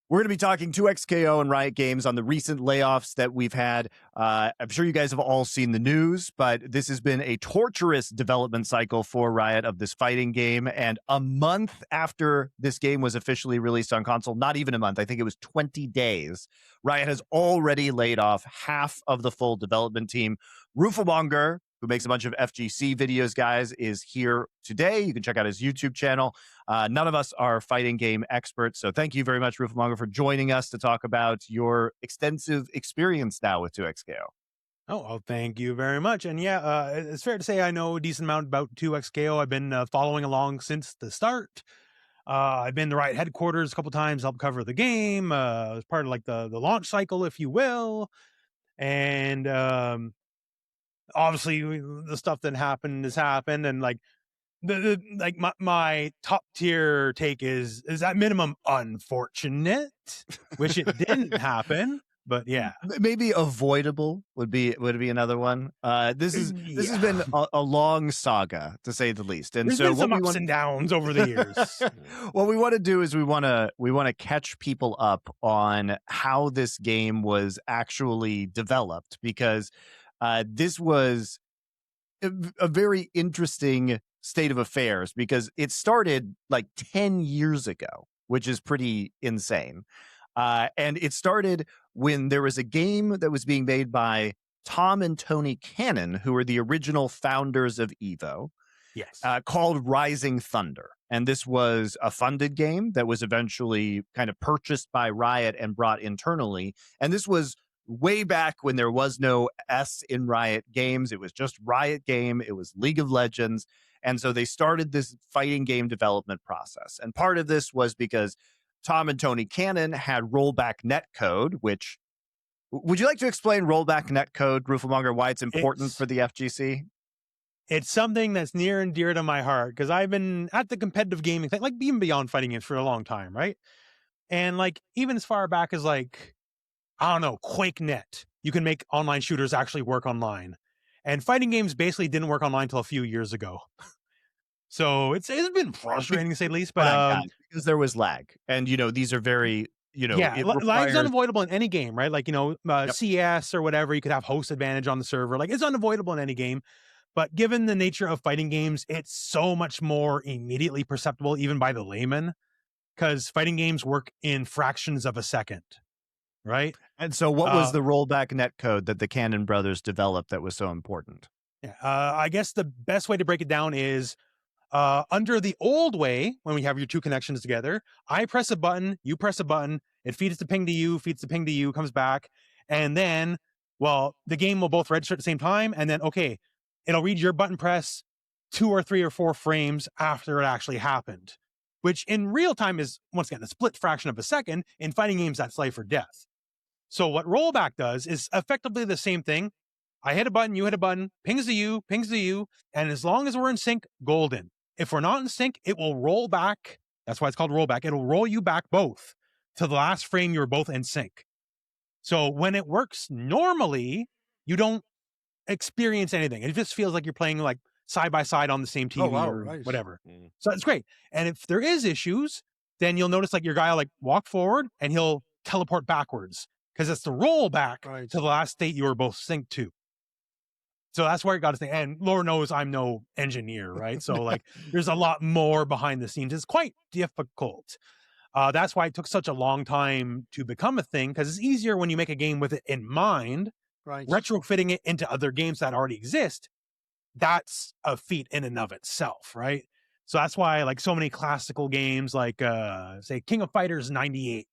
We're going to be talking 2XKO and Riot Games on the recent layoffs that we've had. I'm sure you guys have all seen the news, but this has been a torturous development cycle for Riot of this fighting game. And a month after this game was officially released on console, not even a month, I think it was 20 days, Riot has already laid off half of the full development team. Rooflemonger, who makes a bunch of FGC videos, guys, is here today. You can check out his YouTube channel. None of us are fighting game experts, so thank you very much, Rooflemonger, for joining us to talk about your extensive experience now with 2XKO. Oh, well, thank you very much. And yeah, it's fair to say I know a decent amount about 2XKO. I've been following along since the start. I've been to Riot headquarters a couple times, helped cover the game as part of like the launch cycle, if you will. And obviously the stuff that happened has happened, and like my top tier take is at minimum unfortunate, which it didn't happen, but yeah, maybe avoidable would be another one. This has been a long saga, to say the least, and there's so been some ups and downs over the years. What we want to do is we want to catch people up on how this game was actually developed, because this was a very interesting state of affairs, because it started like 10 years ago, which is pretty insane. And it started when there was a game that was being made by Tom and Tony Cannon, who were the original founders of EVO, Yes, called Rising Thunder. And this was a funded game that was eventually kind of purchased by Riot and brought internally. And this was way back when there was no S in Riot Games. It was just Riot Game. It was League of Legends. And so they started this fighting game development process. And part of this was because Tom and Tony Cannon had rollback netcode, which, would you like to explain rollback netcode, Rooflemonger, why it's important for the FGC? It's something that's near and dear to my heart, because I've been at the competitive gaming thing, like even beyond fighting games, for a long time, right? And like even as far back as like, I don't know, QuakeNet, you can make online shooters actually work online. And fighting games basically didn't work online until a few years ago. So it's been frustrating to say the least, but because there was lag, and these are very lag's unavoidable in any game, right? Like CS or whatever, you could have host advantage on the server. Like it's unavoidable in any game, but given the nature of fighting games, it's so much more immediately perceptible even by the layman, because fighting games work in fractions of a second, right? And so, what was the rollback netcode that the Cannon brothers developed that was so important? Yeah, I guess the best way to break it down is, under the old way, when we have your two connections together, I press a button, you press a button, it feeds the ping to you, comes back, and then, well, the game will both register at the same time, and then, okay, it'll read your button press 2 or 3 or 4 frames after it actually happened, which in real time is, once again, a split fraction of a second. In fighting games, that's life or death. So what rollback does is effectively the same thing. I hit a button, you hit a button, pings to you, and as long as we're in sync, golden. If we're not in sync, it will roll back. That's why it's called rollback. It'll roll you back both to the last frame you were both in sync. So when it works normally, you don't experience anything. It just feels like you're playing like side by side on the same TV or nice. Whatever. So it's great. And if there is issues, then you'll notice like your guy will like walk forward and he'll teleport backwards, because it's the rollback to the last state you were both synced to. So that's where it got to stay. And Lord knows I'm no engineer, right? So like there's a lot more behind the scenes. It's quite difficult. That's why it took such a long time to become a thing, because it's easier when you make a game with it in mind. Right. Retrofitting it into other games that already exist, that's a feat in and of itself, right? So that's why like so many classical games like say King of Fighters 98,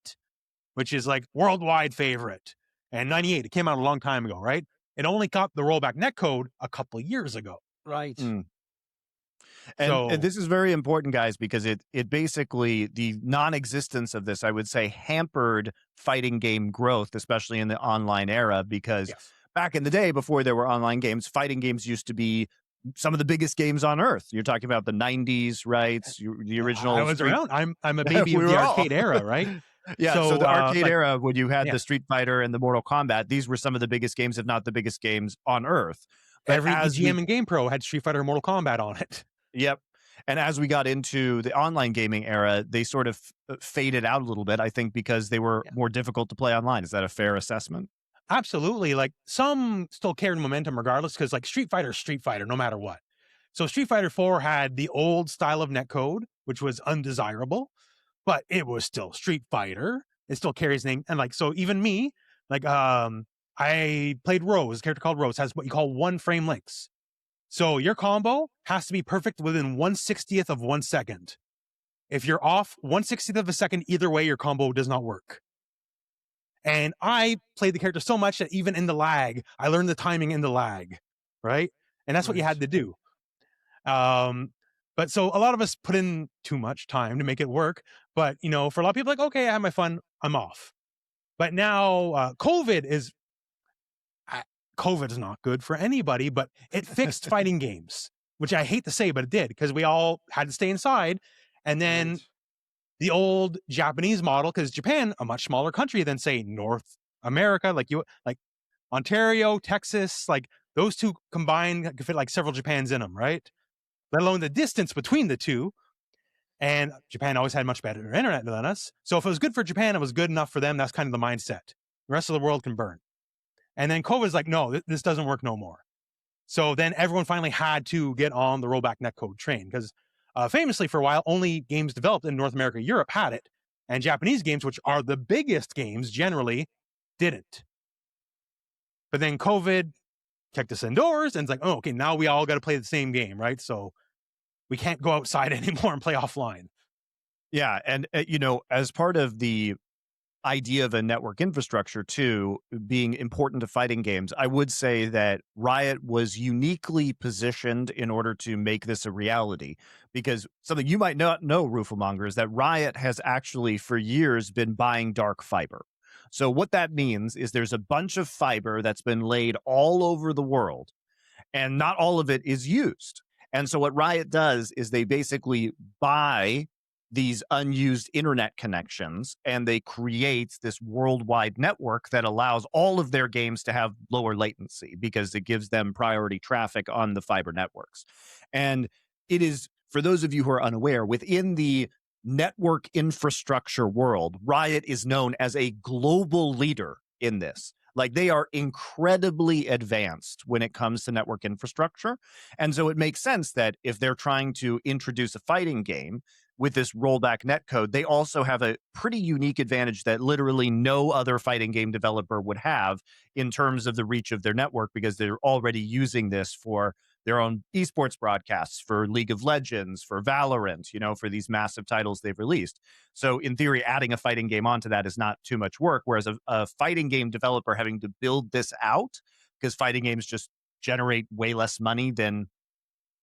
which is like worldwide favorite, and 98, it came out a long time ago, right? It only got the rollback netcode a couple of years ago. Right. And this is very important, guys, because it basically, the non-existence of this, I would say, hampered fighting game growth, especially in the online era, because back in the day, before there were online games, fighting games used to be some of the biggest games on earth. You're talking about the 90s, right? The original. I was around. I'm a baby of the arcade era, right? Yeah, so the arcade era, when you had the Street Fighter and the Mortal Kombat, these were some of the biggest games, if not the biggest games on earth. But every EGM and GamePro had Street Fighter and Mortal Kombat on it. Yep. And as we got into the online gaming era, they sort of faded out a little bit, I think, because they were Yeah. more difficult to play online. Is that a fair assessment? Absolutely. Like some still carried momentum regardless, because like Street Fighter, no matter what. So Street Fighter 4 had the old style of netcode, which was undesirable, but it was still Street Fighter. It still carries name. And like, so even me, like, I played Rose, a character called Rose, has what you call one frame links. So your combo has to be perfect within 1/60th of 1 second. If you're off 1/60th of a second, either way, your combo does not work. And I played the character so much that even in the lag, I learned the timing in the lag, right? And that's what you Nice. had to do. But so a lot of us put in too much time to make it work. But, you know, for a lot of people, like, okay, I had my fun, I'm off. But now COVID is not good for anybody, but it fixed fighting games, which I hate to say, but it did, because we all had to stay inside. And then Right. the old Japanese model, because Japan, a much smaller country than say North America, like Ontario, Texas, like those two combined could fit like several Japans in them, right? Let alone the distance between the two. And Japan always had much better internet than us. So if it was good for Japan, it was good enough for them. That's kind of the mindset. The rest of the world can burn. And then COVID's like, no, this doesn't work no more. So then everyone finally had to get on the rollback netcode train, because famously for a while, only games developed in North America, Europe had it. And Japanese games, which are the biggest games generally, didn't. But then COVID kicked us indoors, and it's like, oh, okay, now we all got to play the same game, right? So we can't go outside anymore and play offline. Yeah. And, as part of the idea of a network infrastructure too being important to fighting games, I would say that Riot was uniquely positioned in order to make this a reality, because something you might not know, Rooflemonger, is that Riot has actually for years been buying dark fiber. So what that means is there's a bunch of fiber that's been laid all over the world, and not all of it is used. And so what Riot does is they basically buy these unused internet connections, and they create this worldwide network that allows all of their games to have lower latency because it gives them priority traffic on the fiber networks. And it is, for those of you who are unaware, within the network infrastructure world, Riot is known as a global leader in this. Like, they are incredibly advanced when it comes to network infrastructure. And so it makes sense that if they're trying to introduce a fighting game with this rollback netcode, they also have a pretty unique advantage that literally no other fighting game developer would have in terms of the reach of their network, because they're already using this for their own esports broadcasts, for League of Legends, for Valorant, for these massive titles they've released. So in theory, adding a fighting game onto that is not too much work, whereas a fighting game developer having to build this out, because fighting games just generate way less money than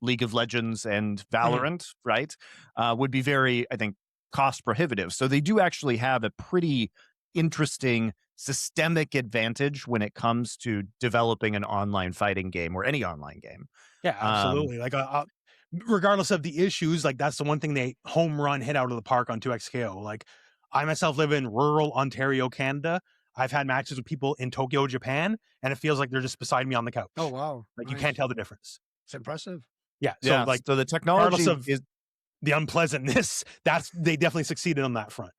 League of Legends and Valorant, right? Would be very, I think, cost prohibitive. So they do actually have a pretty interesting systemic advantage when it comes to developing an online fighting game or any online game. Yeah, absolutely. Like, regardless of the issues, like that's the one thing they home run hit out of the park on 2XKO. Like, I myself live in rural Ontario, Canada. I've had matches with people in Tokyo, Japan, and it feels like they're just beside me on the couch. Oh, wow. Like, you Nice. can't tell the difference. It's impressive. Yeah. So the technology regardless of is the unpleasantness, they definitely succeeded on that front.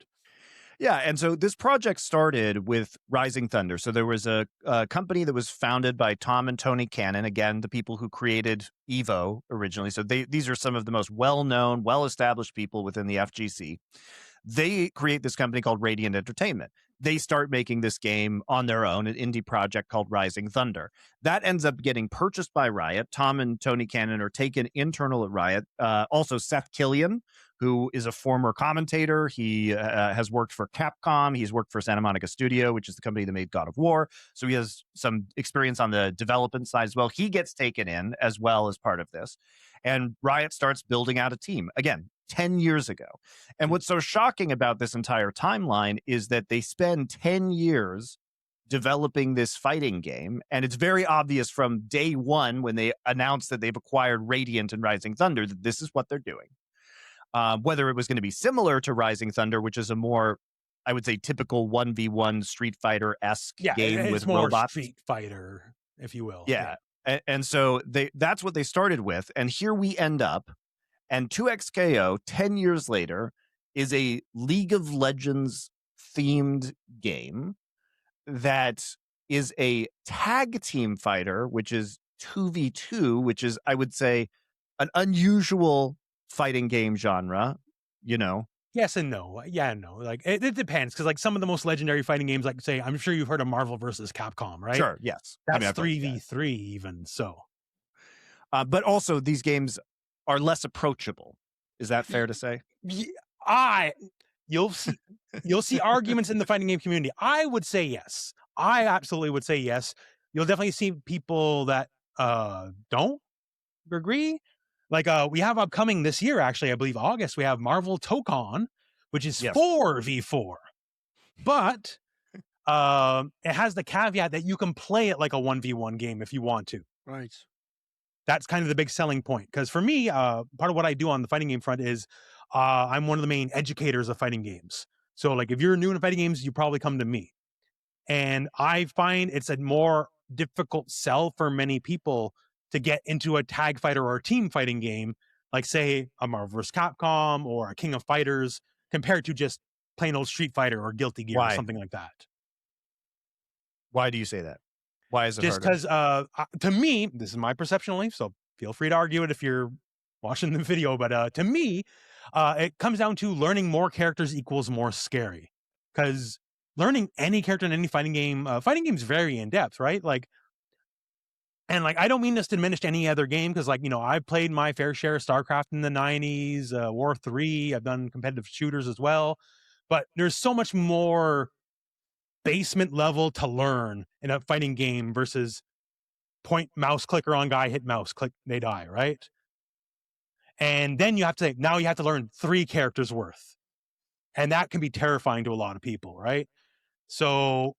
Yeah, and so this project started with Rising Thunder. So there was a company that was founded by Tom and Tony Cannon, again, the people who created Evo originally. So these are some of the most well-known, well-established people within the FGC. They create this company called Radiant Entertainment. They start making this game on their own, an indie project called Rising Thunder. That ends up getting purchased by Riot. Tom and Tony Cannon are taken internal at Riot. Also, Seth Killian, who is a former commentator. He has worked for Capcom. He's worked for Santa Monica Studio, which is the company that made God of War. So he has some experience on the development side as well. He gets taken in as well as part of this. And Riot starts building out a team. Again, 10 years ago. And what's so shocking about this entire timeline is that they spend 10 years developing this fighting game. And it's very obvious from day one when they announced that they've acquired Radiant and Rising Thunder that this is what they're doing. Whether it was going to be similar to Rising Thunder, which is a more, I would say, typical 1v1 Street Fighter-esque game it's with more robots. Street Fighter, if you will. Yeah. And so that's what they started with. And here we end up And 2XKO, 10 years later, is a League of Legends themed game that is a tag team fighter, which is 2v2, which is, I would say, an unusual fighting game genre, you know? Yes and no. Yeah and no. Like it depends, because like some of the most legendary fighting games, like say, I'm sure you've heard of Marvel versus Capcom, right? Sure, yes. That's I've played that. 3v3 even. So But also, these games are less approachable. Is that fair to say? I you'll see arguments in the fighting game community. I would say yes. I absolutely would say yes. You'll definitely see people that don't agree. Like we have upcoming this year, actually, I believe August, we have Marvel Tokon, which is Yes. 4v4. But it has the caveat that you can play it like a 1v1 game if you want to. Right. That's kind of the big selling point. Because for me, part of what I do on the fighting game front is I'm one of the main educators of fighting games. So like if you're new in fighting games, you probably come to me. And I find it's a more difficult sell for many people to get into a tag fighter or a team fighting game, like say a Marvel vs. Capcom or a King of Fighters, compared to just plain old Street Fighter or Guilty Gear or something like that. Why do you say that? Why is it just because to me, this is my perception only, so feel free to argue it if you're watching the video, but to me, it comes down to learning more characters equals more scary. Because learning any character in any fighting games vary in depth, right? Like, and like, I don't mean this to diminish any other game, because like, I've played my fair share of StarCraft in the 90s, War 3, I've done competitive shooters as well, but there's so much more basement level to learn in a fighting game versus point mouse clicker on guy, hit mouse click, they die, right? And then you have to learn 3 characters worth, and that can be terrifying to a lot of people, right? So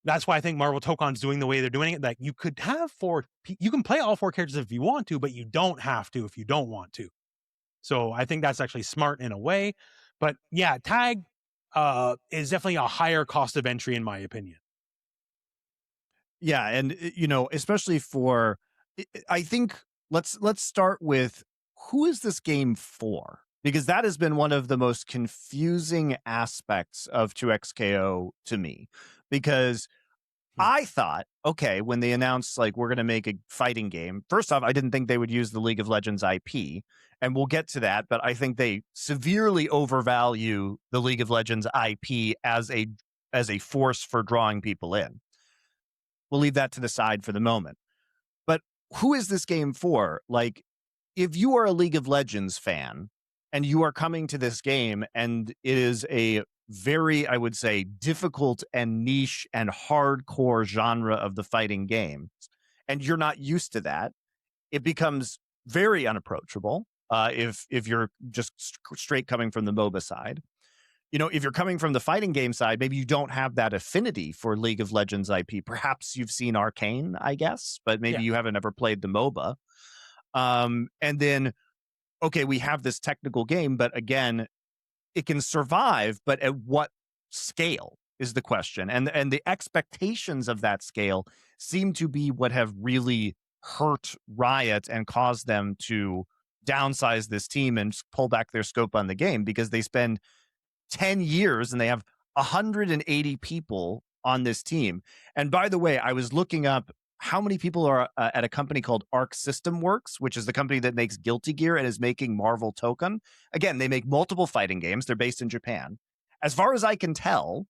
that's why I think Marvel Tokon's doing the way they're doing it. Like you could have you can play all 4 characters if you want to, but you don't have to if you don't want to. So I think that's actually smart in a way. But yeah, tag is definitely a higher cost of entry in my opinion. Yeah, and especially for, I think let's start with, who is this game for? Because that has been one of the most confusing aspects of 2XKO to me. Because I thought, okay, when they announced like we're going to make a fighting game, first off, I didn't think they would use the League of Legends IP, and we'll get to that. But I think they severely overvalue the League of Legends IP as a force for drawing people in. We'll leave that to the side for the moment. But who is this game for? Like, if you are a League of Legends fan and you are coming to this game and it is a very, I would say, difficult and niche and hardcore genre of the fighting games, and you're not used to that, it becomes very unapproachable if you're just straight coming from the MOBA side. If you're coming from the fighting game side, maybe you don't have that affinity for League of Legends IP. Perhaps you've seen Arcane, I guess, but maybe you haven't ever played the MOBA. And then, okay, we have this technical game, but again, it can survive, but at what scale is the question. And the expectations of that scale seem to be what have really hurt Riot and caused them to downsize this team and pull back their scope on the game, because they spend 10 years and they have 180 people on this team. And by the way, I was looking up how many people are at a company called Arc System Works, which is the company that makes Guilty Gear and is making Marvel Tokon. Again, they make multiple fighting games. They're based in Japan. As far as I can tell,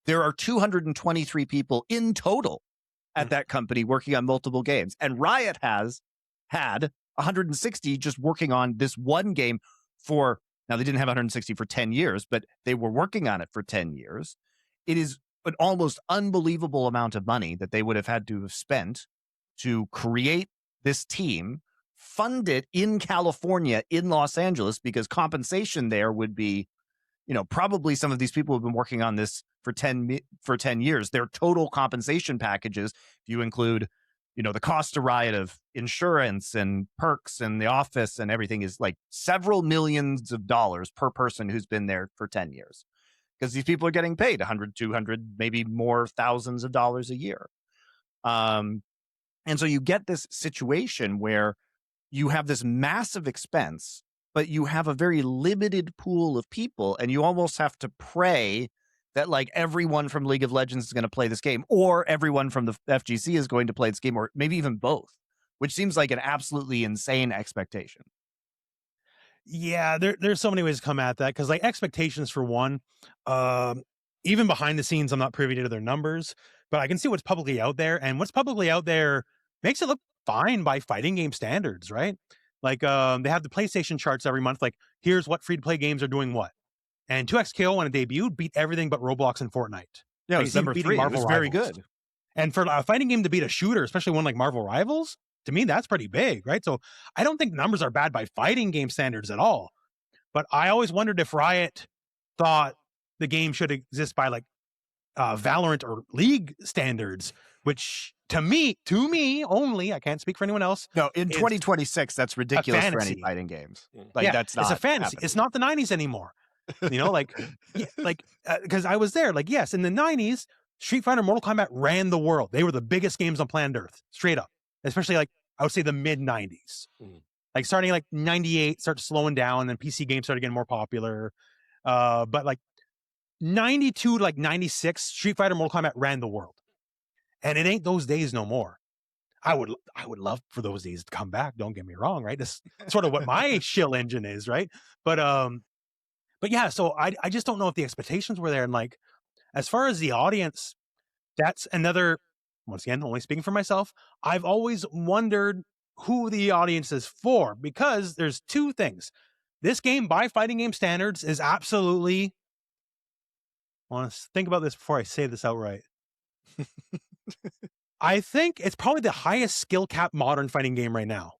there are 223 people in total at that company working on multiple games. And Riot has had 160 just working on this one game for, now they didn't have 160 for 10 years, but they were working on it for 10 years. It is an almost unbelievable amount of money that they would have had to have spent to create this team, fund it in California, in Los Angeles, because compensation there would be, probably some of these people have been working on this for 10 years. Their total compensation packages, if you include, the cost to Riot of insurance and perks and the office and everything, is like several millions of dollars per person who's been there for 10 years. Because these people are getting paid 100, 200, maybe more thousands of dollars a year. And so you get this situation where you have this massive expense but you have a very limited pool of people, and you almost have to pray that like everyone from League of Legends is going to play this game, or everyone from the FGC is going to play this game, or maybe even both, which seems like an absolutely insane expectation. Yeah, there's so many ways to come at that, because like expectations for one, even behind the scenes, I'm not privy to their numbers, but I can see what's publicly out there, and what's publicly out there makes it look fine by fighting game standards, right? Like they have the PlayStation charts every month, like here's what free to play games are doing what. And 2XKO when it debuted beat everything but Roblox and Fortnite. Yeah, it Like, was number beating 3. It Marvel was very Rivals. good. And for a fighting game to beat a shooter, especially one like Marvel Rivals, to me, that's pretty big, right? So I don't think numbers are bad by fighting game standards at all. But I always wondered if Riot thought the game should exist by like Valorant or League standards, which to me only, I can't speak for anyone else. No, in 2026, that's ridiculous for any fighting games. Like, yeah, that's not it's a fantasy. happening. It's not the 90s anymore. You know, like, yeah, like, because I was there. Like, yes, in the 90s, Street Fighter, Mortal Kombat ran the world. They were the biggest games on planet Earth, straight up. Especially like I would say the mid 90s. Like starting like 98, started slowing down, and PC games started getting more popular. But like 92 to like 96, Street Fighter, Mortal Kombat ran the world. And it ain't those days no more. I would love for those days to come back. Don't get me wrong, right? That's sort of what my shill engine is, right? But yeah, so I just don't know if the expectations were there. And like, as far as the audience, that's another, once again, only speaking for myself, I've always wondered who the audience is for, because there's two things. This game, by fighting game standards, is absolutely, I want to think about this before I say this outright. I think it's probably the highest skill cap modern fighting game right now.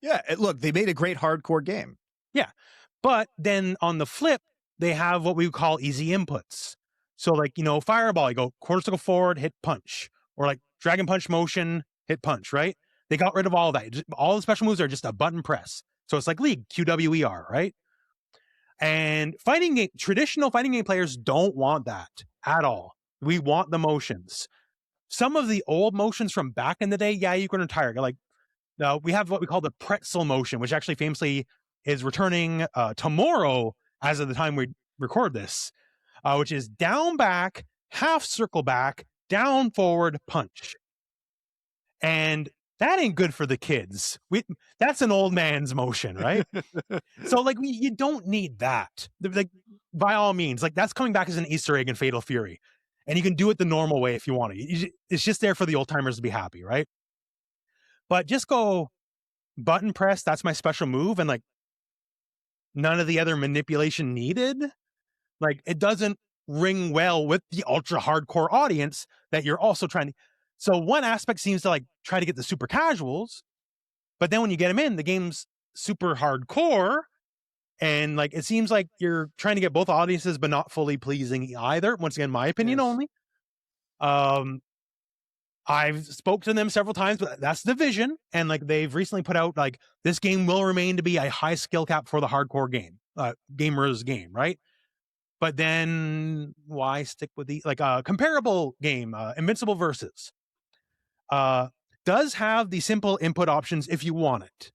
Yeah, look, they made a great hardcore game. Yeah, but then on the flip, they have what we would call easy inputs. So like, you know, Fireball, you go quarter circle forward, hit punch, or like Dragon Punch motion, hit punch, right? They got rid of all that. All the special moves are just a button press. So it's like League, QWER, right? And traditional fighting game players don't want that at all. We want the motions. Some of the old motions from back in the day, yeah, you can retire. Like, we have what we call the pretzel motion, which actually famously is returning tomorrow as of the time we record this, which is down, back, half circle back, down, forward, punch. And that ain't good for the kids. That's an old man's motion, right? So like, you don't need that. Like, by all means, like that's coming back as an Easter egg in Fatal Fury. And you can do it the normal way if you want to. It's just there for the old timers to be happy, right? But just go button press, that's my special move, and like none of the other manipulation needed. Like, it doesn't ring well with the ultra hardcore audience that you're also trying to. So one aspect seems to like try to get the super casuals, but then when you get them in, the game's super hardcore. And like, it seems like you're trying to get both audiences, but not fully pleasing either. Once again, my opinion only. I've spoke to them several times, but that's the vision. And like, they've recently put out like, this game will remain to be a high skill cap for the hardcore gamer's game, right? But then why stick with the like a comparable game, Invincible Versus, does have the simple input options if you want it.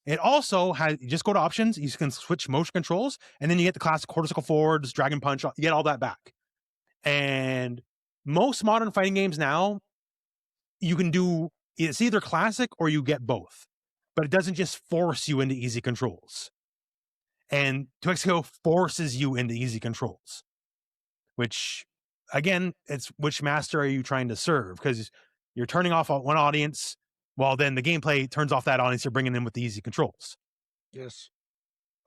It also has, you just go to options, you can switch motion controls, and then you get the classic quarter circle forwards, Dragon Punch, you get all that back. And most modern fighting games now, you can do, it's either classic or you get both, but it doesn't just force you into easy controls. And 2XKO forces you into easy controls, which again, it's which master are you trying to serve? Because you're turning off one audience, while then the gameplay turns off that audience you're bringing in with the easy controls. Yes.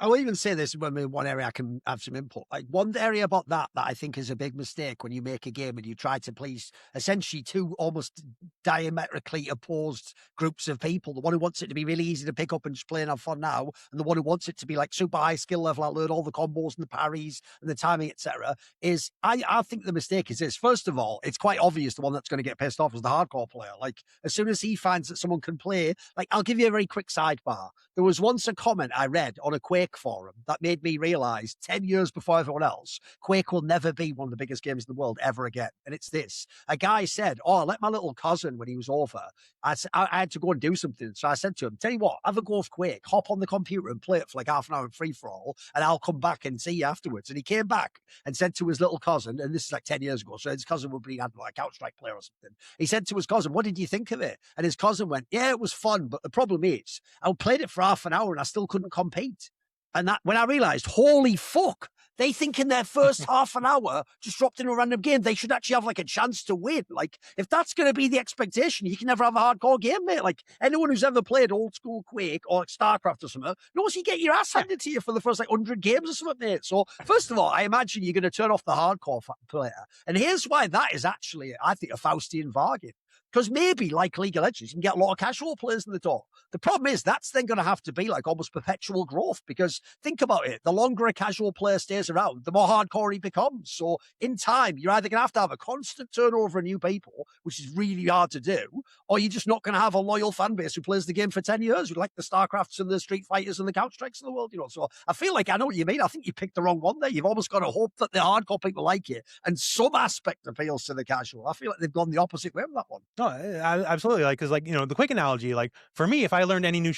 I'll even say this when one area I can have some input. Like, one area about that I think is a big mistake when you make a game and you try to please essentially two almost diametrically opposed groups of people. The one who wants it to be really easy to pick up and just play and have fun now, and the one who wants it to be like super high skill level, I learn all the combos and the parries and the timing, etc. Is I think the mistake is this. First of all, it's quite obvious the one that's going to get pissed off is the hardcore player. Like, as soon as he finds that someone can play, like, I'll give you a very quick sidebar. There was once a comment I read on a Quake Quake forum that made me realize 10 years before everyone else, Quake will never be one of the biggest games in the world ever again. And it's this. A guy said, oh, I let my little cousin, when he was over, I had to go and do something. So I said to him, tell you what, have a go of Quake, hop on the computer and play it for like half an hour in free-for-all, and I'll come back and see you afterwards. And he came back and said to his little cousin, and this is like 10 years ago, so his cousin would be like a Counter-Strike player or something. He said to his cousin, what did you think of it? And his cousin went, yeah, it was fun, but the problem is I played it for half an hour and I still couldn't compete. And that when I realized, holy fuck, they think in their first half an hour, just dropped in a random game, they should actually have like a chance to win. Like, if that's going to be the expectation, you can never have a hardcore game, mate. Like, anyone who's ever played old school Quake or like StarCraft or something knows you get your ass handed to you for the first like 100 games or something, mate. So, first of all, I imagine you're going to turn off the hardcore player. And here's why that is actually, I think, a Faustian bargain. Because maybe, like League of Legends, you can get a lot of casual players in the door. The problem is that's then going to have to be like almost perpetual growth, because think about it. The longer a casual player stays around, the more hardcore he becomes. So in time, you're either going to have a constant turnover of new people, which is really hard to do, or you're just not going to have a loyal fan base who plays the game for 10 years, who like the StarCrafts and the Street Fighters and the Counter-Strikes of the world, you know. So I feel like I know what you mean. I think you picked the wrong one there. You've almost got to hope that the hardcore people like it and some aspect appeals to the casual. I feel like they've gone the opposite way with that one. No, absolutely. Like, because like, you know, the Quake analogy, like for me, if I learned any new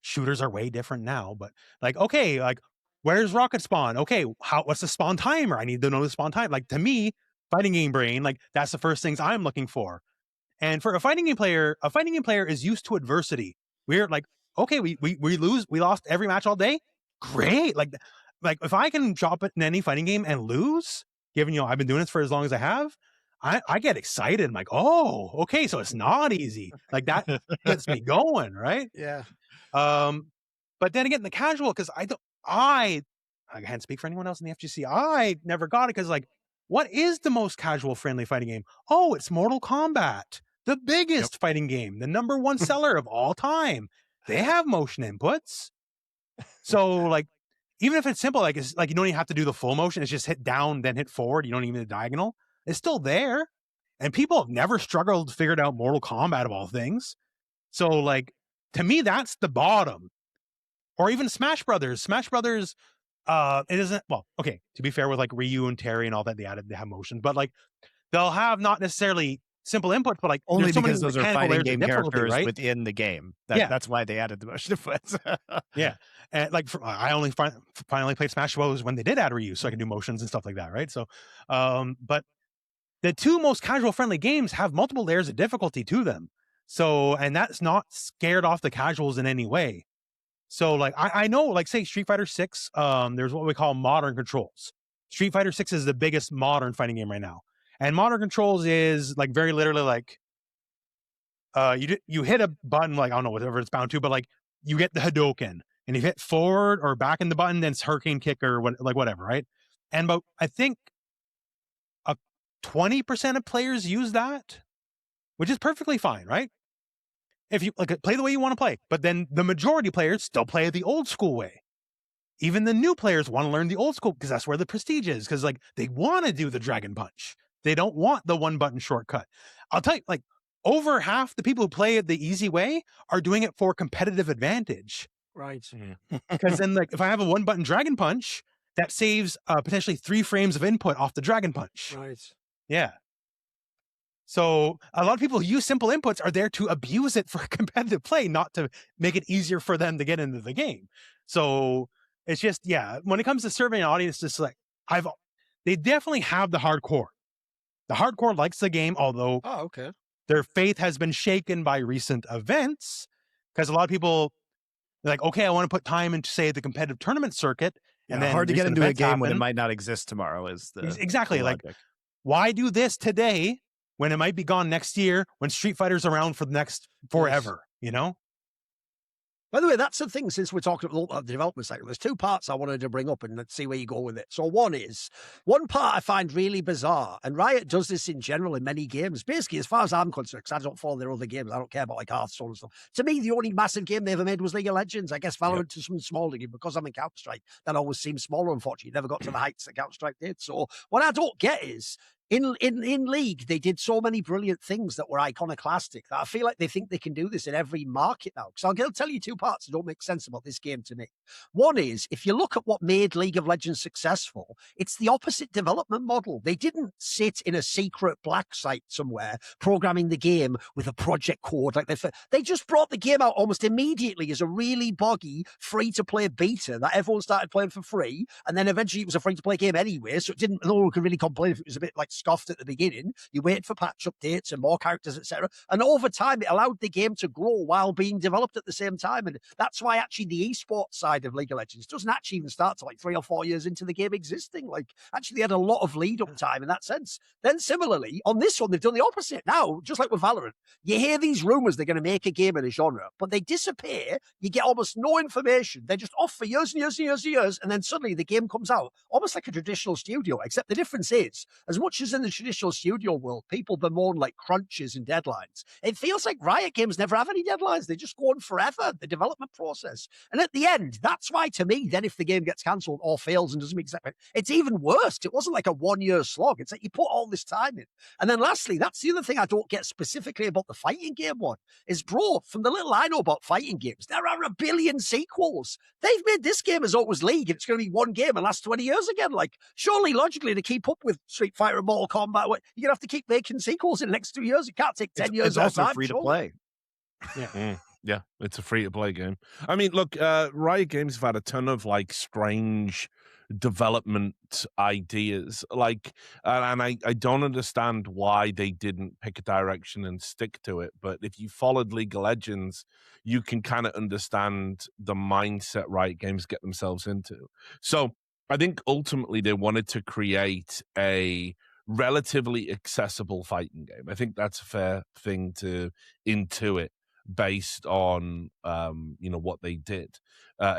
shooters are way different now, but like, okay, like where's rocket spawn? Okay, what's the spawn timer? I need to know the spawn time. Like, to me, fighting game brain, like that's the first things I'm looking for. And for a fighting game player is used to adversity. We're like, okay, we lost every match all day. Great. Like if I can drop it in any fighting game and lose, given, you know, I've been doing this for as long as I have, I get excited. I'm like, oh, okay, so it's not easy. Like that gets me going, right? Yeah. But then again, the casual, because I can't speak for anyone else in the FGC. I never got it because, like, what is the most casual friendly fighting game? Oh, it's Mortal Kombat, the biggest fighting game, the #1 seller of all time. They have motion inputs. So, like, even if it's simple, like it's like you don't even have to do the full motion. It's just hit down, then hit forward. You don't even do the diagonal. It's still there. And people have never struggled to figure out Mortal Kombat of all things. So, like, to me, that's the bottom. Or even Smash Brothers. Smash Brothers, it isn't, well, okay, to be fair with like Ryu and Terry and all that, they have motion, but like they'll have not necessarily simple inputs, but like only so because those are fighting game characters right? within the game. That's why they added the motion inputs. Yeah. And like I only finally played Smash Bros. When they did add Ryu, so I can do motions and stuff like that, right? So, but the two most casual friendly games have multiple layers of difficulty to them. So, and that's not scared off the casuals in any way. So like, I know, like say Street Fighter 6, there's what we call modern controls. Street Fighter 6 is the biggest modern fighting game right now. And modern controls is like very literally like, you hit a button, like, I don't know, whatever it's bound to, but like you get the Hadoken and you hit forward or back in the button, then it's Hurricane Kick or whatever, right? And about, I think 20% of players use that, which is perfectly fine, right? If you like play the way you want to play, but then the majority of players still play the old school way. Even the new players want to learn the old school because that's where the prestige is. Because like they want to do the Dragon Punch, they don't want the 1-button shortcut. I'll tell you, like over half the people who play it the easy way are doing it for competitive advantage. Right. Because then, like, if I have a 1-button Dragon Punch, that saves potentially 3 frames of input off the Dragon Punch. Right. Yeah. So a lot of people who use simple inputs are there to abuse it for competitive play, not to make it easier for them to get into the game. So it's just, yeah, when it comes to surveying an audience, just like they definitely have the hardcore. The hardcore likes the game, although their faith has been shaken by recent events, because a lot of people are like, okay, I want to put time into, say, the competitive tournament circuit. And then hard to get into a game when it happen. might not exist tomorrow is the exactly the like, why do this today when it might be gone next year, when Street Fighter's around for the next forever, you know? By the way, that's the thing, since we're talking about the development cycle, there's 2 parts I wanted to bring up and let's see where you go with it. So one part I find really bizarre, and Riot does this in general in many games. Basically, as far as I'm concerned, because I don't follow their other games, I don't care about like Hearthstone and stuff. To me, the only massive game they ever made was League of Legends. I guess Valorant to some small degree, because I'm in Counter-Strike, that always seems smaller, unfortunately. Never got to the heights that Counter-Strike did. So what I don't get is, In League, they did so many brilliant things that were iconoclastic that I feel like they think they can do this in every market now. Because I'll tell you two parts that don't make sense about this game to me. One is, if you look at what made League of Legends successful, it's the opposite development model. They didn't sit in a secret black site somewhere programming the game with a project code like they just brought the game out almost immediately as a really boggy free-to-play beta that everyone started playing for free, and then eventually it was a free-to-play game anyway, so no one could really complain if it was a bit like scoffed at the beginning. You wait for patch updates and more characters, etc. And over time, it allowed the game to grow while being developed at the same time. And that's why actually the esports side of League of Legends doesn't actually even start to like 3 or 4 years into the game existing. Like, actually, they had a lot of lead up time in that sense. Then similarly, on this one, they've done the opposite. Now, just like with Valorant, you hear these rumors they're going to make a game in a genre, but they disappear. You get almost no information. They're just off for years and years and years and years. And then suddenly the game comes out almost like a traditional studio, except the difference is, as much as in the traditional studio world, people bemoan like crunches and deadlines. It feels like Riot Games never have any deadlines. They just go on forever, the development process. And at the end, that's why, to me, then if the game gets cancelled or fails and doesn't make exactly, it's even worse. It wasn't like a 1 year slog. It's like you put all this time in. And then lastly, that's the other thing I don't get specifically about the fighting game one, is, bro, from the little I know about fighting games, there are a billion sequels. They've made this game as though it was League, and it's going to be one game and last 20 years again. Like, surely logically, to keep up with Street Fighter and Mortal Kombat, you're going to have to keep making sequels in the next 2 years. It can't take 10 years. It's also free to play. Yeah. Yeah, it's a free-to-play game. I mean, look, Riot Games have had a ton of, like, strange development ideas, like, and I don't understand why they didn't pick a direction and stick to it, but if you followed League of Legends, you can kind of understand the mindset Riot Games get themselves into. So I think ultimately they wanted to create a relatively accessible fighting game. I think that's a fair thing to intuit based on what they did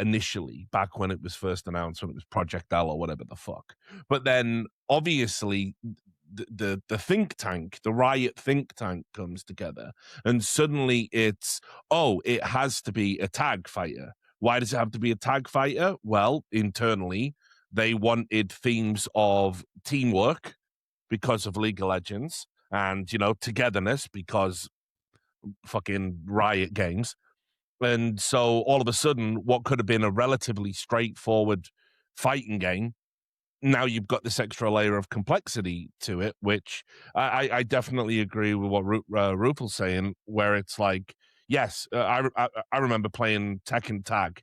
initially back when it was first announced, when it was Project L or whatever the fuck. But then obviously the think tank, the Riot think tank, comes together, and suddenly it has to be a tag fighter. Why does it have to be a tag fighter? Well, internally they wanted themes of teamwork because of League of Legends, and togetherness because fucking Riot Games. And so all of a sudden, what could have been a relatively straightforward fighting game, now you've got this extra layer of complexity to it, which I definitely agree with what Rufal's saying, where it's like, yes, I remember playing Tekken Tag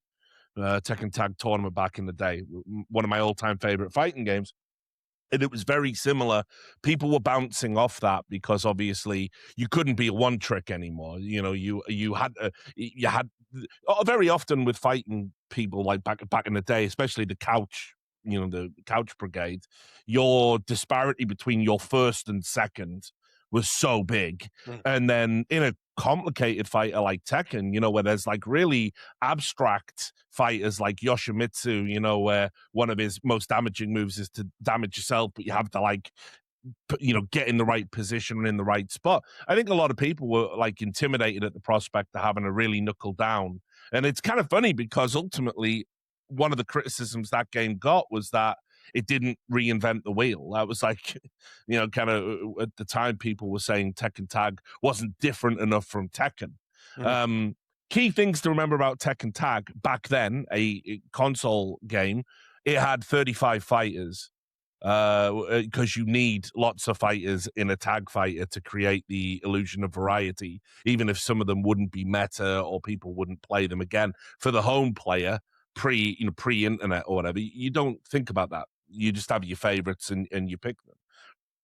tournament back in the day, one of my all-time favorite fighting games. And it was very similar. People were bouncing off that because obviously you couldn't be a one trick anymore. You had very often with fighting people, like back in the day, especially the couch brigade, your disparity between your first and second was so big. And then in a complicated fighter like Tekken, where there's like really abstract fighters like Yoshimitsu, where one of his most damaging moves is to damage yourself, but you have to like get in the right position and in the right spot. I think a lot of people were like intimidated at the prospect of having to really knuckle down. And it's kind of funny because ultimately one of the criticisms that game got was that it didn't reinvent the wheel. That was like, kind of at the time people were saying Tekken Tag wasn't different enough from Tekken. Key things to remember about Tekken Tag back then, a console game, it had 35 fighters because you need lots of fighters in a tag fighter to create the illusion of variety, even if some of them wouldn't be meta or people wouldn't play them again. For the home player, pre-internet or whatever, you don't think about that. You just have your favorites and you pick them.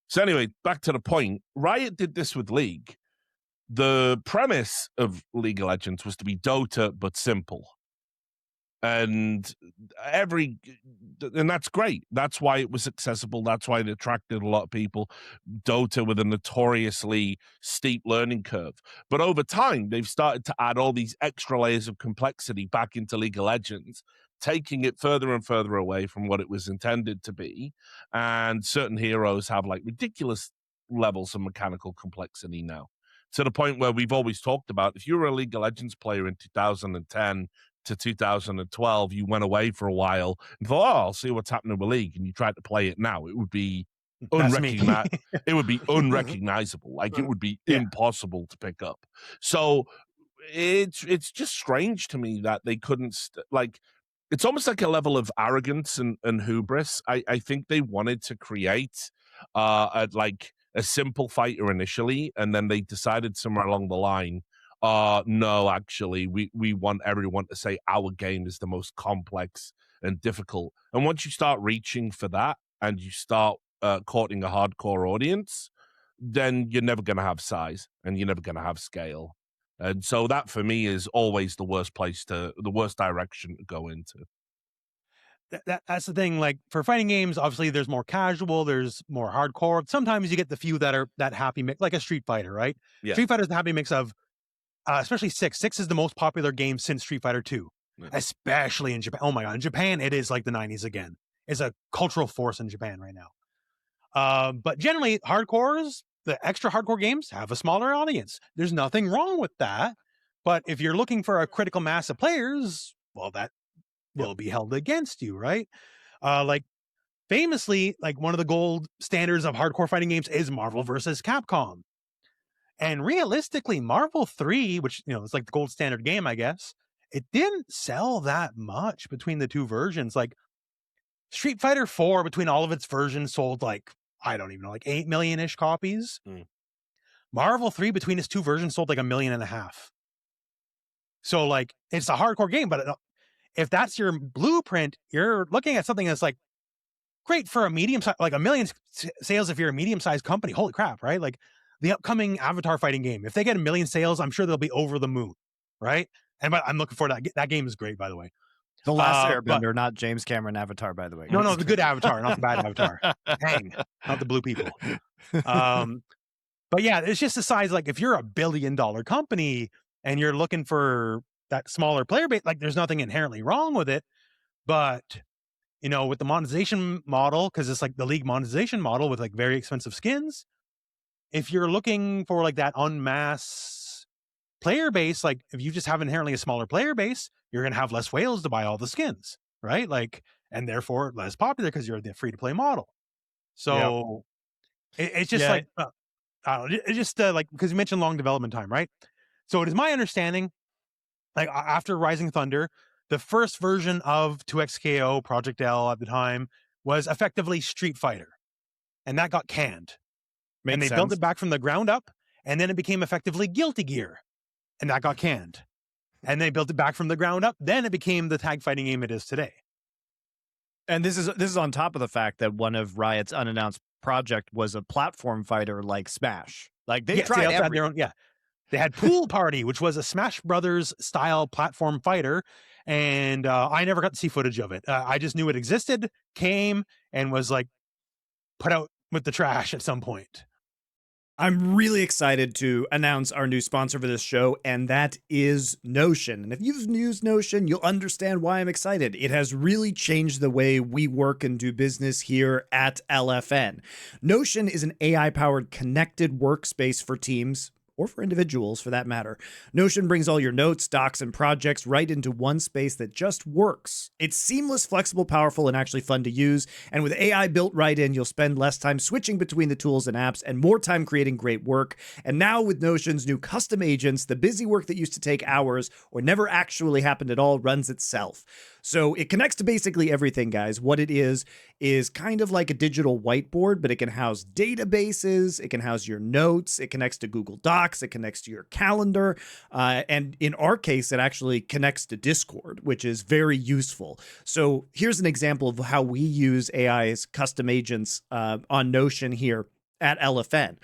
So anyway, back to the point. Riot did this with League. The premise of League of Legends was to be Dota, but simple. And that's great. That's why it was accessible. That's why it attracted a lot of people. Dota with a notoriously steep learning curve. But over time, they've started to add all these extra layers of complexity back into League of Legends, taking it further and further away from what it was intended to be. And certain heroes have like ridiculous levels of mechanical complexity now, to the point where we've always talked about, if you were a League of Legends player in 2010 to 2012, you went away for a while and thought, I'll see what's happening with League, and you tried to play it now, it would be That's me. It would be unrecognizable. Like it would be impossible to pick up. So it's just strange to me that they couldn't it's almost like a level of arrogance and hubris. I think they wanted to create a simple fighter initially, and then they decided somewhere along the line, no, actually, we want everyone to say our game is the most complex and difficult. And once you start reaching for that and you start courting a hardcore audience, then you're never going to have size and you're never going to have scale. And so that for me is always the worst direction to go into. That's the thing. Like for fighting games, obviously there's more casual, there's more hardcore. Sometimes you get the few that are that happy mix, like a Street Fighter, right? Yeah. Street Fighter is the happy mix of, especially 6. 6 is the most popular game since Street Fighter 2, especially in Japan. Oh my God. In Japan, it is like the 90s again. It's a cultural force in Japan right now. But generally, the extra hardcore games have a smaller audience. There's nothing wrong with that. But if you're looking for a critical mass of players, well, that will be held against you, right? Like famously, like one of the gold standards of hardcore fighting games is Marvel versus Capcom. And realistically, Marvel 3, which, is like the gold standard game, I guess, it didn't sell that much between the two versions. Like Street Fighter 4, between all of its versions, sold like, I don't even know, like 8 million-ish copies. Marvel 3, between its two versions, sold like 1.5 million. So like, it's a hardcore game, but if that's your blueprint, you're looking at something that's like great for a medium size, like 1 million sales if you're a medium-sized company. Holy crap, right? Like the upcoming Avatar fighting game, if they get 1 million sales, I'm sure they'll be over the moon, right? And I'm looking forward to that. That game is great, by the way. The Last Airbender, not James Cameron Avatar, by the way. No, the good Avatar, not the bad Avatar. Dang, not the blue people. But yeah, it's just the size. Like if you're a $1 billion company and you're looking for that smaller player base, like there's nothing inherently wrong with it. But, with the monetization model, because it's like the League monetization model with like very expensive skins, if you're looking for like that en masse player base, like if you just have inherently a smaller player base, you're going to have less whales to buy all the skins, right? Like, and therefore less popular because you're the free to play model. So it's just like, I don't know, it's just like, because you mentioned long development time, right? So it is my understanding, like after Rising Thunder, the first version of 2XKO Project L at the time was effectively Street Fighter, and that got canned. And they built it back from the ground up, and then it became effectively Guilty Gear, and that got canned. And they built it back from the ground up, then it became the tag fighting game it is today. And this is on top of the fact that one of Riot's unannounced project was a platform fighter like Smash. Like they tried their own, They had Pool Party, which was a Smash Brothers style platform fighter. And I never got to see footage of it. I just knew it existed, came, and was like put out with the trash at some point. I'm really excited to announce our new sponsor for this show, and that is Notion. And if you've used Notion, you'll understand why I'm excited. It has really changed the way we work and do business here at LFN. Notion is an AI-powered connected workspace for teams, or for individuals for that matter. Notion brings all your notes, docs, and projects right into one space that just works. It's seamless, flexible, powerful, and actually fun to use. And with AI built right in, you'll spend less time switching between the tools and apps and more time creating great work. And now with Notion's new custom agents, the busy work that used to take hours or never actually happened at all runs itself. So it connects to basically everything, guys. What it is kind of like a digital whiteboard, but it can house databases, it can house your notes, it connects to Google Docs, it connects to your calendar, and in our case, it actually connects to Discord, which is very useful. So here's an example of how we use AI's custom agents on Notion here at LFN.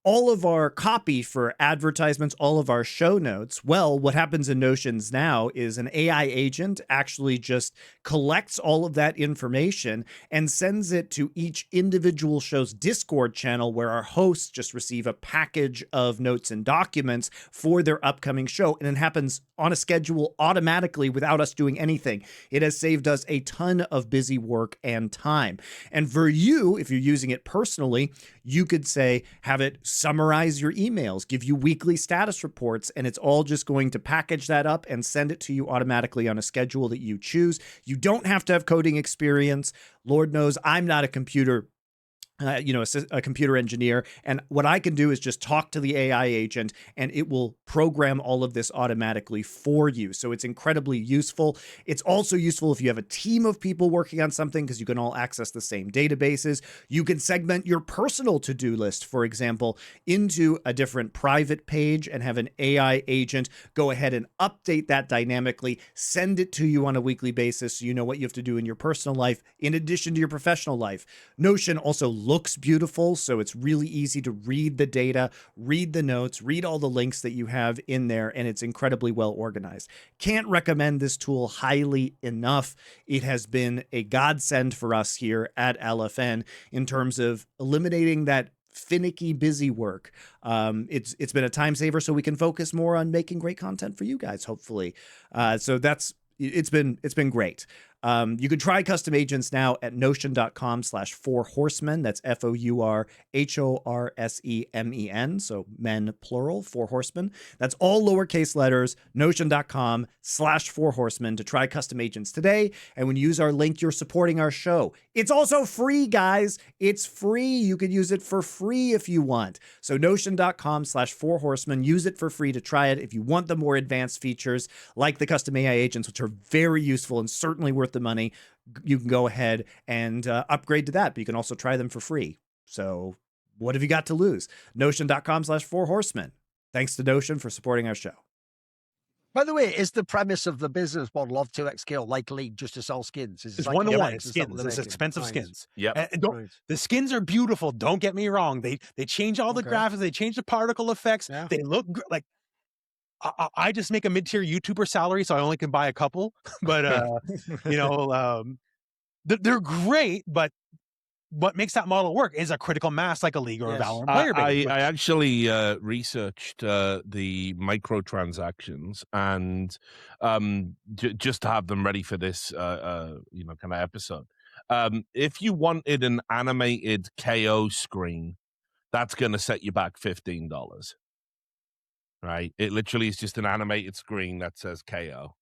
All of our copy for advertisements, all of our show notes, well, what happens in Notions now is an AI agent actually just collects all of that information and sends it to each individual show's Discord channel, where our hosts just receive a package of notes and documents for their upcoming show. And it happens on a schedule automatically without us doing anything. It has saved us a ton of busy work and time. And for you, if you're using it personally, you could say, have it summarize your emails, give you weekly status reports, and it's all just going to package that up and send it to you automatically on a schedule that you choose. You don't have to have coding experience. Lord knows I'm not a computer a computer engineer. And what I can do is just talk to the AI agent and it will program all of this automatically for you. So it's incredibly useful. It's also useful if you have a team of people working on something because you can all access the same databases. You can segment your personal to-do list, for example, into a different private page and have an AI agent go ahead and update that dynamically, send it to you on a weekly basis so you know what you have to do in your personal life in addition to your professional life. Notion also looks beautiful, so it's really easy to read the data, read the notes, read all the links that you have in there, and it's incredibly well organized. Can't recommend this tool highly enough. It has been a godsend for us here at LFN in terms of eliminating that finicky busy work. It's been a time saver, so we can focus more on making great content for you guys, hopefully. So it's been great. You can try custom agents now at notion.com/4horsemen. That's FOURHORSEMEN. So men plural, 4 horsemen. That's all lowercase letters, notion.com/4horsemen to try custom agents today. And when you use our link, you're supporting our show. It's also free, guys. It's free. You could use it for free if you want. So notion.com/4horsemen. Use it for free to try it. If you want the more advanced features like the custom AI agents, which are very useful and certainly worth the money, you can go ahead and upgrade to that, but you can also try them for free. So what have you got to lose? Notion.com/4horsemen. Thanks to Notion for supporting our show. By the way, is the premise of the business model of 2x scale like League just to sell skins? It's like 1-to-1. It's skins. It's expensive skins. Yeah. The skins are beautiful. Don't get me wrong. They change all the graphics. They change the particle effects. Yeah. They look like. I just make a mid-tier YouTuber salary, so I only can buy a couple. But they're great. But what makes that model work is a critical mass, like a League or a Valorant player base. I actually researched the microtransactions and just to have them ready for this, kind of episode. If you wanted an animated KO screen, that's going to set you back $15. Right, it literally is just an animated screen that says KO.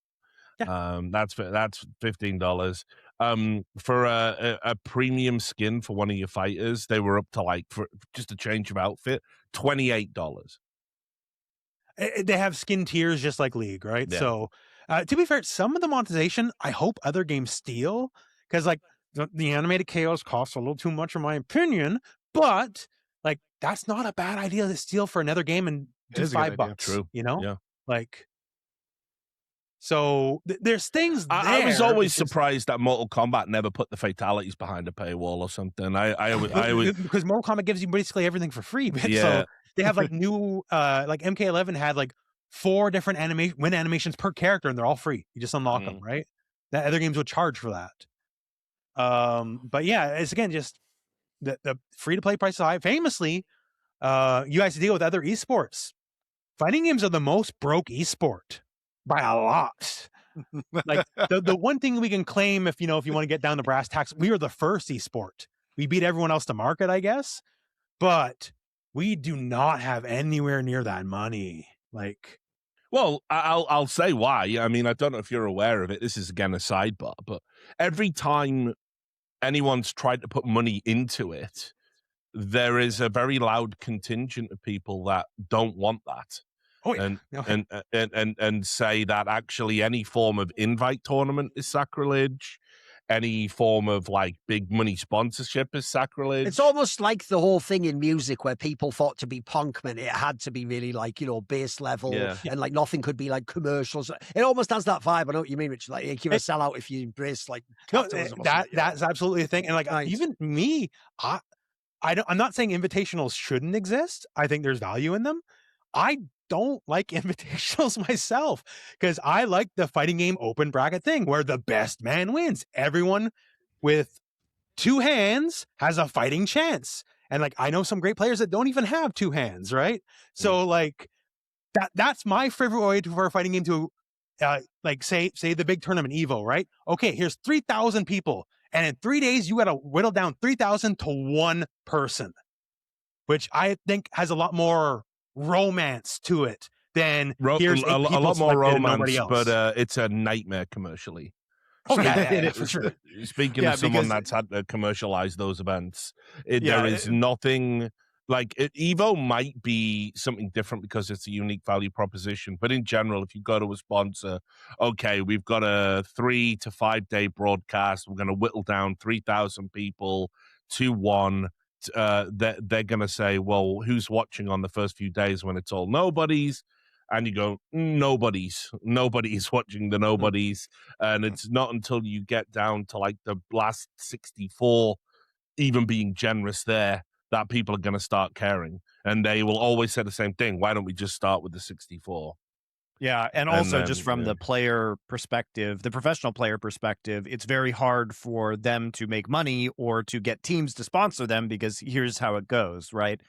Yeah. That's $15. For a premium skin for one of your fighters, they were up to like for just a change of outfit, $28. They have skin tiers just like League, right? Yeah. So to be fair, some of the monetization I hope other games steal because like the animated KOs cost a little too much in my opinion, but like that's not a bad idea to steal for another game and do $5. True. You know, yeah. Like, so there's things. I was always surprised that Mortal Kombat never put the fatalities behind a paywall or something. I was because Mortal Kombat gives you basically everything for free. Yeah. So they have like new, like MK11 had like 4 different win animations per character, and they're all free. You just unlock them, right? That other games would charge for that. But yeah, it's again just the free to play price is high. Famously, you guys deal with other esports. Fighting games are the most broke esport by a lot. Like the one thing we can claim, if you want to get down to brass tacks, we are the first esport. We beat everyone else to market, I guess, but we do not have anywhere near that money. Like, well, I'll say why. I mean, I don't know if you're aware of it. This is again a sidebar, but every time anyone's tried to put money into it, there is a very loud contingent of people that don't want that. Oh, yeah. And say that actually any form of invite tournament is sacrilege. Any form of like big money sponsorship is sacrilege. It's almost like the whole thing in music where people thought to be punk meant it had to be really like, base level and like nothing could be like commercials. It almost has that vibe. I know what you mean, Rich. Like you're a sellout if you embrace like capitalism. That's absolutely a thing. And like even me, I'm not saying invitationals shouldn't exist. I think there's value in them. I don't like invitationals myself because I like the fighting game open bracket thing where the best man wins. Everyone with 2 hands has a fighting chance. And like, I know some great players that don't even have 2 hands, right? So like that's my favorite way for a fighting game to like say the big tournament Evo, right? Okay, here's 3,000 people. And in 3 days, you got to whittle down 3,000 to 1 person, which I think has a lot more romance to it than here's a lot more romance, but it's a nightmare commercially. Oh yeah, for sure. Speaking Yeah, of someone because that's had to commercialize those events, yeah, there is nothing like Evo might be something different because it's a unique value proposition. But in general, if you go to a sponsor, okay, we've got a 3 to 5 day broadcast. We're going to whittle down 3,000 people to one. They're going to say, well, who's watching on the first few days when it's all nobodies? And you go, nobody's watching the nobodies. And it's not until you get down to like the last 64, even being generous there, that people are going to start caring. And they will always say the same thing. Why don't we just start with the 64? yeah, and also then, just from the player perspective, the professional player perspective, it's very hard for them to make money or to get teams to sponsor them because here's how it goes, right?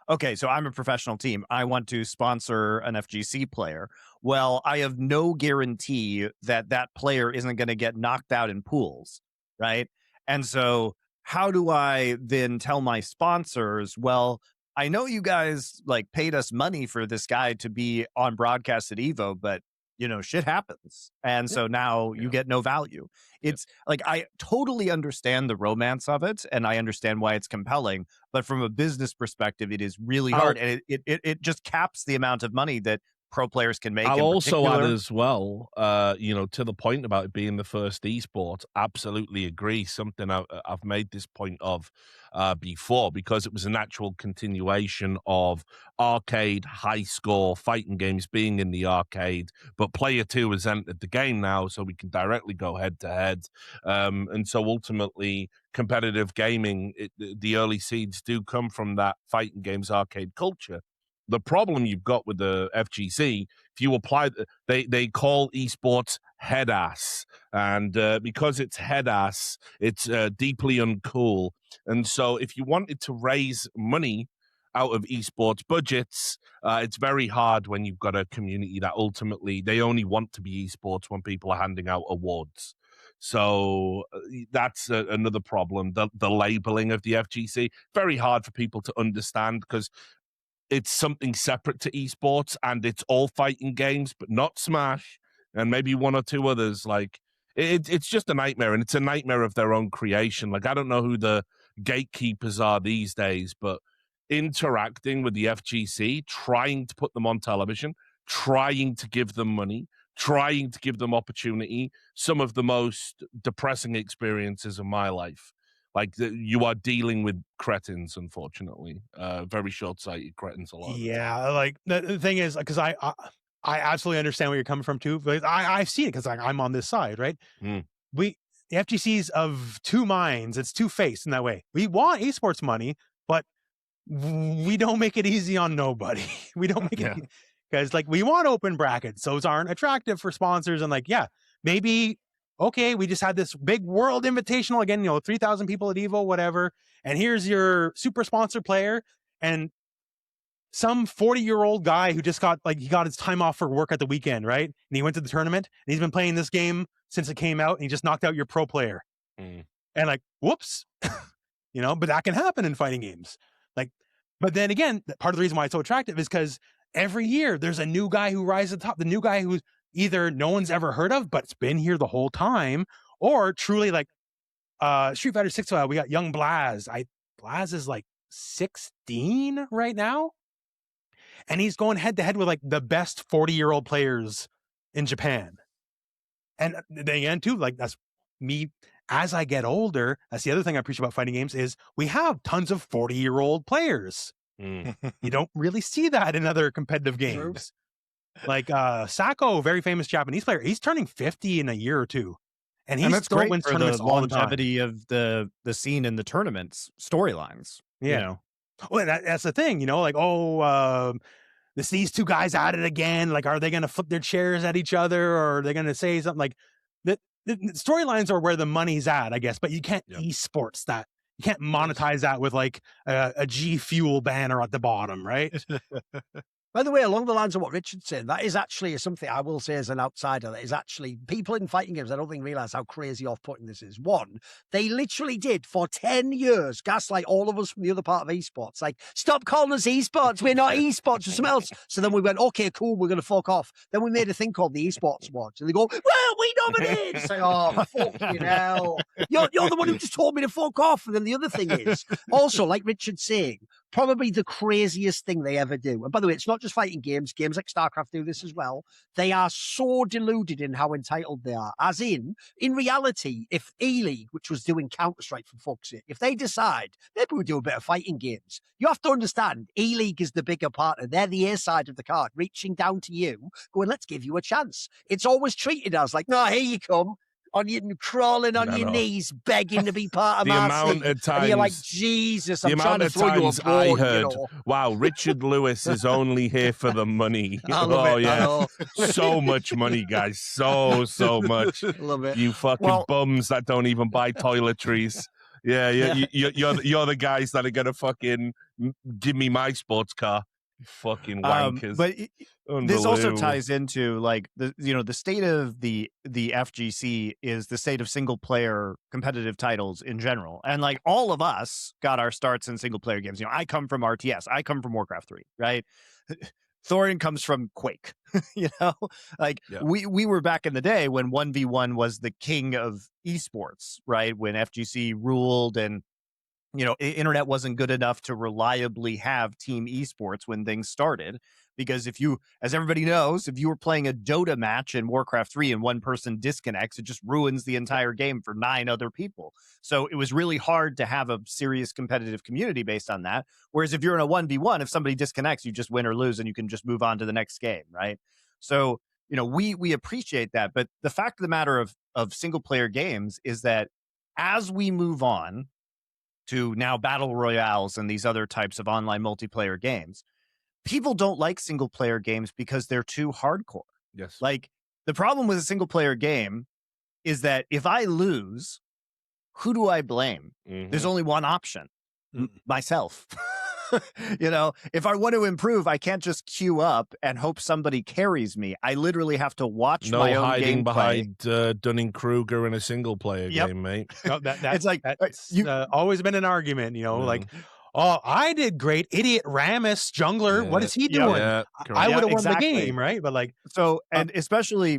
Okay, so I'm a professional team. I want to sponsor an FGC player. Well, I have no guarantee that that player isn't going to get knocked out in pools, right? And so how do I then tell my sponsors, well, I know you guys like paid us money for this guy to be on broadcast at Evo, but shit happens. And so now you get no value. It's like, I totally understand the romance of it and I understand why it's compelling, but from a business perspective, it is really hard. And it just caps the amount of money that pro players can make. I'll also add particular. as well, to the point about it being the first esport, absolutely agree. Something I've made this point of before, because it was a natural continuation of arcade high score fighting games being in the arcade, but player 2 has entered the game now, so we can directly go head to head. And so ultimately, competitive gaming, the early seeds do come from that fighting games arcade culture. The problem you've got with the FGC, if you apply, they call esports head ass, and because it's head ass, it's deeply uncool. And so, if you wanted to raise money out of esports budgets, it's very hard when you've got a community that ultimately they only want to be esports when people are handing out awards. So that's another problem. The labeling of the FGC, very hard for people to understand because it's something separate to esports and it's all fighting games, but not Smash and maybe one or two others. Like it's just a nightmare, and it's a nightmare of their own creation. Like I don't know who the gatekeepers are these days, but interacting with the FGC, trying to put them on television, trying to give them money, trying to give them opportunity, some of the most depressing experiences of my life. Like you are dealing with cretins, unfortunately, very short-sighted cretins a lot. Yeah, like the thing is, because I absolutely understand where you're coming from too. But I've seen it because I'm on this side, right? Mm. The FGC's of two minds. It's two-faced in that way. We want esports money, but we don't make it easy on nobody. We don't make it because like we want open brackets. Those aren't attractive for sponsors, and like maybe. Okay, we just had this big world invitational again, 3,000 people at Evo, whatever. And here's your super sponsor player. And some 40-year-old guy who just got his time off for work at the weekend, right? And he went to the tournament and he's been playing this game since it came out and he just knocked out your pro player. Mm. And like, whoops, but that can happen in fighting games. Like, but then again, part of the reason why it's so attractive is because every year there's a new guy who rises to the top, the new guy who's either no one's ever heard of, but it's been here the whole time, or truly like Street Fighter 6, we got young Blaz. Blaz is like 16 right now. And he's going head to head with like the best 40-year-old players in Japan. And then again, too, like that's me as I get older. That's the other thing I appreciate about fighting games is we have tons of 40-year-old players. Mm. You don't really see that in other competitive games. Like Sako, very famous Japanese player, he's turning 50 in a year or two, and he still wins tournaments all the time. Longevity of the scene in the tournaments storylines. Well, that's the thing, like these two guys at it again. Like, are they going to flip their chairs at each other, or are they going to say something like the storylines are where the money's at, I guess. But you can't esports that. You can't monetize that with like a G Fuel banner at the bottom, right? By the way, along the lines of what Richard's saying, that is actually something I will say as an outsider, that is actually people in fighting games, I don't think realize how crazy off-putting this is. One, they literally did for 10 years gaslight all of us from the other part of esports. Like, stop calling us esports. We're not esports. We're something else. So then we went, okay, cool. We're going to fuck off. Then we made a thing called the esports awards. And they go, well, we nominated. It's like, oh, fucking hell. You're the one who just told me to fuck off. And then the other thing is, also, like Richard's saying, probably the craziest thing they ever do. And by the way, it's not just fighting games. Games like StarCraft do this as well. They are so deluded in how entitled they are. As in reality, if E-League, which was doing Counter-Strike for fuck's sake, if they decide maybe we'll do a bit of fighting games, you have to understand E-League is the bigger partner. They're the A side of the card, reaching down to you, going, let's give you a chance. It's always treated as like, no, here you come. Crawling on your knees, begging to be part of the my amount team. of times, and you're like, Jesus, I'm the trying amount to of throw you a times ball, I heard, you know? wow, Richard Lewis is only here for the money. I love it, yeah, so much money, guys, so much. I love it. You fucking bums that don't even buy toiletries. Yeah. You're the guys that are gonna fucking give me my sports car. You fucking wankers. But this also ties into like the state of the FGC is the state of single player competitive titles in general, and like all of us got our starts in single player games. I come from RTS, I come from Warcraft 3, right? Thorin comes from Quake. We were back in the day when 1v1 was the king of esports, right? When FGC ruled and internet wasn't good enough to reliably have team esports when things started. Because as everybody knows, if you were playing a Dota match in Warcraft 3 and one person disconnects, it just ruins the entire game for 9 other people. So it was really hard to have a serious competitive community based on that. Whereas if you're in a 1v1, if somebody disconnects, you just win or lose and you can just move on to the next game, right? So, we appreciate that. But the fact of the matter of single player games is that as we move on to now battle royales and these other types of online multiplayer games, people don't like single player games because they're too hardcore. Yes. Like the problem with a single player game is that if I lose, who do I blame? Mm-hmm. There's only one option, myself. If I want to improve, I can't just queue up and hope somebody carries me. I literally have to watch my own hiding gameplay. behind Dunning-Kruger in a single player game, mate. No, it's like that's always been an argument, like, oh, I did great. Idiot Rammus, jungler. Yeah. What is he doing? Yeah, I would have won the exactly. game, right? But like, so, and especially,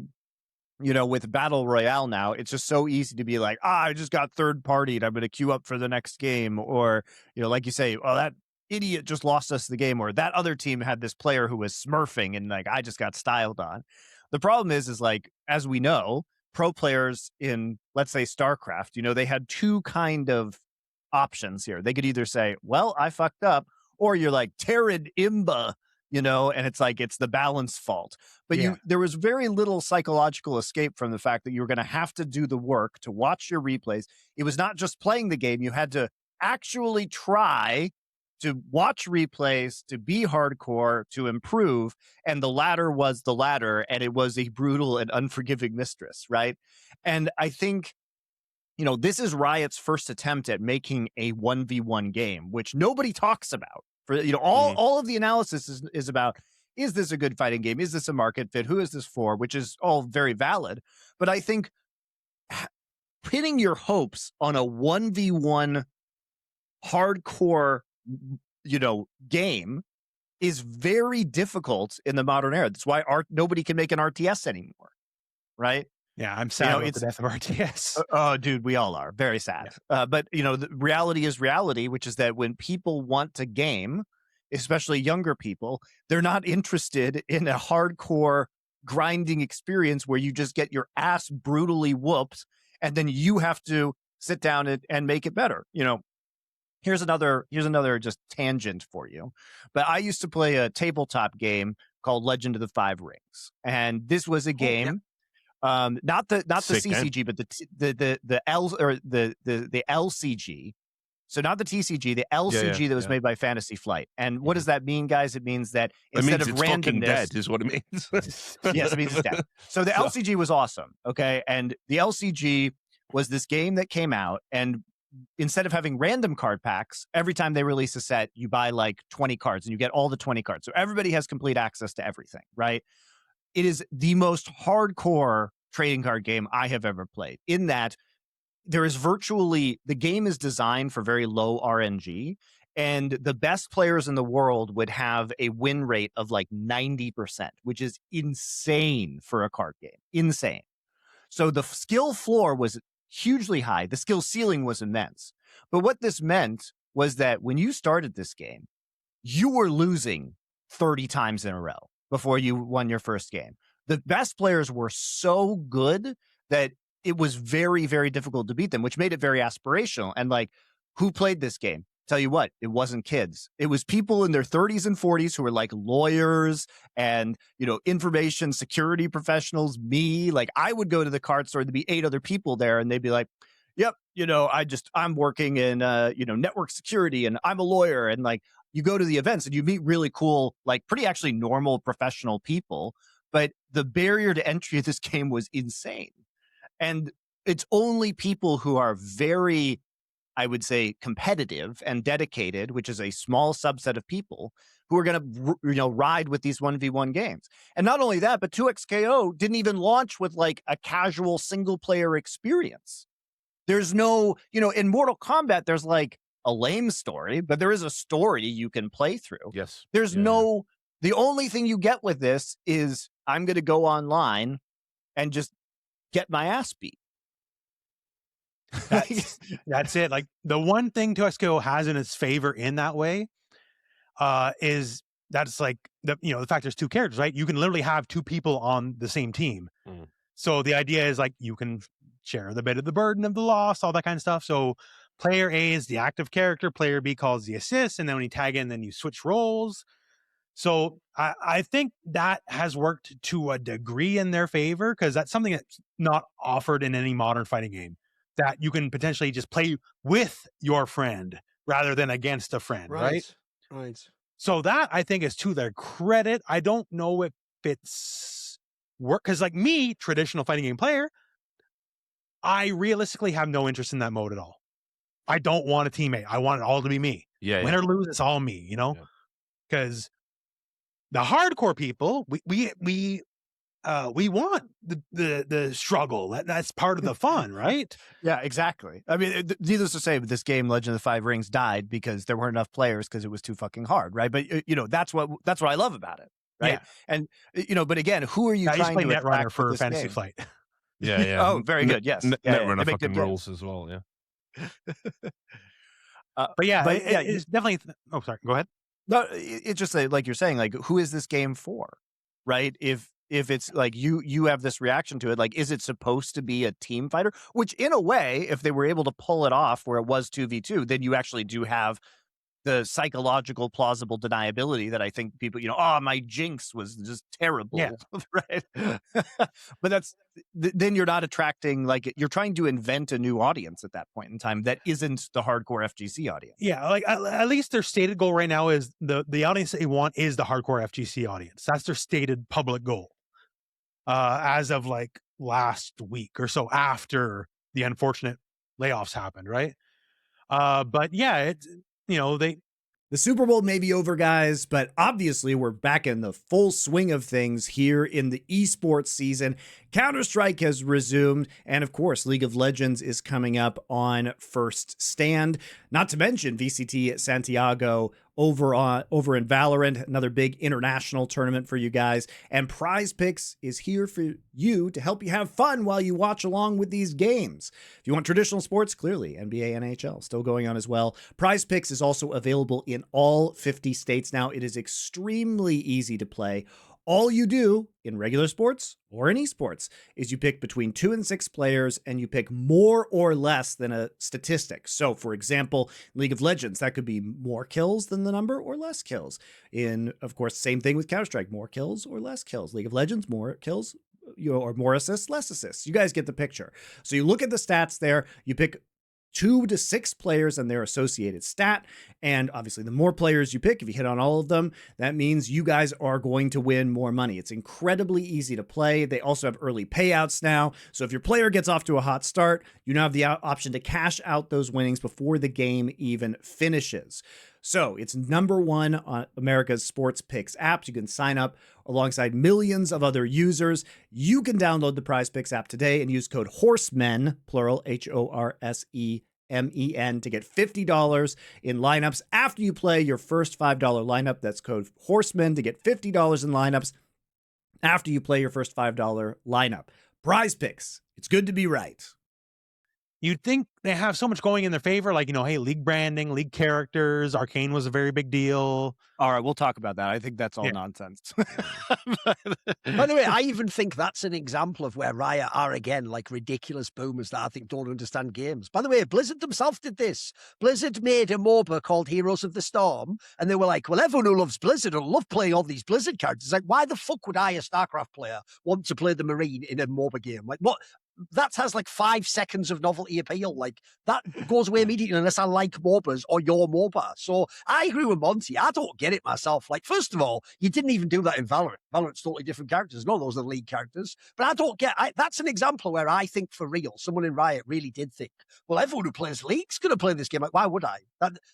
with Battle Royale now, it's just so easy to be like, I just got third partied. I'm going to queue up for the next game. Or, like you say, oh, that idiot just lost us the game. Or that other team had this player who was smurfing and like, I just got styled on. The problem is like, as we know, pro players in, let's say, StarCraft, they had two kind of options here. They could either say, well, I fucked up, or you're like Terran Imba, and it's like it's the balance fault. But there was very little psychological escape from the fact that you were going to have to do the work to watch your replays. It was not just playing the game. You had to actually try to watch replays, to be hardcore, to improve. And the latter was the latter. And it was a brutal and unforgiving mistress, right? And I think this is Riot's first attempt at making a 1v1 game, which nobody talks about. For all of the analysis is about, is this a good fighting game? Is this a market fit? Who is this for? Which is all very valid. But I think pinning your hopes on a 1v1 hardcore, game is very difficult in the modern era. That's why nobody can make an RTS anymore, right? Yeah, I'm sad about the death of RTS. Oh, dude, we all are. Very sad. Yeah. But, the reality is reality, which is that when people want to game, especially younger people, they're not interested in a hardcore grinding experience where you just get your ass brutally whooped and then you have to sit down and make it better. Here's another just tangent for you. But I used to play a tabletop game called Legend of the Five Rings. And this was a game. Not the CCG, but the LCG. So not the TCG, the LCG that was made by Fantasy Flight. And what does that mean, guys? It means that instead of randomness, dead is what it means. Yes, it means it's dead. So the LCG was awesome. Okay, and the LCG was this game that came out, and instead of having random card packs, every time they release a set, you buy like 20 cards and you get all the 20 cards. So everybody has complete access to everything, right? It is the most hardcore trading card game I have ever played, in that there is virtually, the game is designed for very low RNG, and the best players in the world would have a win rate of like 90%, which is insane for a card game. Insane. So the skill floor was hugely high. The skill ceiling was immense. But what this meant was that when you started this game, you were losing 30 times in a row before you won your first game. The best players were so good that it was very, very difficult to beat them, which made it very aspirational. And like, who played this game? Tell you what, it wasn't kids. It was people in their 30s and 40s who were like lawyers and, you know, information security professionals. Me, like, I would go to the card store, there'd be 8 other people there, and they'd be like, yep, you know, I'm working in, you know, network security, and I'm a lawyer. And like, you go to the events and you meet really cool, like pretty actually normal professional people. But the barrier to entry of this game was insane. And it's only people who are very, I would say, competitive and dedicated, which is a small subset of people, who are going to, you know, ride with these 1v1 games. And not only that, but 2XKO didn't even launch with like a casual single player experience. There's no, you know, in Mortal Kombat, there's like a lame story, but there is a story you can play through. Yes. There's no, the only thing you get with this is I'm going to go online and just get my ass beat. That's it. Like, the one thing 2XKO has in its favor in that way is that it's like the fact there's 2 characters, right? You can literally have 2 people on the same team. So the idea is like you can share the bit of the burden of the loss, all that kind of stuff. So player A is the active character, player B calls the assist, and then when you tag in, then you switch roles. So I think that has worked to a degree in their favor, because that's something that's not offered in any modern fighting game, that you can potentially just play with your friend rather than against a friend, right? So that, I think, is to their credit. I don't know if it's work, because like me, traditional fighting game player, I realistically have no interest in that mode at all. I don't want a teammate. I want it all to be me. Win or lose, it's all me, you know? Because the hardcore people, we want the struggle. That's part of the fun, right? Yeah, exactly. I mean, needless to say, this game, Legend of the Five Rings, died because there weren't enough players, because it was too fucking hard, right? But you know, that's what I love about it, right? Yeah. And you know, but again, who are you trying to attract for this Fantasy game? Flight? Yeah. Oh, very good. Yes. Netrunner fucking rules as well. Yeah. But yeah, it's definitely. Oh, sorry. Go ahead. No, it's just like you're saying, like, who is this game for, right? If it's like you have this reaction to it, like, is it supposed to be a team fighter? Which, in a way, if they were able to pull it off where it was 2v2, then you actually do have the psychological plausible deniability that I think people, you know, oh, my jinx was just terrible, right? But then you're not attracting, like, you're trying to invent a new audience at that point in time that isn't the hardcore FGC audience. Yeah, like at least their stated goal right now is the audience they want is the hardcore FGC audience. That's their stated public goal. As of like last week or so, after the unfortunate layoffs happened, right? But yeah, it's, you know, the Super Bowl may be over, guys, but obviously we're back in the full swing of things here in the esports season. Counter-Strike has resumed, and of course, League of Legends is coming up on First Stand. Not to mention VCT Santiago over in Valorant, another big international tournament for you guys. And Prize Picks is here for you to help you have fun while you watch along with these games. If you want traditional sports, clearly NBA, NHL still going on as well. Prize Picks is also available in all 50 states now. It is extremely easy to play. All you do in regular sports or in esports is you pick between 2 and 6 players, and you pick more or less than a statistic. So, for example, League of Legends, that could be more kills than the number or less kills. In, of course, same thing with Counter-Strike, more kills or less kills. League of Legends, more kills, or more assists, less assists. You guys get the picture. So you look at the stats there, you pick 2 to 6 players and their associated stat. And obviously, the more players you pick, if you hit on all of them, that means you guys are going to win more money. It's incredibly easy to play. They also have early payouts now. So if your player gets off to a hot start, you now have the option to cash out those winnings before the game even finishes. So it's #1 on America's sports picks apps. You can sign up alongside millions of other users. You can download the Prize Picks app today and use code Horsemen, plural, HORSEMEN, to get $50 in lineups after you play your first $5 lineup. That's code Horsemen to get $50 in lineups after you play your first $5 lineup. Prize Picks. It's good to be right. You'd think they have so much going in their favor, like, hey, league branding, league characters, Arcane was a very big deal. All right, we'll talk about that. I think that's all nonsense. By the way, I even think that's an example of where Riot are, again, like ridiculous boomers that I think don't understand games. By the way, Blizzard themselves did this. Blizzard made a MOBA called Heroes of the Storm, and they were like, well, everyone who loves Blizzard will love playing all these Blizzard characters. Like, why the fuck would I, a StarCraft player, want to play the Marine in a MOBA game? Like, what? That has like 5 seconds of novelty appeal. Like, that goes away immediately unless I like MOBAs or your MOBA. So I agree with Monty. I don't get it myself. Like, first of all, you didn't even do that in Valorant. Valorant's totally different characters. No, those are league characters. But I don't get, that's an example where I think for real, someone in Riot really did think, well, everyone who plays League's going to play this game. Like, why would I?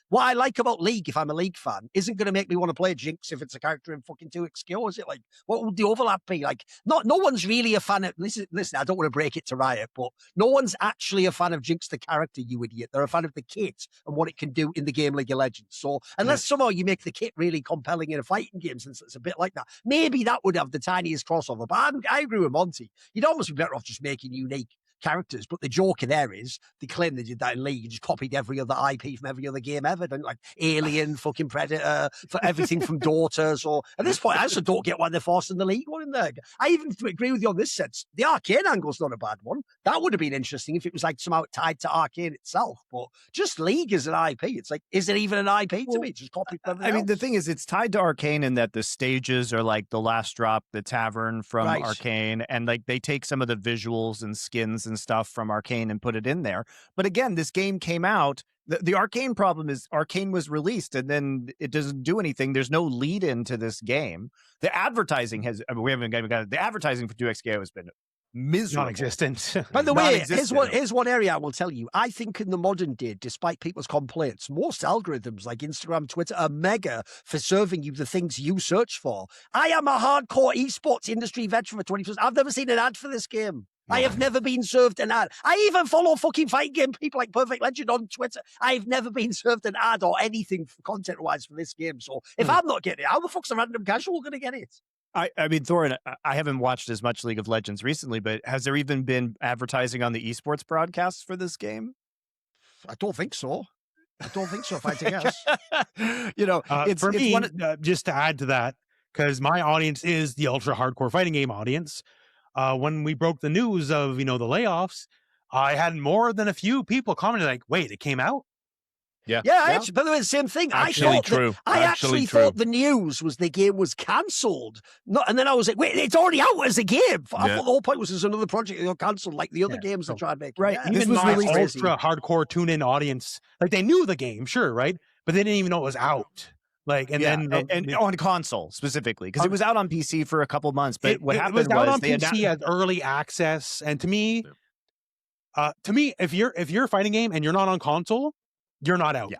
What I like about League, if I'm a League fan, isn't going to make me want to play Jinx if it's a character in fucking 2XQ, is it? Like, what would the overlap be? Like, no one's really a fan of, listen, I don't want to break it to Riot, but no one's actually a fan of Jinx the character, you idiot. They're a fan of the kit and what it can do in the game League of Legends. So unless somehow you make the kit really compelling in a fighting game, since it's a bit like that, maybe that would have the tiniest crossover. But I agree with Monty. You'd almost be better off just making unique characters. But the joke there is they claim they did that in League and just copied every other IP from every other game ever. Done like Alien, fucking Predator, for everything from Dota. So at this point, I also don't get why they're forcing the League one in there. I even agree with you on this sense. The Arcane angle's not a bad one. That would have been interesting if it was like somehow tied to Arcane itself. But just League as an IP, it's like, is it even an IP to me? It's just copied from everything else. The thing is, it's tied to Arcane in that the stages are like the last drop, the tavern from Arcane, and like they take some of the visuals and skins and stuff from Arcane and put it in there. But again, this game came out. The Arcane problem is Arcane was released and then it doesn't do anything. There's no lead into this game. The advertising we haven't got it. The advertising for 2XKO has been miserable. Non-existent. By the way, here's one area I will tell you. I think in the modern day, despite people's complaints, most algorithms like Instagram, Twitter are mega for serving you the things you search for. I am a hardcore esports industry veteran for 20 years. I've never seen an ad for this game. I have never been served an ad. I even follow fucking fighting game people like Perfect Legend on Twitter. I've never been served an ad or anything content-wise for this game. So if I'm not getting it, how the fuck's a random casual going to get it? I mean, Thorin, I haven't watched as much League of Legends recently, but has there even been advertising on the esports broadcasts for this game? I don't think so. If I had to guess. It's for me, just to add to that, because my audience is the ultra hardcore fighting game audience. When we broke the news of, the layoffs, I had more than a few people commenting like, wait, it came out? Yeah. Actually, by the way, the same thing. I actually thought the news was the game was cancelled. And then I was like, wait, it's already out as a game. I thought the whole point was there's another project that got cancelled, like the other games they tried making. Right. Even my ultra hardcore tune-in audience, like they knew the game, sure, right? But they didn't even know it was out. Like, and on console specifically, because it was out on PC for a couple months. But what happened was out on PC as early access. And to me, if you're a fighting game and you're not on console, you're not out.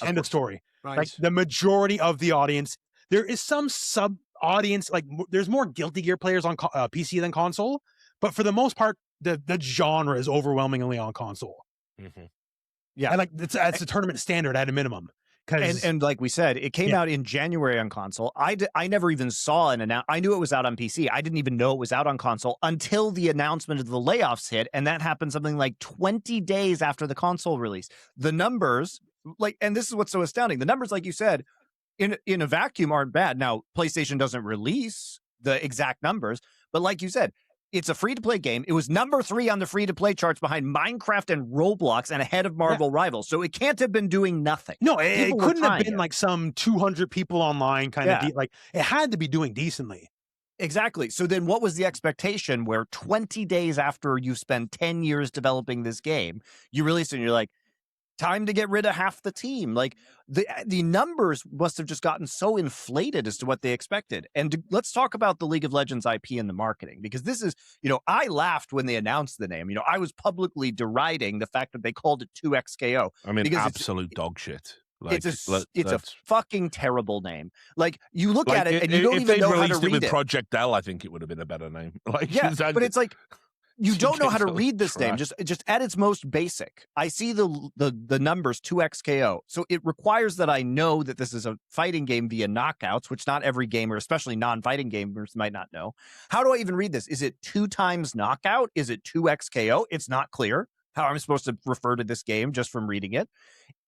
End of story. Right. Like the majority of the audience, there is some sub audience. Like there's more Guilty Gear players on PC than console, but for the most part, the genre is overwhelmingly on console. Mm-hmm. Yeah, and like that's a tournament standard at a minimum. And like we said, it came out in January on console. I never even saw an announcement. I knew it was out on PC. I didn't even know it was out on console until the announcement of the layoffs hit, and that happened something like 20 days after the console release. The numbers, and this is what's so astounding. The numbers, like you said, in a vacuum aren't bad. Now, PlayStation doesn't release the exact numbers, but like you said, it's a free-to-play game. It was number 3 on the free-to-play charts behind Minecraft and Roblox and ahead of Marvel Rivals. So it can't have been doing nothing. No, it couldn't have been like some 200 people online kind of like it had to be doing decently. Exactly. So then what was the expectation where 20 days after you spend 10 years developing this game, you release it and you're like, time to get rid of half the team. Like the numbers must have just gotten so inflated as to what they expected. And let's talk about the League of Legends IP and the marketing, because this is, I laughed when they announced the name. I was publicly deriding the fact that they called it 2XKO. I mean, because absolute dog shit. Like, it's a fucking terrible name. Like, you look like at it and you don't even know how to read with it. Project L, I think it would have been a better name. Like, yeah, but it's like, you don't know how to read this trash. name. Just at its most basic. I see the numbers 2XKO. So it requires that I know that this is a fighting game via knockouts, which not every gamer, especially non-fighting gamers, might not know. How do I even read this? Is it 2 times knockout? Is it 2XKO? It's not clear how I'm supposed to refer to this game just from reading it.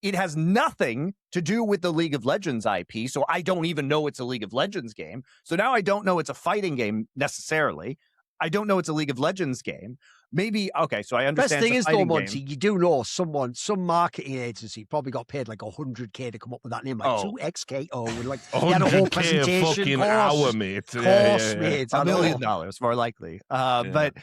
It has nothing to do with the League of Legends IP, so I don't even know it's a League of Legends game. So now I don't know it's a fighting game necessarily. I don't know it's a League of Legends game. Maybe, okay, so I understand. Best thing is, though, Monty, game. you do know some marketing agency probably got paid like $100K to come up with that name, like 2XKO. With like, he had a whole presentation. Fucking hour, mate. Mate. $1 million, more likely. But,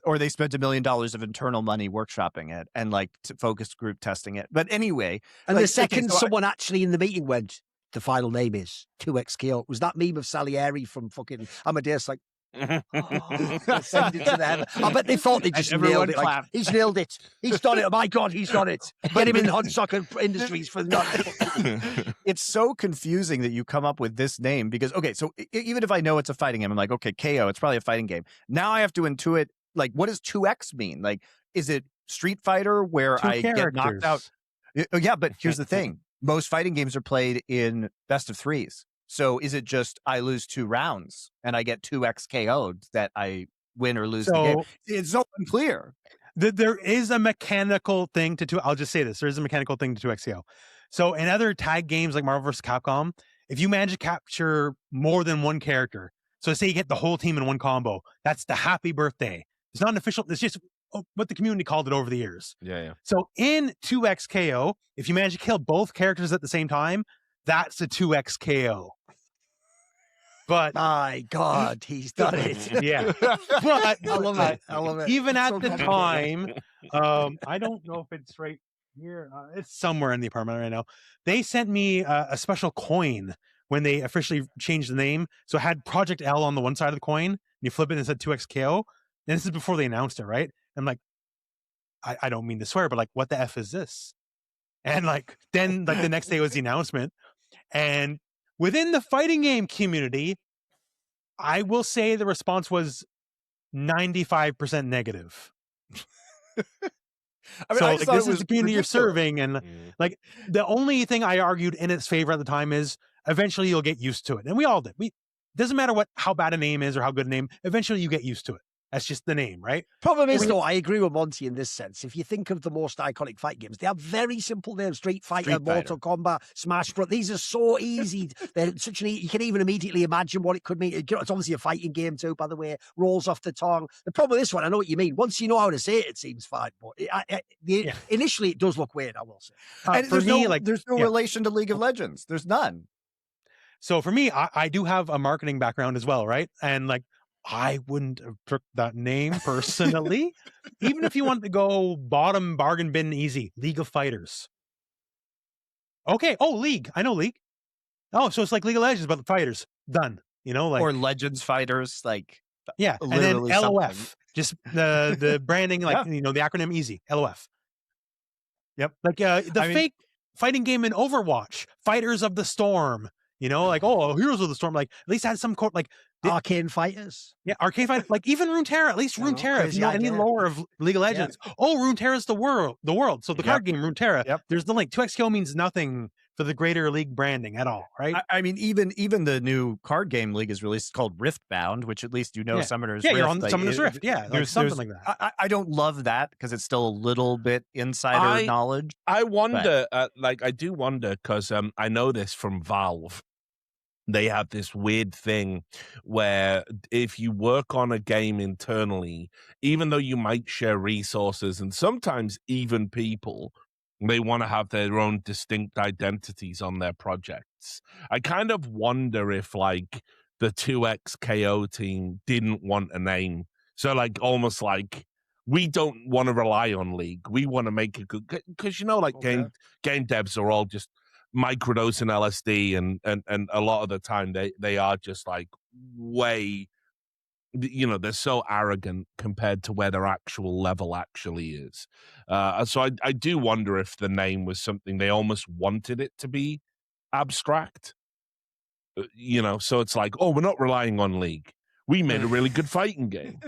or they spent $1 million of internal money workshopping it and like focus group testing it. But anyway. And the second someone actually in the meeting went, the final name is 2XKO. Was that meme of Salieri from fucking Amadeus, like, send it to them. I bet they thought they just nailed it. Like, he's nailed it. He's done it. Oh my God, he's done it. Get him in hot soccer industries for nothing. It's so confusing that you come up with this name because, okay, so even if I know it's a fighting game, I'm like, okay, KO, it's probably a fighting game. Now I have to intuit, like, what does 2X mean? Like, is it Street Fighter where I get knocked out? Yeah, but here's the thing. Most fighting games are played in best of 3s. So is it just I lose 2 rounds and I get 2X KO'd that I win or lose the game? It's so unclear. There is a mechanical thing to 2. I'll just say this. There is a mechanical thing to 2XKO. So in other tag games like Marvel vs. Capcom, if you manage to capture more than one character, so say you get the whole team in one combo, that's the happy birthday. It's not an official, it's just what the community called it over the years. Yeah. So in 2XKO, if you manage to kill both characters at the same time, that's a 2XKO. But my God, he's done it. Yeah. But I love it. I love it. Even at the time, I don't know if it's right here. It's somewhere in the apartment right now. They sent me a special coin when they officially changed the name. So it had Project L on the one side of the coin. And you flip it and it said 2XKO. And this is before they announced it, right? I'm like, I don't mean to swear, but like, what the F is this? And like, then like the next day was the announcement. And within the fighting game community, I will say the response was 95% negative. I mean, so I like, this is the community you're ridiculous. serving. And like, the only thing I argued in its favor at the time is eventually you'll get used to it. And we all did. Doesn't matter how bad a name is or how good a name, eventually you get used to it. That's just the name, right? Problem is, though, I agree with Monty in this sense. If you think of the most iconic fight games, they have very simple names: Street Fighter, Mortal Kombat, Smash Bros. These are so easy. They're such an you can even immediately imagine what it could mean. It's obviously a fighting game too, by the way. Rolls off the tongue. The problem with this one, I know what you mean. Once you know how to say it, it seems fine. But initially, it does look weird. I will say. And there's no relation to League of Legends. There's none. So for me, I do have a marketing background as well, right? And like, I wouldn't have took that name personally. Even if you want to go bottom bargain bin easy, League of Fighters. Okay. Oh, League. I know League. Oh, so it's like League of Legends, but the fighters. Done. Like, or Legends Fighters, like yeah. And then LOF. Something. Just the branding, like the acronym easy. LOF. Yep. Like fake fighting game in Overwatch, Fighters of the Storm. Like, oh, Heroes of the Storm. Like, at least had some like Arcane Fighters. Yeah, Arcane Fighters. Like even Runeterra. At least Runeterra. If you know any lore of League of Legends. Yeah. Oh, Runeterra's the world. So the card game Runeterra. Yep. There's the link. 2XKO means nothing for the greater League branding at all, right? I mean, even the new card game League is released called Riftbound, which at least Summoner's Rift. Yeah, you're on Summoner's Rift. Yeah, there's something like that. I don't love that because it's still a little bit insider knowledge. I wonder, I do wonder because I know this from Valve. They have this weird thing where if you work on a game internally, even though you might share resources and sometimes even people, they want to have their own distinct identities on their projects. I kind of wonder if like the 2XKO team didn't want a name. So like almost like we don't want to rely on League. We want to make a good, because like game devs are all just microdosing LSD, and a lot of the time they are just like way, they're so arrogant compared to where their actual level actually is. So I do wonder if the name was something they almost wanted it to be abstract. So it's like, oh, we're not relying on League. We made a really good fighting game.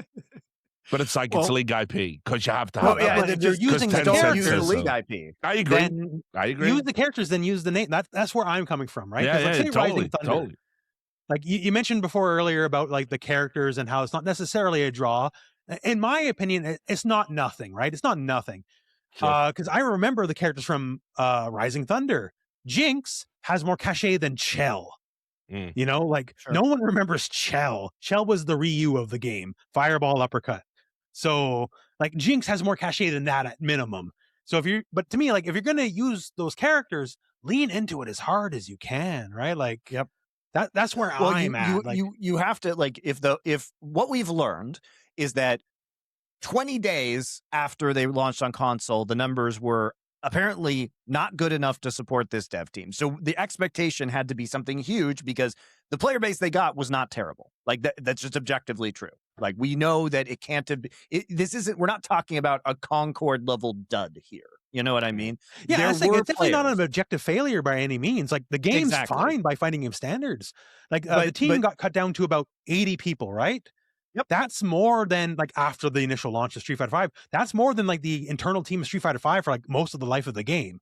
But it's like, it's League IP, because you have to have if you're using the characters, League IP. I agree. Use the characters, then use the name. That's where I'm coming from, right? Yeah, say totally, Rising Thunder. totally. Like you mentioned before earlier about like the characters and how it's not necessarily a draw. In my opinion, it's not nothing, right? It's not nothing. Because I remember the characters from Rising Thunder. Jinx has more cachet than Chell. No one remembers Chell. Chell was the Ryu of the game. Fireball, uppercut. So like Jinx has more cachet than that at minimum. So but to me, like if you're going to use those characters, lean into it as hard as you can, right? Like, yep. That's where I'm at. You have to, like, if what we've learned is that 20 days after they launched on console, the numbers were apparently not good enough to support this dev team. So the expectation had to be something huge, because the player base they got was not terrible. Like that's just objectively true. Like we know that it can't have. We're not talking about a Concord level dud here. You know what I mean? Yeah, it's definitely not an objective failure by any means. Like the game's fine by fighting game standards. Like the team got cut down to about 80 people, right? Yep. That's more than like after the initial launch of Street Fighter V. That's more than like the internal team of Street Fighter V for like most of the life of the game.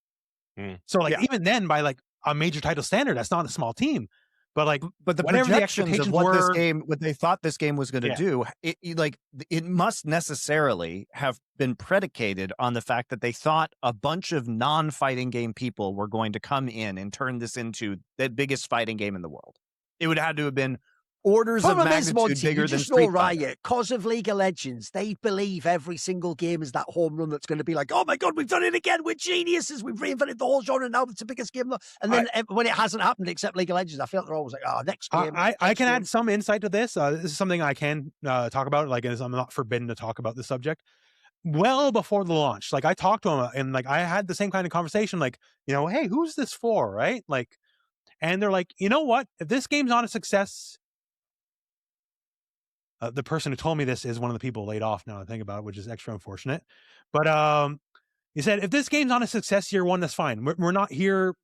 So like even then, by like a major title standard, that's not a small team. But the projections of what they thought this game was going to do, it must necessarily have been predicated on the fact that they thought a bunch of non-fighting game people were going to come in and turn this into the biggest fighting game in the world. It would have had to have been orders of magnitude bigger than Street Fighter. Riot, because of League of Legends, they believe every single game is that home run that's going to be like, oh my God, we've done it again. We're geniuses. We've reinvented the whole genre. Now it's the biggest game. And then when it hasn't happened, except League of Legends, I feel they're always like, oh, next game. I can add some insight to this. This is something I can talk about. Like, I'm not forbidden to talk about this subject. Well before the launch, like I talked to him and like I had the same kind of conversation, like, hey, who's this for? Right. Like, and they're like, you know what? If this game's not a success, the person who told me this is one of the people laid off now I think about it, which is extra unfortunate. But he said, if this game's not a success year one, that's fine. We're not here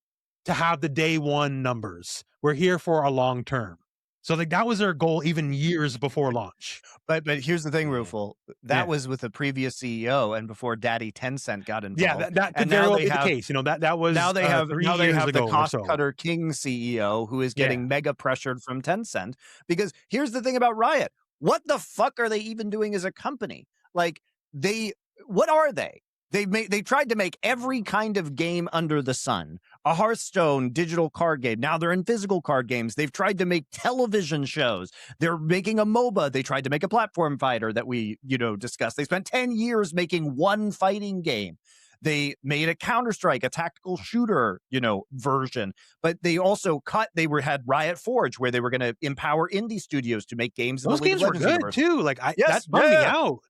to have the day one numbers. We're here for a long term. So like that was their goal even years before launch. But here's the thing, Rufel. That was with the previous CEO and before Daddy Tencent got involved. Yeah, that could very well be the case. That was now they have the cost so. cutter king CEO who is getting mega pressured from Tencent, because here's the thing about Riot. What the fuck are they even doing as a company? Like what are they? They tried to make every kind of game under the sun. A Hearthstone digital card game. Now they're in physical card games. They've tried to make television shows. They're making a MOBA. They tried to make a platform fighter that we, discussed. They spent 10 years making one fighting game. They made a Counter-Strike, a tactical shooter, version. But they also had Riot Forge, where they were going to empower indie studios to make games. Those games were good universe. too. Like that bummed me out.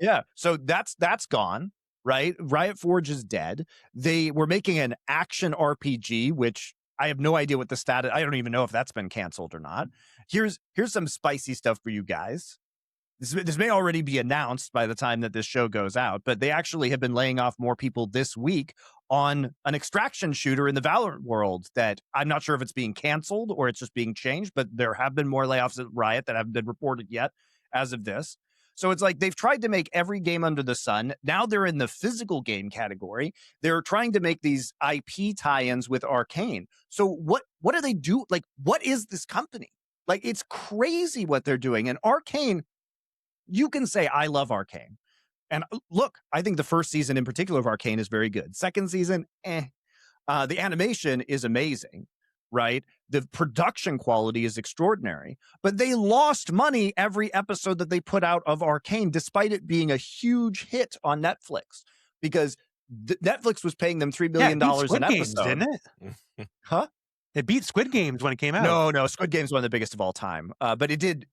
Yeah. So that's gone. Right? Riot Forge is dead. They were making an action RPG, which I have no idea what the status. I don't even know if that's been canceled or not. Here's some spicy stuff for you guys. This may already be announced by the time that this show goes out, but they actually have been laying off more people this week on an extraction shooter in the Valorant world that I'm not sure if it's being canceled or it's just being changed, but there have been more layoffs at Riot that haven't been reported yet as of this. So it's like they've tried to make every game under the sun. Now they're in the physical game category. They're trying to make these IP tie-ins with Arcane. So what do they do? Like, what is this company? Like, it's crazy what they're doing. And Arcane, you can say, I love Arcane. And look, I think the first season in particular of Arcane is very good. Second season, the animation is amazing. Right? The production quality is extraordinary, but they lost money every episode that they put out of Arcane, despite it being a huge hit on Netflix, because Netflix was paying them $3 billion an episode. Didn't it? Huh? It beat Squid Games when it came out. No, Squid Games was one of the biggest of all time. But it did.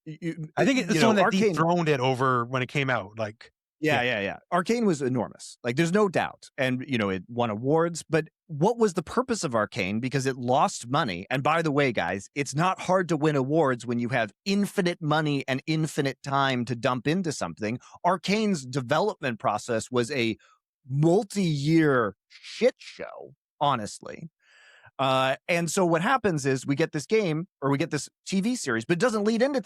I think it's the one that dethroned it over when it came out. Like, Yeah. Arcane was enormous. Like, there's no doubt. And, it won awards. But what was the purpose of Arcane? Because it lost money. And by the way, guys, it's not hard to win awards when you have infinite money and infinite time to dump into something. Arcane's development process was a multi-year shit show, honestly. And so what happens is we get this game, or we get this TV series, but it doesn't lead into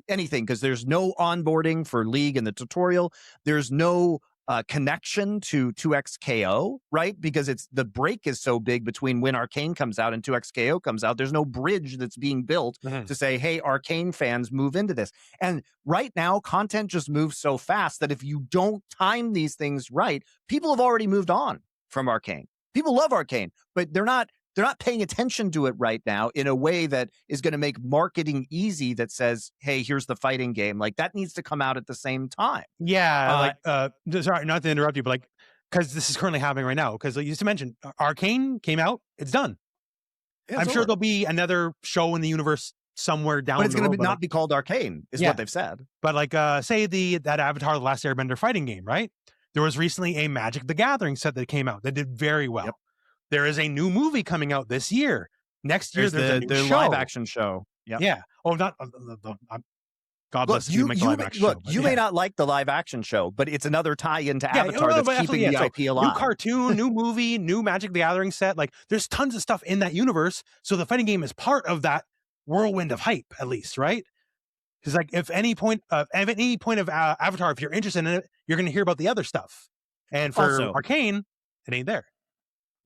anything, because there's no onboarding for League in the tutorial. There's no connection to 2XKO, right? Because the break is so big between when Arcane comes out and 2XKO comes out. There's no bridge that's being built to say, hey, Arcane fans, move into this. And right now, content just moves so fast that if you don't time these things right, people have already moved on from Arcane. People love Arcane, but they're not paying attention to it right now in a way that is going to make marketing easy, that says, hey, here's the fighting game. Like, that needs to come out at the same time. Yeah. Sorry, not to interrupt you, but because this is currently happening right now, because like you just mentioned, Arcane came out, it's done. I'm sure there'll be another show in the universe somewhere down the road. But it's going to not be called Arcane, is what they've said. But say that Avatar: The Last Airbender fighting game, right? There was recently a Magic the Gathering set that came out that did very well. Yep. There is a new movie coming out this year. Next year, there's a new show. Live action show. Yep. Yeah. Oh, not. God bless you. Make the live action show. You may not like the live action show, but it's another tie-in to Avatar that's keeping the IP alive. New cartoon, new movie, new Magic the Gathering set. Like, there's tons of stuff in that universe. So the fighting game is part of that whirlwind of hype, at least, right? Because like, if any point of Avatar, if you're interested in it, you're going to hear about the other stuff. And for Arcane, it ain't there.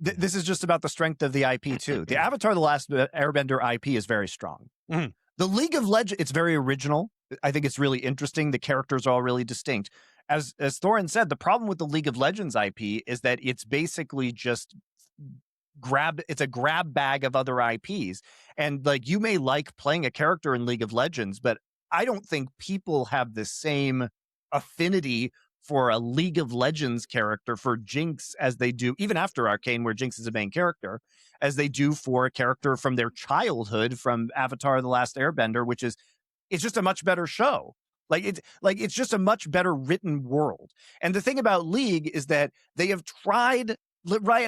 This is just about the strength of the IP too. The Avatar: The Last Airbender IP is very strong. Mm-hmm. The League of Legends, it's very original. I think it's really interesting. The characters are all really distinct. As Thorin said, the problem with the League of Legends IP is that it's basically just it's a grab bag of other IPs. And like, you may like playing a character in League of Legends, but I don't think people have the same affinity for a League of Legends character for Jinx as they do, even after Arcane, where Jinx is a main character, as they do for a character from their childhood from Avatar: The Last Airbender, which is, it's just a much better show. It's just a much better written world. And the thing about League is that Riot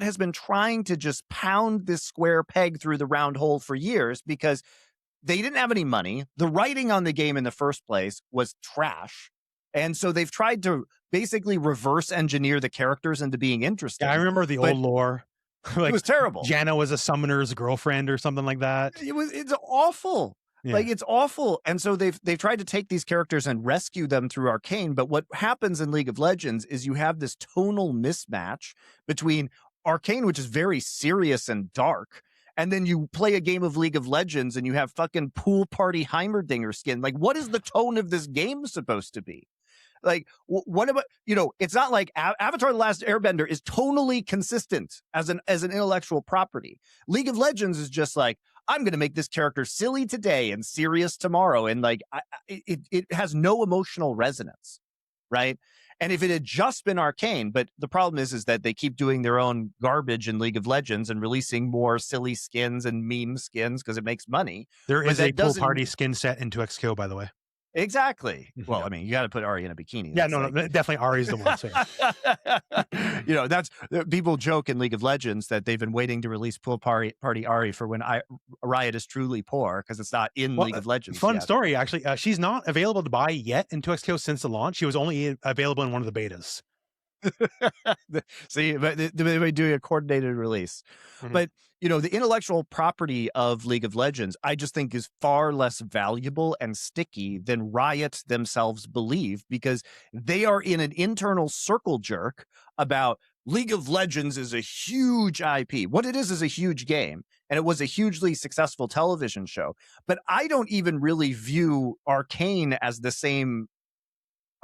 has been trying to just pound this square peg through the round hole for years, because they didn't have any money. The writing on the game in the first place was trash. And so they've tried to basically reverse engineer the characters into being interesting. Yeah, I remember the old lore. It was terrible. Janna was a summoner's girlfriend or something like that. It's awful. Yeah. Like, it's awful. And so they've tried to take these characters and rescue them through Arcane. But what happens in League of Legends is you have this tonal mismatch between Arcane, which is very serious and dark, and then you play a game of League of Legends and you have fucking pool party Heimerdinger skin. Like, what is the tone of this game supposed to be? Like, what about, it's not like Avatar: The Last Airbender is tonally consistent as an intellectual property. League of Legends is just like, I'm going to make this character silly today and serious tomorrow. And like, it has no emotional resonance, right? And if it had just been Arcane, but the problem is that they keep doing their own garbage in League of Legends and releasing more silly skins and meme skins because it makes money. There is a pool party skin set in 2XKO, by the way. Exactly. Well, I mean, you got to put Ari in a bikini. Yeah, no, definitely Ari's the one. So. That's people joke in League of Legends that they've been waiting to release Pool Party Ari for when Riot is truly poor, because it's not in League of Legends. Fun yet. Story, actually. She's not available to buy yet in 2XKO since the launch. She was only available in one of the betas. See, but they're doing a coordinated release. Mm-hmm. But the intellectual property of League of Legends, I just think, is far less valuable and sticky than Riot themselves believe, because they are in an internal circle jerk about League of Legends is a huge IP. What it is a huge game, and it was a hugely successful television show. But I don't even really view Arcane as the same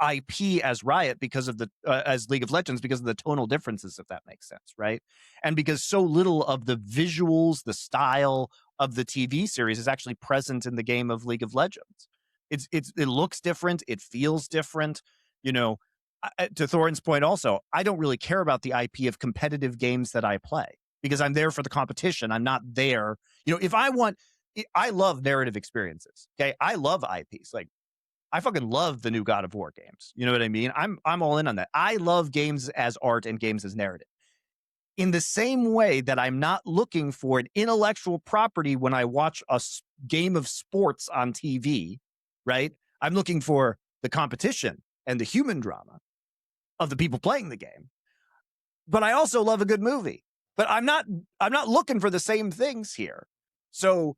IP as Riot because of as League of Legends, because of the tonal differences, if that makes sense, right? And because so little of the visuals, the style of the TV series is actually present in the game of League of Legends. It looks different, it feels different. To Thorin's point also, I don't really care about the IP of competitive games that I play, because I'm there for the competition. I'm not there. I love narrative experiences. Okay. I love IPs. Like, I fucking love the new God of War games. You know what I mean? I'm all in on that. I love games as art and games as narrative. In the same way that I'm not looking for an intellectual property when I watch a game of sports on TV, right? I'm looking for the competition and the human drama of the people playing the game. But I also love a good movie. But I'm not looking for the same things here. So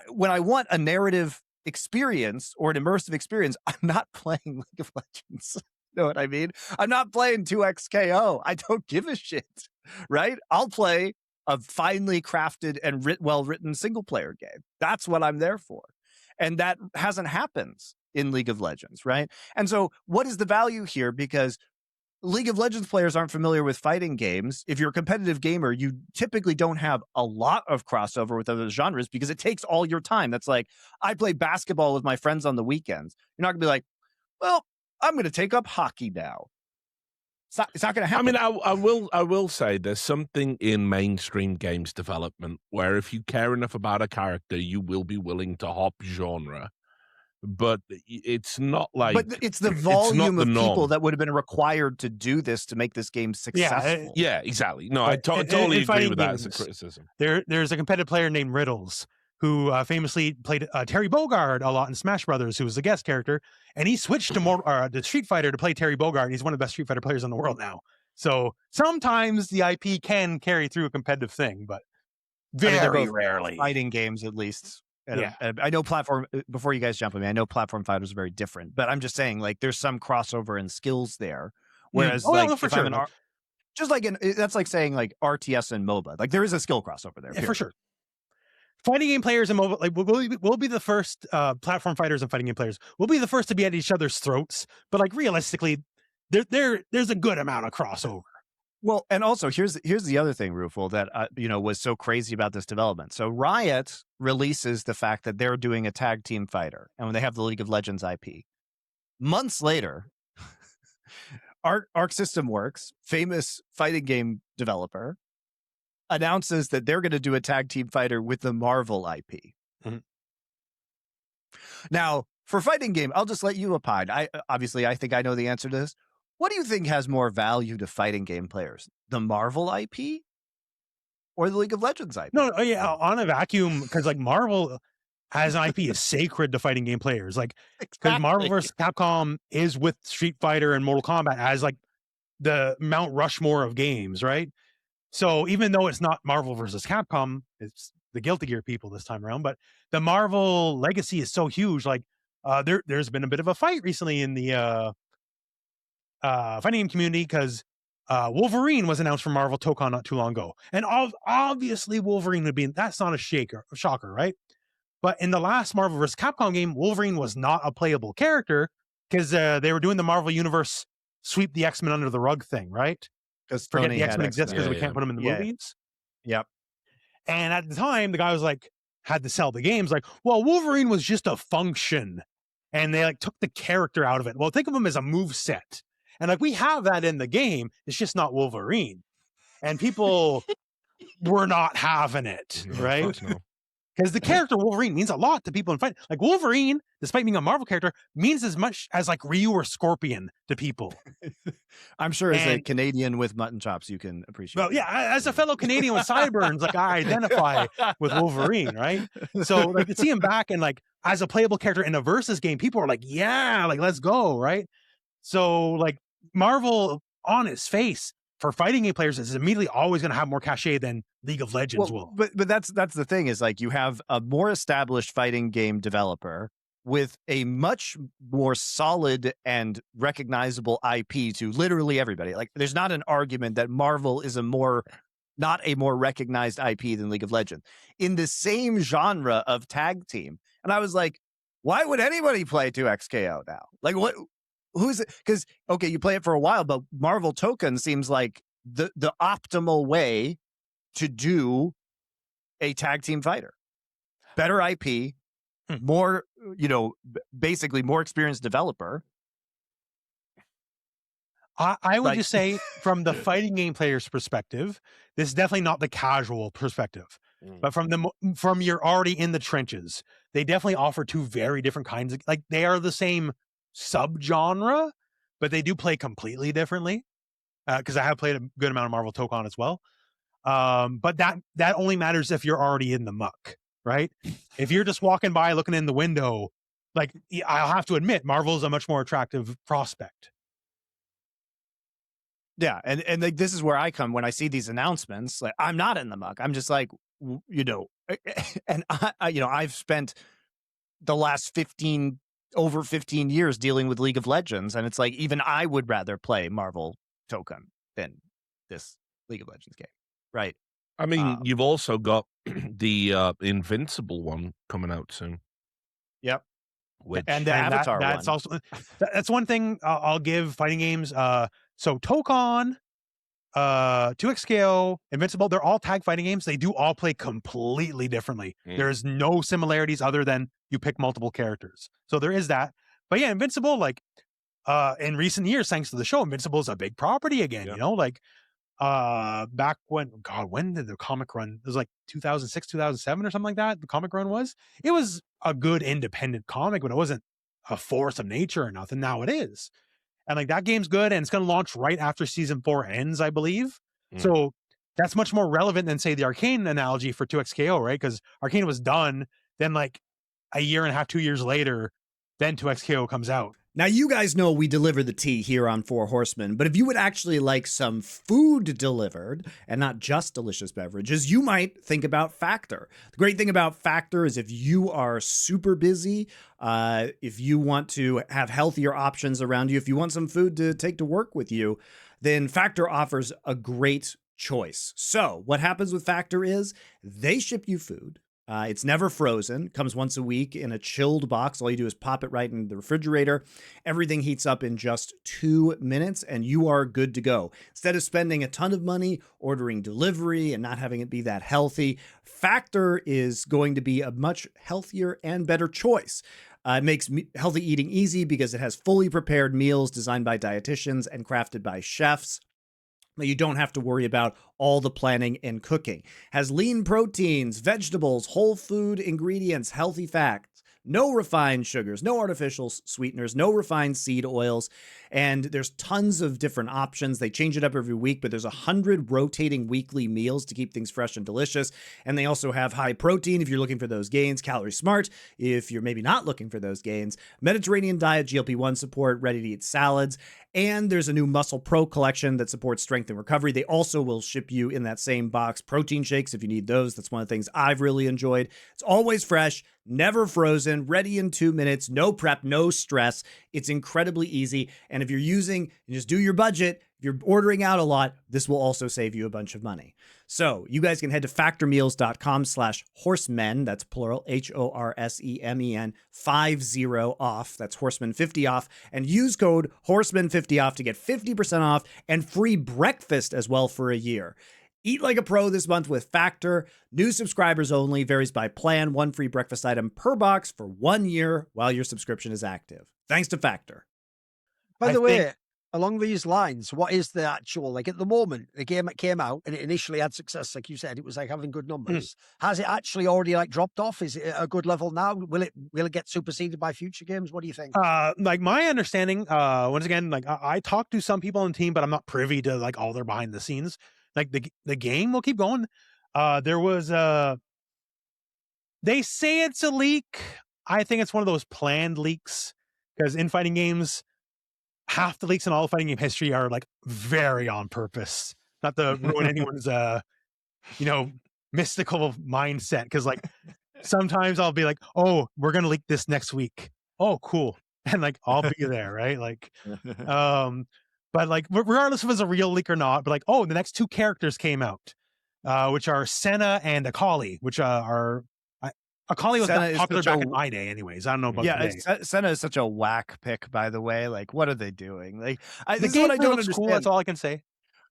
when I want a narrative experience or an immersive experience, I'm not playing League of Legends. You know what I mean? I'm not playing 2XKO. I don't give a shit, right? I'll play a finely crafted and well-written single-player game. That's what I'm there for. And that hasn't happened in League of Legends, right? And so what is the value here? Because League of Legends players aren't familiar with fighting games. If you're a competitive gamer, you typically don't have a lot of crossover with other genres because it takes all your time. That's like, I play basketball with my friends on the weekends. You're not gonna be like, well, I'm going to take up hockey now. It's not going to happen. I mean, I will say there's something in mainstream games development where if you care enough about a character, you will be willing to hop genre. But it's not like. But it's the volume of people that would have been required to do this to make this game successful. Yeah, exactly. No, I totally agree with that as a criticism. There's a competitive player named Riddles who famously played Terry Bogard a lot in Smash Brothers, who was a guest character, and he switched to Street Fighter to play Terry Bogard. He's one of the best Street Fighter players in the world now. So sometimes the IP can carry through a competitive thing, but very rarely. Fighting games, at least. Yeah. I know platform, before you guys jump on me, I know platform fighters are very different, but I'm just saying, like, there's some crossover in skills there. Whereas, just like that's like saying like RTS and MOBA. Like, there is a skill crossover there. Yeah, for sure. Fighting game players and MOBA, like, we'll be the first platform fighters and fighting game players. We'll be the first to be at each other's throats. But like, realistically, there's a good amount of crossover. Well, and also here's the other thing, Roofle, that was so crazy about this development. So Riot releases the fact that they're doing a tag team fighter, and when they have the League of Legends IP, months later, Arc System Works, famous fighting game developer, announces that they're going to do a tag team fighter with the Marvel IP. Mm-hmm. Now, for fighting game, I'll just let you opine. I think I know the answer to this. What do you think has more value to fighting game players? The Marvel IP or the League of Legends IP? No, yeah, on a vacuum, because like Marvel as an IP is sacred to fighting game players. Like, because Marvel vs. Capcom is with Street Fighter and Mortal Kombat as like the Mount Rushmore of games, right? So even though it's not Marvel versus Capcom, it's the Guilty Gear people this time around, but the Marvel legacy is so huge. Like, there's been a bit of a fight recently in the fighting game community because Wolverine was announced for Marvel ToeCon not too long ago, and obviously Wolverine would be. That's not a shocker, right? But in the last Marvel vs. Capcom game, Wolverine was not a playable character because they were doing the Marvel Universe sweep the X-Men under the rug thing, right? Because forget the X-Men exists because we can't put them in the movies. Yep. And at the time, the guy was like, had to sell the games like, well, Wolverine was just a function, and they like took the character out of it. Well, think of him as a move set, and like we have that in the game. It's just not Wolverine, and people were not having it, right? Because the character Wolverine means a lot to people in fight. Like Wolverine, despite being a Marvel character, means as much as like Ryu or Scorpion to people. I'm sure as a Canadian with mutton chops, you can appreciate. Well, yeah, as a fellow Canadian with sideburns, like I identify with Wolverine, right? So like to see him back and like as a playable character in a versus game, people are like, yeah, like let's go, right? So like Marvel on its face for fighting game players is immediately always going to have more cachet than League of Legends will. But that's the thing is like you have a more established fighting game developer with a much more solid and recognizable IP to literally everybody. Like there's not an argument that Marvel is not a more recognized IP than League of Legends in the same genre of tag team. And I was like, why would anybody play 2XKO now? Like what? Who's it? Because okay, you play it for a while, but Marvel Token seems like the optimal way to do a tag team fighter. Better IP, more, basically more experienced developer. I would just say from the fighting game player's perspective, this is definitely not the casual perspective, but from you're already in the trenches. they definitely offer two very different kinds of, like, they are the same subgenre, but they do play completely differently. Because I have played a good amount of Marvel Tokon as well. But that only matters if you're already in the muck, right? If you're just walking by looking in the window, like, I'll have to admit, Marvel is a much more attractive prospect. Yeah, and like this is where I come when I see these announcements. Like, I'm not in the muck. I'm just like, you know, and I've spent the last over 15 years dealing with League of Legends, and it's like even I would rather play Marvel Token than this League of Legends game, right? I mean, you've also got the Invincible one coming out soon. Yep. Which, and the Avatar that's one. also that's one thing I'll give fighting games. So Tokon, 2XKO, Invincible, they're all tag fighting games. They do all play completely differently. There's no similarities other than you pick multiple characters. So there is that. But yeah, Invincible, like, in recent years, thanks to the show, Invincible is a big property again. Yeah. You know, like, back when did the comic run? It was like 2006, 2007 or something like that. The comic run was. It was a good independent comic, but it wasn't a force of nature or nothing. Now it is. And like, that game's good, and it's going to launch right after season 4 ends, I believe. So that's much more relevant than, say, the Arcane analogy for 2XKO, right? Because Arcane was done, then like a year and a half, 2 years later, then 2XKO comes out. Now, you guys know we deliver the tea here on Four Horsemen, but if you would actually like some food delivered and not just delicious beverages, you might think about Factor. The great thing about Factor is if you are super busy, if you want to have healthier options around you, if you want some food to take to work with you, then Factor offers a great choice. So what happens with Factor is they ship you food. It's never frozen, comes once a week in a chilled box. All you do is pop it right in the refrigerator. Everything heats up in just 2 minutes and you are good to go. Instead of spending a ton of money ordering delivery and not having it be that healthy, Factor is going to be a much healthier and better choice. It makes healthy eating easy because it has fully prepared meals designed by dietitians and crafted by chefs. You don't have to worry about all the planning and cooking. Has lean proteins, vegetables, whole food ingredients, healthy fats, no refined sugars, no artificial sweeteners, no refined seed oils, and there's tons of different options. They change it up every week, but there's 100 rotating weekly meals to keep things fresh and delicious. And they also have high protein if you're looking for those gains, calorie smart if you're maybe not looking for those gains, Mediterranean diet, GLP-1 support, ready-to-eat salads, and there's a new Muscle Pro collection that supports strength and recovery. They also will ship you in that same box protein shakes if you need those. That's one of the things I've really enjoyed. It's always fresh, never frozen, ready in 2 minutes, no prep, no stress. It's incredibly easy. And if you're using, you just do your budget. If you're ordering out a lot, this will also save you a bunch of money. So you guys can head to factormeals.com/horsemen. That's plural, HORSEMEN 50 off. That's Horsemen 50 off. And use code Horsemen 50 off to get 50% off and free breakfast as well for a year. Eat like a pro this month with Factor. New subscribers only, varies by plan. One free breakfast item per box for 1 year while your subscription is active. Thanks to Factor. By the way, along these lines, what is the actual, like at the moment, the game that came out and it initially had success, like you said, it was like having good numbers. Has it actually already like dropped off? Is it at a good level now? Will it get superseded by future games? What do you think? Like, my understanding, once again, like I talked to some people on the team, but I'm not privy to like all their behind the scenes. Like the game will keep going. There was they say it's a leak. I think it's one of those planned leaks, because in fighting games, half the leaks in all of fighting game history are like very on purpose, not to ruin anyone's mystical mindset. Because like sometimes I'll be like, oh, we're gonna leak this next week. Oh, cool. And like I'll be there, right? Like but like regardless if it's a real leak or not, but like, oh, the next 2 characters came out, which are Senna and Akali, which Akali was not popular back in my day anyways. I don't know about today. Senna is such a whack pick, by the way. Like, what are they doing? Like, the game what I don't understand. Cool, that's all I can say.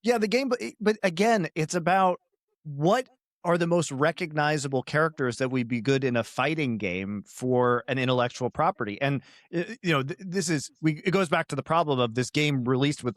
Yeah, the game, but again, it's about what are the most recognizable characters that would be good in a fighting game for an intellectual property. And, it goes back to the problem of this game released with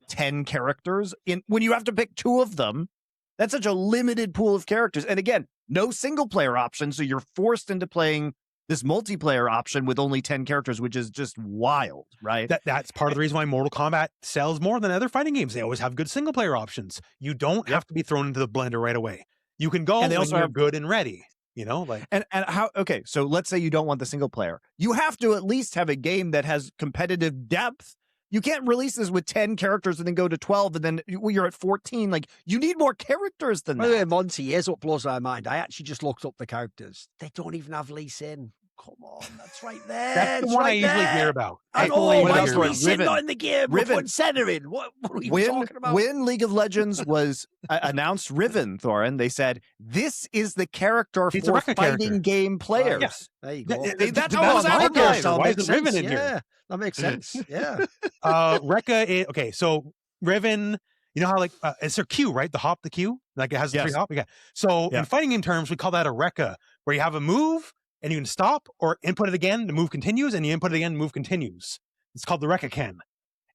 10 characters when you have to pick 2 of them. That's such a limited pool of characters. And again, no single player option. So you're forced into playing this multiplayer option with only 10 characters, which is just wild, right? That's part of the reason why Mortal Kombat sells more than other fighting games. They always have good single player options. You don't have to be thrown into the blender right away. You can go when you're good and ready. You know, like and how? Okay, so let's say you don't want the single player. You have to at least have a game that has competitive depth. You can't release this with 10 characters and then go to 12 and then you're at 14. Like, you need more characters than that. By the way, Monty, here's what blows my mind. I actually just looked up the characters. They don't even have Lee Sin. Come on, that's right there. That's the one I usually hear about. I know, why is Lee Riven. Sin not in the game? We're putting center in. What are you talking about? When League of Legends was announced Riven, Thorin, they said, this is the character for fighting game players. Yes. There you go. That's always advertised. Why is Riven in here? Yeah, that makes sense. Yeah. Rekka is, okay, so Riven, you know how like, it's their Q, right? The Q? Like it has the 3 hop? Yeah. So in fighting game terms, we call that a Rekka, where you have a move, and you can stop or input it again, the move continues, and you input it again, the move continues. It's called the Rekka Ken.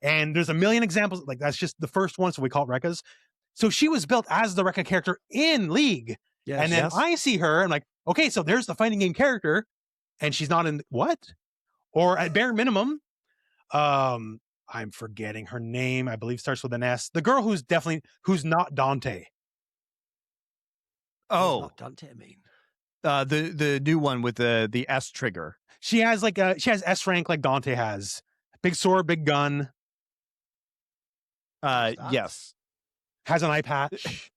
And there's a million examples, like that's just the first one, so we call it Rekkas. So she was built as the Rekka character in League. Yes, and then I see her, I'm like, okay, so there's the fighting game character, and she's not in, what? Or at bare minimum, I'm forgetting her name, I believe starts with an S. The girl who's not Dante. Oh. Not Dante, I mean. The new one with the S trigger. She has S rank like Dante has. Big sword, big gun. Yes. Has an eye patch.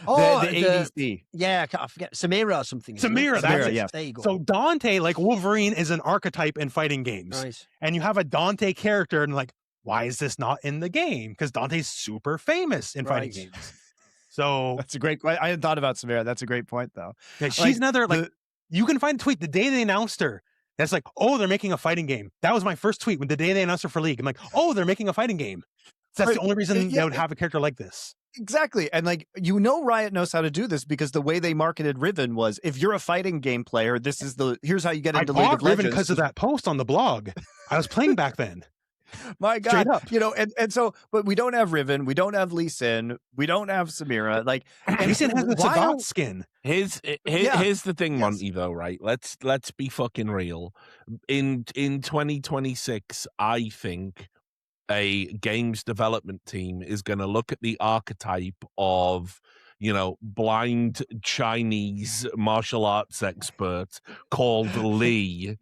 the ADC. Yeah, I forget. Samira or something. Samira, that's it. Yes. There you go. So Dante, like Wolverine, is an archetype in fighting games. Nice. And you have a Dante character, and like, why is this not in the game? Because Dante's super famous in fighting games. So that's a great question. I hadn't thought about Samira. That's a great point, though. Yeah, she's another, like, you can find a tweet the day they announced her. That's like, oh, they're making a fighting game. That was my first tweet when the day they announced her for League. I'm like, oh, they're making a fighting game. So that's the only reason they would have a character like this. Exactly. And like, Riot knows how to do this because the way they marketed Riven was, if you're a fighting game player, here's how you get into League of Legends. Because of that post on the blog. I was playing back then. My God, straight up. And so, but we don't have Riven, we don't have Lee Sin, we don't have Samira. Like, Lee Sin has the Sagat skin. Here's the thing, Monty. Though, right? Let's be fucking real. In 2026, I think a games development team is going to look at the archetype of, blind Chinese martial arts expert called Lee,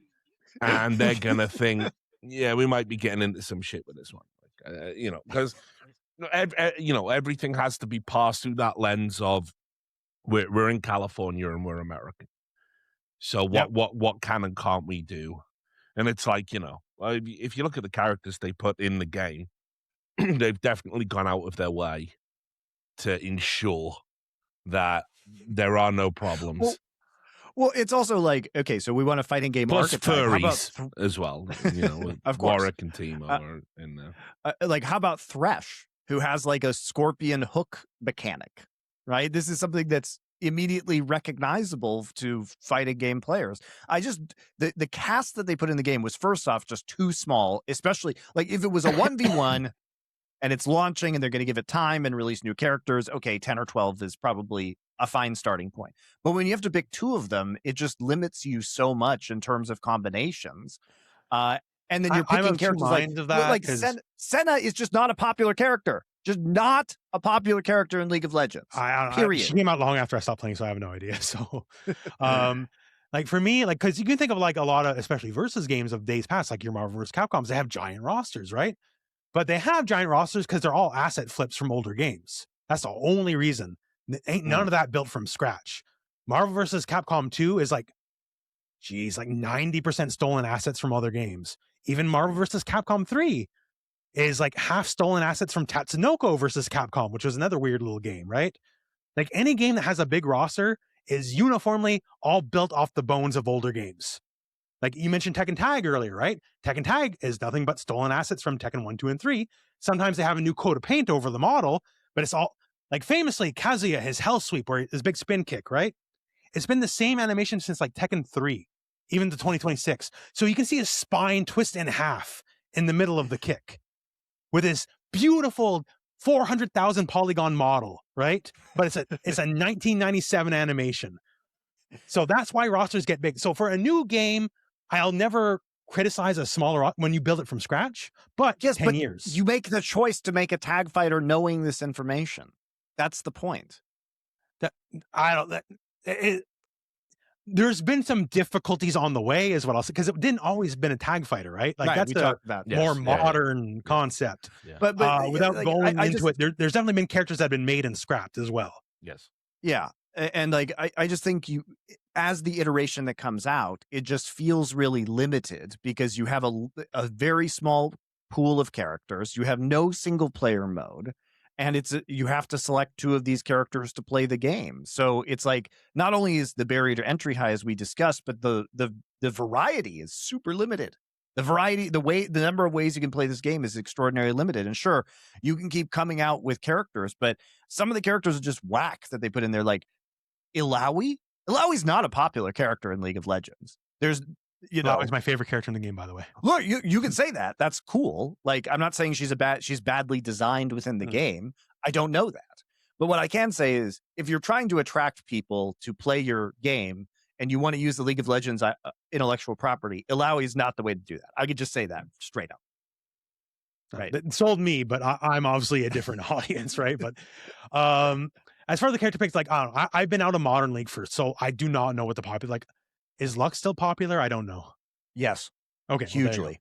and they're going to think, yeah, we might be getting into some shit with this one, because everything has to be passed through that lens of we're in California and we're American. So what can and can't we do? And it's like, if you look at the characters they put in the game, they've definitely gone out of their way to ensure that there are no problems. Well, it's also like, okay, so we want a fighting game plus archetype. furries as well, with of course. Warwick and Timo are in there. Like, how about Thresh, who has like a scorpion hook mechanic, right? This is something that's immediately recognizable to fighting game players. The cast that they put in the game was, first off, just too small, especially like if it was a 1v1 and it's launching and they're going to give it time and release new characters, okay, 10 or 12 is probably a fine starting point. But when you have to pick 2 of them, it just limits you so much in terms of combinations. And then you're picking characters like Senna is just not a popular character. Just not a popular character in League of Legends. Period. She came out long after I stopped playing, so I have no idea. So, like for me, like, because you can think of like a lot of, especially versus games of days past, like your Marvel vs. Capcoms, they have giant rosters, right? But they have giant rosters because they're all asset flips from older games. That's the only reason. Ain't none of that built from scratch. Marvel vs. Capcom 2 is like 90% stolen assets from other games. Even Marvel vs. Capcom 3 is like half stolen assets from Tatsunoko versus Capcom, which was another weird little game, right? Like any game that has a big roster is uniformly all built off the bones of older games. Like you mentioned Tekken Tag earlier, right? Tekken Tag is nothing but stolen assets from Tekken 1, 2, and 3. Sometimes they have a new coat of paint over the model, but it's all, like famously, Kazuya, his Hell Sweep, where his big spin kick, right? It's been the same animation since like Tekken 3, even to 2026. So you can see his spine twist in half in the middle of the kick with his beautiful 400,000 polygon model, right? But it's a 1997 animation. So that's why rosters get big. So for a new game, I'll never criticize a smaller when you build it from scratch, but 10 years. You make the choice to make a tag fighter knowing this information. That's the point. There's been some difficulties on the way, is what I'll say, because it didn't always been a tag fighter, right? Like that's a more modern concept. Yeah. But without going into it, there's definitely been characters that have been made and scrapped as well. Yes. Yeah. And like I just think as the iteration that comes out, it just feels really limited because you have a very small pool of characters. You have no single player mode. And you have to select 2 of these characters to play the game. So it's like, not only is the barrier to entry high, as we discussed, but the variety is super limited. The variety, the number of ways you can play this game is extraordinarily limited. And sure, you can keep coming out with characters, but some of the characters are just whack that they put in there. Like Illaoi. Illaoi's not a popular character in League of Legends. There's, it's my favorite character in the game, by the way. Look, you can say that. That's cool. Like, I'm not saying she's badly designed within the game. I don't know that. But what I can say is, if you're trying to attract people to play your game and you want to use the League of Legends intellectual property, Illaoi is not the way to do that. I could just say that straight up. Right. It sold me, but I'm obviously a different audience, right? But as far as the character picks, like, I don't know, I've been out of Modern League so I do not know what the popular, like, is Lux still popular? I don't know. Yes. Okay. Hugely. Well,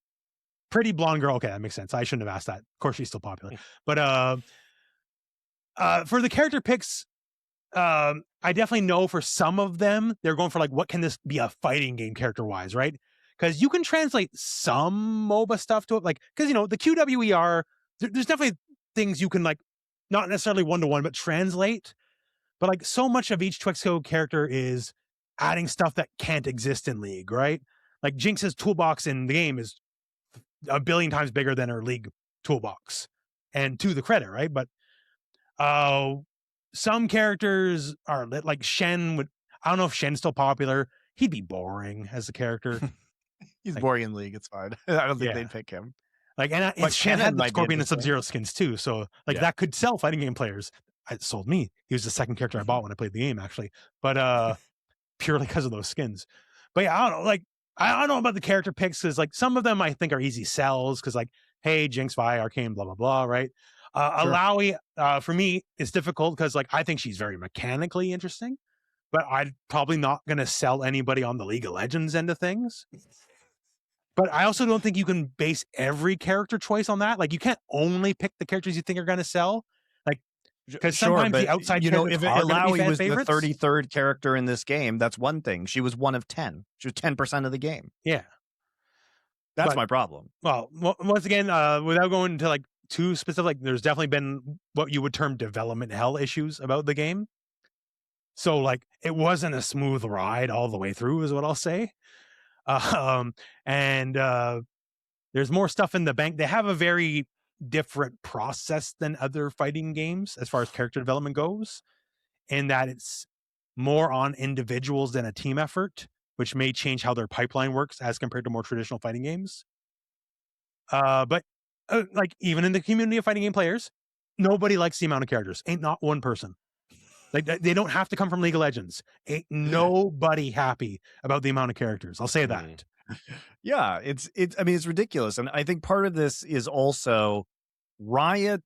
pretty blonde girl. Okay, that makes sense. I shouldn't have asked that. Of course, she's still popular. But for the character picks, I definitely know for some of them, they're going for like, what can this be a fighting game character-wise, right? Because you can translate some MOBA stuff to it. Like, because, the QWER, there's definitely things you can, like, not necessarily one-to-one, but translate. But like, so much of each Twixco character is adding stuff that can't exist in League, right? Like Jinx's toolbox in the game is 1 billion times bigger than her League toolbox, and to the credit, right? But some characters are like Shen. I don't know if Shen's still popular. He'd be boring as a character. He's boring in League. It's fine. I don't think they'd pick him. Like, and Shen had the Scorpion and Sub-Zero skins too, so like that could sell fighting game players. It sold me. He was the second character I bought when I played the game, actually. But purely because of those skins. But yeah, I don't know. Like, I don't know about the character picks because like some of them I think are easy sells because like, hey, Jinx, Vi, Arcane, blah blah blah, right? Sure. Illaoi, for me, it's difficult because like I think she's very mechanically interesting, but I'm probably not going to sell anybody on the League of Legends end of things. But I also don't think you can base every character choice on that. Like, you can't only pick the characters you think are going to sell. Like, because sometimes the outside characters if are going to be fan was favorites. The 33rd character in this game, that's one thing. She was 1 of 10. She was 10% of the game. Yeah. That's my problem. Well, once again, without going into like too specific, like, there's definitely been what you would term development hell issues about the game. So like, it wasn't a smooth ride all the way through is what I'll say. And there's more stuff in the bank. They have a very different process than other fighting games as far as character development goes, in that it's more on individuals than a team effort, which may change how their pipeline works as compared to more traditional fighting games. But like, even in the community of fighting game players, nobody likes the amount of characters. Ain't not one person. Like, they don't have to come from League of Legends. Ain't nobody happy about the amount of characters. I'll say that. Yeah, it's ridiculous. And I think part of this is also Riot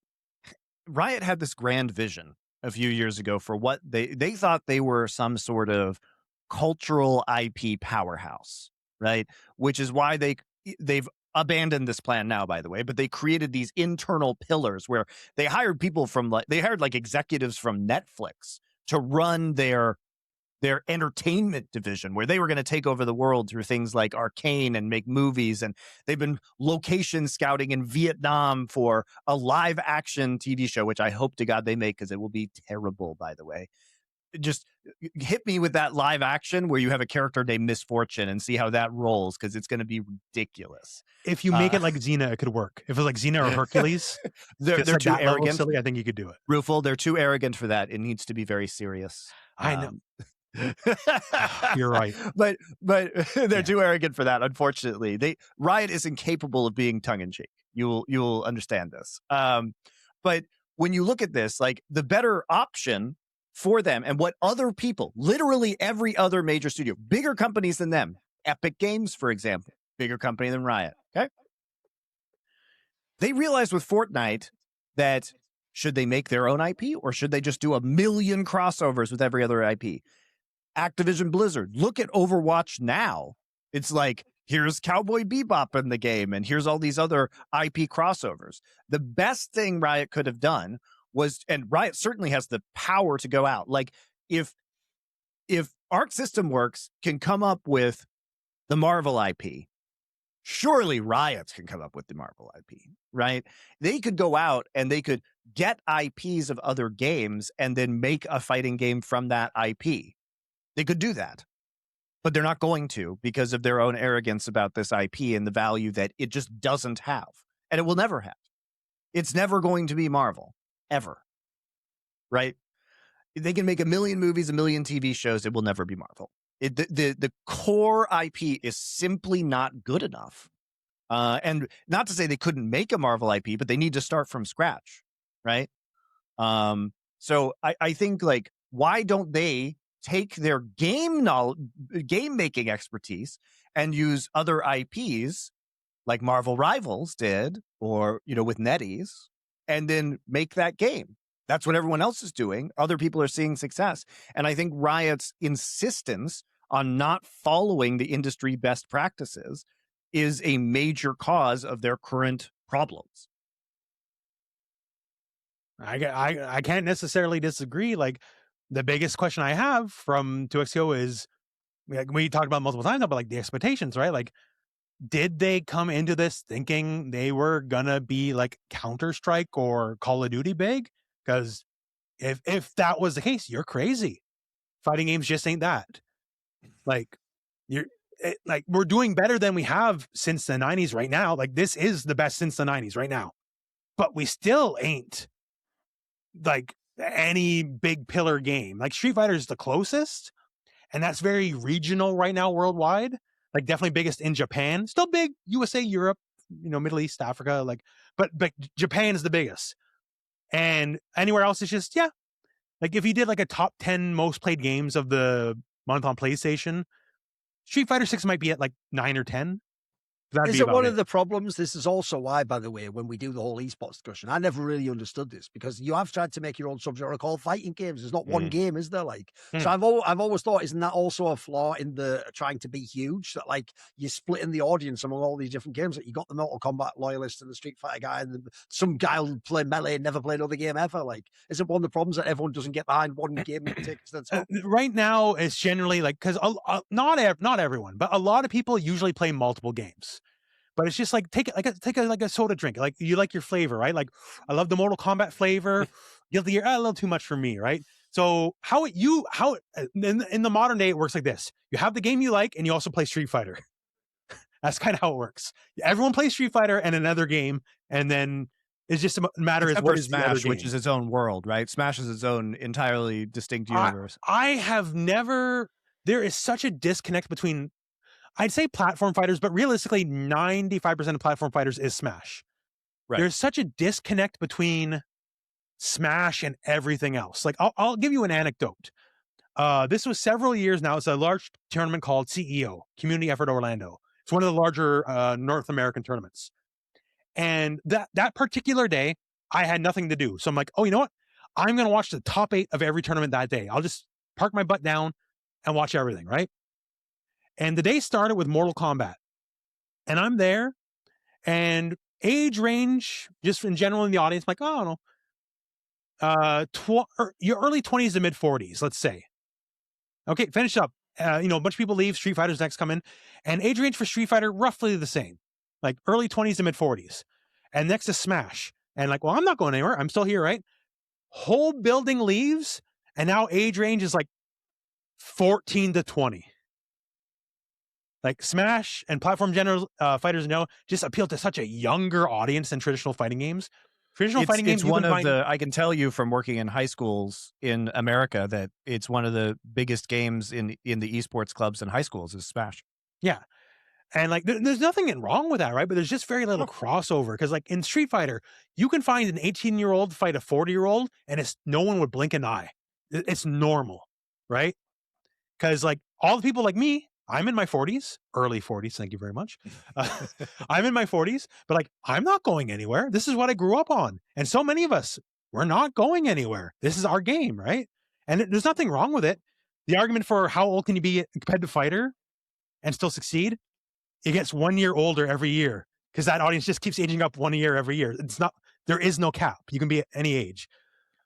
had this grand vision a few years ago for what they thought they were, some sort of cultural IP powerhouse, right? Which is why they've abandoned this plan now, by the way, but they created these internal pillars where they hired people they hired executives from Netflix to run their entertainment division, where they were going to take over the world through things like Arcane and make movies. And they've been location scouting in Vietnam for a live action TV show, which I hope to God they make, because it will be terrible, by the way. Just hit me with that live action where you have a character named Misfortune and see how that rolls, because it's going to be ridiculous. If you make it like Xena, it could work. If it was like Xena or Hercules, they're too arrogant. Silly, I think you could do it. Rufel, they're too arrogant for that. It needs to be very serious. I know. You're right. But they're too arrogant for that, unfortunately. Riot is incapable of being tongue-in-cheek. You'll understand this. But when you look at this, like, the better option for them and what other people, literally every other major studio, bigger companies than them, Epic Games, for example, bigger company than Riot, okay? They realized with Fortnite that should they make their own IP or should they just do a million crossovers with every other IP? Activision Blizzard, look at Overwatch now. It's like, here's Cowboy Bebop in the game and here's all these other IP crossovers. The best thing Riot could have done was, and Riot certainly has the power to go out. Like if Arc System Works can come up with the Marvel IP, surely Riot can come up with the Marvel IP, right? They could go out and they could get IPs of other games and then make a fighting game from that IP. They could do that, but they're not going to because of their own arrogance about this IP and the value that it just doesn't have, and it will never have. It's never going to be Marvel, ever, right? They can make a million movies, a million TV shows. It will never be Marvel. The core IP is simply not good enough. And not to say they couldn't make a Marvel IP, but they need to start from scratch, right? So I think, like, why don't they take their game making expertise and use other IPs like Marvel Rivals did, or, you know, with NetEase, and then make that game? That's what everyone else is doing. Other people are seeing success. And I think Riot's insistence on not following the industry best practices is a major cause of their current problems. I can't necessarily disagree. Like, the biggest question I have from 2XO is, like, we talked about multiple times, but like the expectations, right? Like, did they come into this thinking they were gonna be like Counter-Strike or Call of Duty big? Because if that was the case, you're crazy. Fighting games just ain't that. Like, we're doing better than we have since the 90s right now. Like, this is the best since the 90s right now. But we still ain't like any big pillar game. Like, Street Fighter is the closest, and that's very regional right now worldwide. Like, definitely biggest in Japan, still big USA, Europe, you know, Middle East, Africa, like, but Japan is the biggest. And anywhere else is just, yeah. Like, if you did like a top 10 most played games of the month on PlayStation, Street Fighter 6 might be at like 9 or 10. Is it one of the problems? This is also why, by the way, when we do the whole esports discussion, I never really understood this, because you have tried to make your own subgenre called fighting games. There's not one game, is there? Like, so I've always thought, isn't that also a flaw in the trying to be huge? That, like, you're splitting the audience among all these different games. Like, you got the Mortal Kombat loyalist and the Street Fighter guy, and some guy who played Melee and never played another game ever. Like, is it one of the problems that everyone doesn't get behind one game and take it to right now? It's generally like, because not everyone, but a lot of people usually play multiple games. But it's just like, take a soda drink. Like, you like your flavor, right? Like, I love the Mortal Kombat flavor. Guilty Gear, a little too much for me, right? So in the modern day, it works like this. You have the game you like, and you also play Street Fighter. That's kind of how it works. Everyone plays Street Fighter and another game, and then it's just a matter of what is Smash, which is its own world, right? Smash is its own entirely distinct universe. There is such a disconnect between, I'd say, platform fighters, but realistically, 95% of platform fighters is Smash. Right. There's such a disconnect between Smash and everything else. Like, I'll give you an anecdote. This was several years now. It's a large tournament called CEO, Community Effort Orlando. It's one of the larger North American tournaments. And that particular day, I had nothing to do. So I'm like, oh, you know what? I'm going to watch the top 8 of every tournament that day. I'll just park my butt down and watch everything, right? And the day started with Mortal Kombat. And I'm there, and age range, just in general in the audience, I'm like, oh, I don't know, your early 20s to mid 40s, let's say. Okay, finish up. A bunch of people leave, Street Fighter's next come in, and age range for Street Fighter, roughly the same, like early 20s to mid 40s. And next is Smash. And like, well, I'm not going anywhere. I'm still here, right? Whole building leaves, and now age range is like 14 to 20. Like, Smash and platform fighters just appeal to such a younger audience than traditional fighting games. Fighting games, I can tell you from working in high schools in America that it's one of the biggest games in the esports clubs in high schools is Smash. Yeah. And like, there's nothing wrong with that, right? But there's just very little crossover, because like in Street Fighter, you can find an 18-year-old fight a 40-year-old, and no one would blink an eye. It's normal, right? Because like all the people like me, I'm in my 40s, early 40s. Thank you very much. I'm in my 40s, but like I'm not going anywhere. This is what I grew up on, and so many of us, we're not going anywhere. This is our game, right? And there's nothing wrong with it. The argument for how old can you be a competitive fighter and still succeed? It gets 1 year older every year because that audience just keeps aging up 1 year every year. It's not, there is no cap. You can be at any age.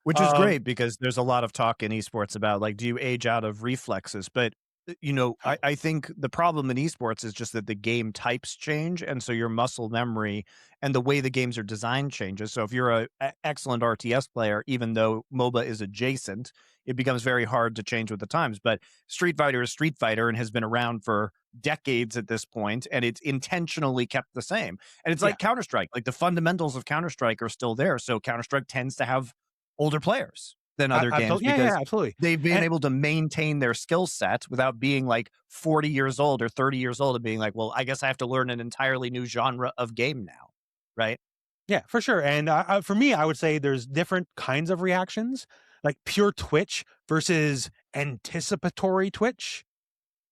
Which is great because there's a lot of talk in esports about like, do you age out of reflexes? But, you know, I think the problem in esports is just that the game types change. And so your muscle memory and the way the games are designed changes. So if you're an excellent RTS player, even though MOBA is adjacent, it becomes very hard to change with the times. But Street Fighter is Street Fighter and has been around for decades at this point, and it's intentionally kept the same. And it's like Counter-Strike, like the fundamentals of Counter-Strike are still there. So Counter-Strike tends to have older players than other games because absolutely. they've been able to maintain their skill set without being like 40 years old or 30 years old and being like, well, I guess I have to learn an entirely new genre of game now, right? Yeah, for sure. And for me, I would say there's different kinds of reactions, like pure twitch versus anticipatory twitch.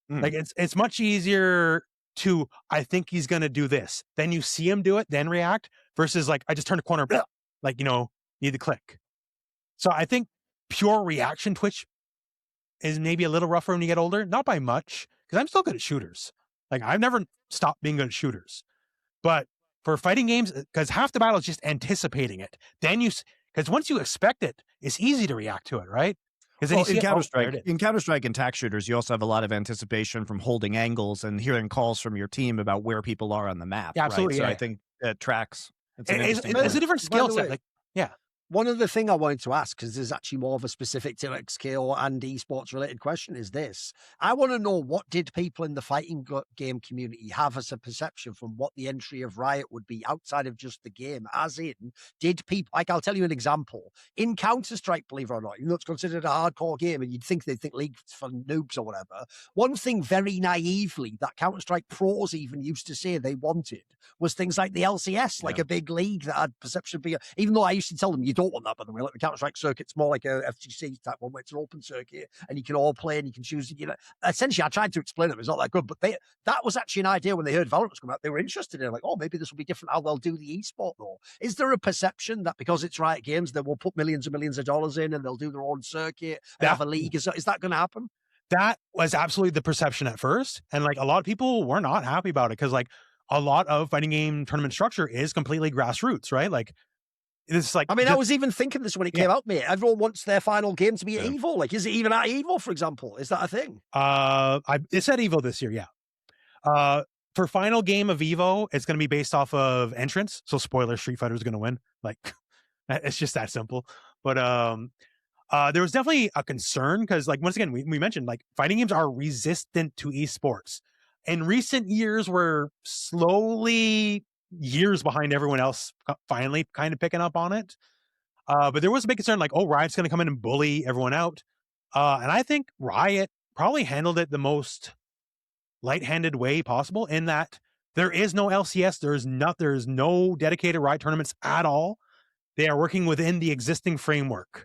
Like it's much easier to, I think he's going to do this. Then you see him do it, then react versus like, I just turned a corner, like, you know, need to click. So I think pure reaction twitch is maybe a little rougher when you get older, not by much, because I'm still good at shooters. Like I've never stopped being good at shooters. But for fighting games, because half the battle is just anticipating it. Then because once you expect it, it's easy to react to it, right? Because in Counter-Strike and tac shooters, you also have a lot of anticipation from holding angles and hearing calls from your team about where people are on the map. Yeah, absolutely. Right? So Yeah. I think it tracks. It's a different skill set. Like, yeah. One other thing I wanted to ask, because there's actually more of a specific to XKO and esports related question, is this. I want to know, what did people in the fighting game community have as a perception from what the entry of Riot would be outside of just the game? As in, did people, like, I'll tell you an example. In Counter-Strike, believe it or not, even though it's considered a hardcore game and you'd think they'd think League's for noobs or whatever, one thing very naively that Counter-Strike pros even used to say they wanted was things like the LCS, like a big league that had perception bigger, even though I used to tell them, you don't want that, by the way. Like the Counter-Strike circuit's more like a FGC type one where it's an open circuit and you can all play and you can choose, you know. Essentially, I tried to explain it. It's not that good, but that was actually an idea when they heard Valorant was coming out. They were interested in it, like, oh, maybe this will be different how they'll do the esport though. Is there a perception that because it's Riot Games, they will put millions and millions of dollars in and they'll do their own circuit and have a league? Is that going to happen? That was absolutely the perception at first. And like a lot of people were not happy about it because like a lot of fighting game tournament structure is completely grassroots, right? Like, it's like, I mean, I was even thinking this when it came out, mate. Everyone wants their final game to be at EVO. Like, is it even at EVO, for example? Is that a thing? It's at EVO this year, yeah. For final game of EVO, it's going to be based off of entrance. So spoiler, Street Fighter is going to win. Like, it's just that simple. But there was definitely a concern because, like, once again, we mentioned, like, fighting games are resistant to esports. In recent years, we're slowly years behind everyone else, finally kind of picking up on it. But there was a big concern, like, oh, Riot's going to come in and bully everyone out. And I think Riot probably handled it the most light-handed way possible in that there is no LCS. There's no dedicated Riot tournaments at all. They are working within the existing framework.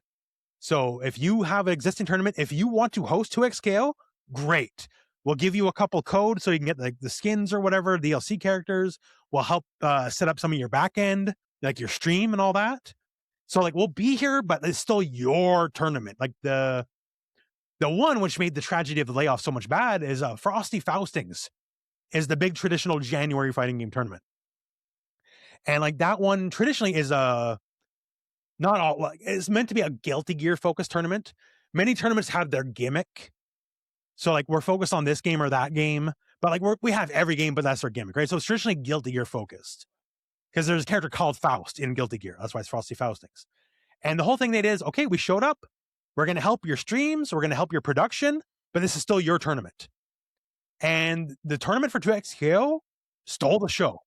So if you have an existing tournament, if you want to host 2XKO, great. We'll give you a couple codes so you can get like the skins or whatever, DLC characters. We'll help set up some of your back end, like your stream and all that. So like we'll be here, but it's still your tournament. Like the one which made the tragedy of the layoff so much bad is Frosty Faustings is the big traditional January fighting game tournament. And like that one traditionally is not all, like, it's meant to be a Guilty Gear focused tournament. Many tournaments have their gimmick. So like we're focused on this game or that game, but like we have every game, but that's our gimmick, right? So it's traditionally Guilty Gear focused because there's a character called Faust in Guilty Gear. That's why it's Frosty Faustings. And the whole thing they did is, okay, we showed up. We're going to help your streams. We're going to help your production, but this is still your tournament. And the tournament for 2XKO stole the show.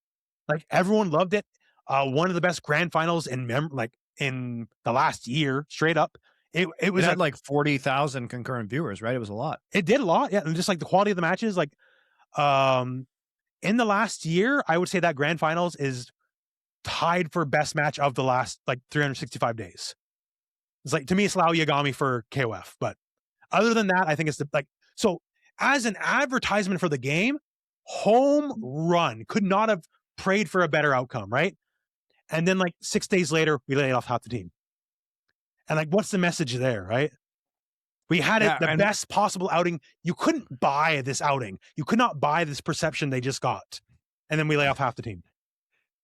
Like everyone loved it. One of the best grand finals in the last year, straight up. It had like 40,000 concurrent viewers, right? It was a lot. It did a lot, yeah. And just like the quality of the matches, like in the last year, I would say that grand finals is tied for best match of the last like 365 days. It's like, to me, it's Lao Yagami for KOF. But other than that, I think it's so as an advertisement for the game, home run. Could not have prayed for a better outcome, right? And then 6 days later, we laid off half the team. And what's the message there, right? We had the best possible outing. You couldn't buy this outing. You could not buy this perception they just got. And then we lay off half the team.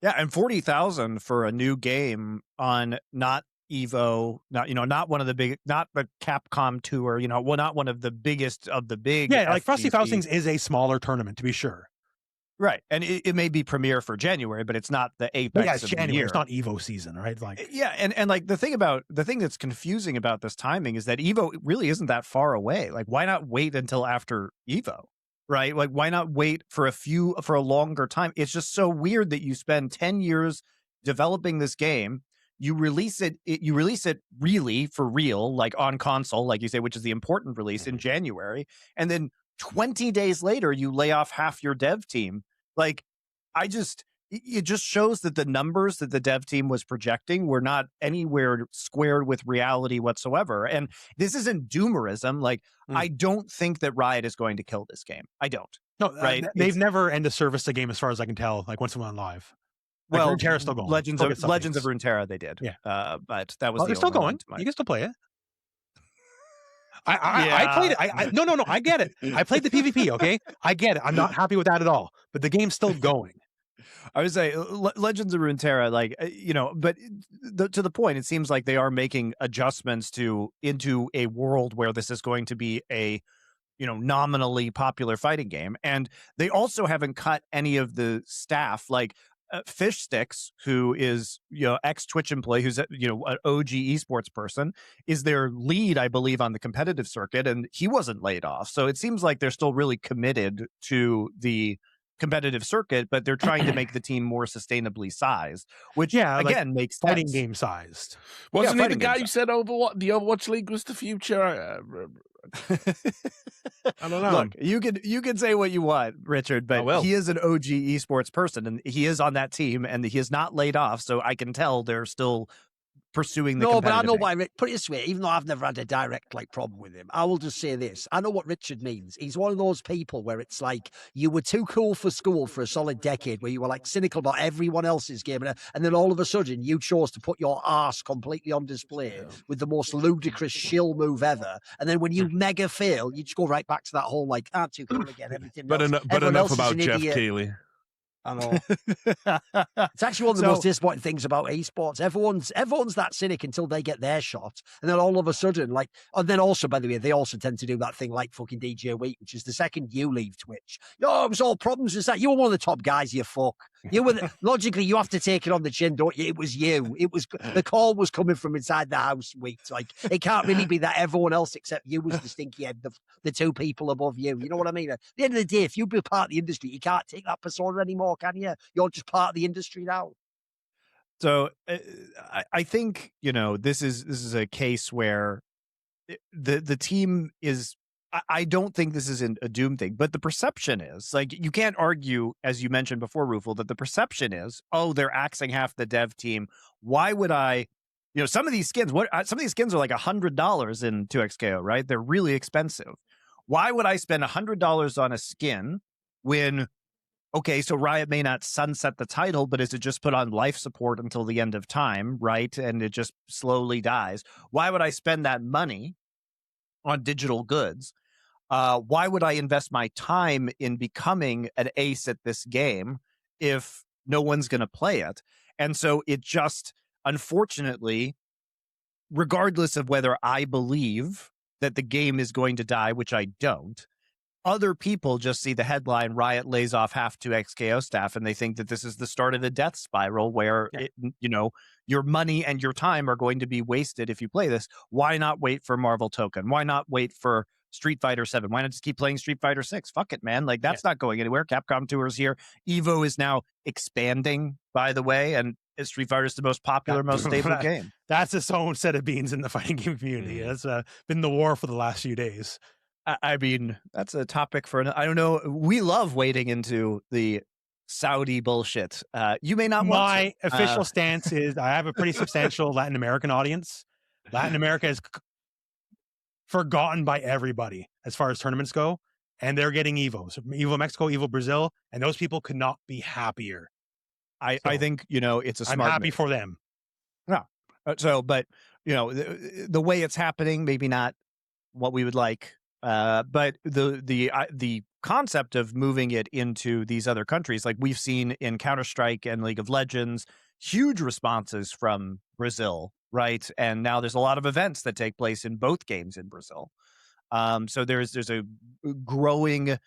Yeah, and 40,000 for a new game on not Evo, not one of the big, not the Capcom tour, not one of the biggest of the big. Yeah, Frosty Faustings is a smaller tournament, to be sure. Right, and it may be premiere for January, but it's not the apex of January. the year. It's not Evo season, right? Yeah, and the thing that's confusing about this timing is that Evo really isn't that far away. Why not wait until after Evo? Right? Why not wait for a longer time? It's just so weird that you spend 10 years developing this game. You release it really for real, on console, like you say, which is the important release in January. And then 20 days later, you lay off half your dev team. It just shows that the numbers that the dev team was projecting were not anywhere squared with reality whatsoever. And this isn't doomerism. I don't think that Riot is going to kill this game. I don't. No, right? They've never end of service a game, as far as I can tell. Once it went live. Well, Runeterra's still going. Legends of Runeterra, they did. Yeah, but that was they're still going. You can still play it. I played it. No. I get it. I played the PvP. Okay, I get it. I'm not happy with that at all. But the game's still going. I would say Legends of Runeterra, but to the point, it seems like they are making adjustments into a world where this is going to be a, nominally popular fighting game. And they also haven't cut any of the staff, Fish Sticks, who is, ex-Twitch employee, who's, an OG esports person, is their lead, I believe, on the competitive circuit, and he wasn't laid off. So it seems like they're still really committed to the competitive circuit, but they're trying to make the team more sustainably sized, which again makes fighting sense. game sized. Wasn't he the guy who said the Overwatch League was the future? I don't know. Look, you can say what you want, Richard, but he is an OG esports person, and he is on that team, and he is not laid off. So I can tell they're still pursuing the No, but I know why. Put it this way, even though I've never had a direct problem with him, I will just say this. I know what Richard means. He's one of those people where it's you were too cool for school for a solid decade, where you were cynical about everyone else's game, and then all of a sudden you chose to put your arse completely on display with the most ludicrous shill move ever, and then when you mega fail, you just go right back to that whole aren't too cool again. Everything. But enough about Jeff Keighley. I know. It's actually one of the most disappointing things about esports. Everyone's that cynic until they get their shot, and then all of a sudden, and then also, by the way, they also tend to do that thing like fucking DJ Week, which is the second you leave Twitch. It was all problems. Is that you were one of the top guys? You fuck. You were logically, you have to take it on the chin, don't you? It was you. It was the call was coming from inside the house. Week, it can't really be that everyone else except you was the stinky head, the two people above you. You know what I mean? At the end of the day, if you be part of the industry, you can't take that persona anymore, can you? You're just part of the industry now. So I think this is a case where the team is. I don't think this is a doom thing, but the perception is you can't argue, as you mentioned before, Roofle, that the perception is, they're axing half the dev team. Why would I? Some of these skins, some of these skins are $100 in 2XKO, right? They're really expensive. Why would I spend $100 on a skin when? Okay, so Riot may not sunset the title, but is it just put on life support until the end of time, right? And it just slowly dies. Why would I spend that money on digital goods? Why would I invest my time in becoming an ace at this game if no one's going to play it? And so it just, unfortunately, regardless of whether I believe that the game is going to die, which I don't, other people just see the headline, Riot lays off half 2XKO staff, and they think that this is the start of the death spiral where, your money and your time are going to be wasted if you play this. Why not wait for Marvel Token? Why not wait for Street Fighter 7? Why not just keep playing Street Fighter 6? Fuck it, man. That's not going anywhere. Capcom Tour's here. Evo is now expanding, by the way, and Street Fighter is the most popular, most stable game. That's its own set of beans in the fighting game community. That's been the war for the last few days. I mean, that's a topic for I don't know. We love wading into the Saudi bullshit. You may not want My official stance is I have a pretty substantial Latin American audience. Latin America is forgotten by everybody as far as tournaments go, and they're getting Evo. So Evo Mexico, Evo Brazil, and those people could not be happier. I think, it's a smart I'm happy move. for them. Yeah. But the way it's happening, maybe not what we would like. But the concept of moving it into these other countries, like we've seen in Counter-Strike and League of Legends, huge responses from Brazil, right? And now there's a lot of events that take place in both games in Brazil. So there's a growing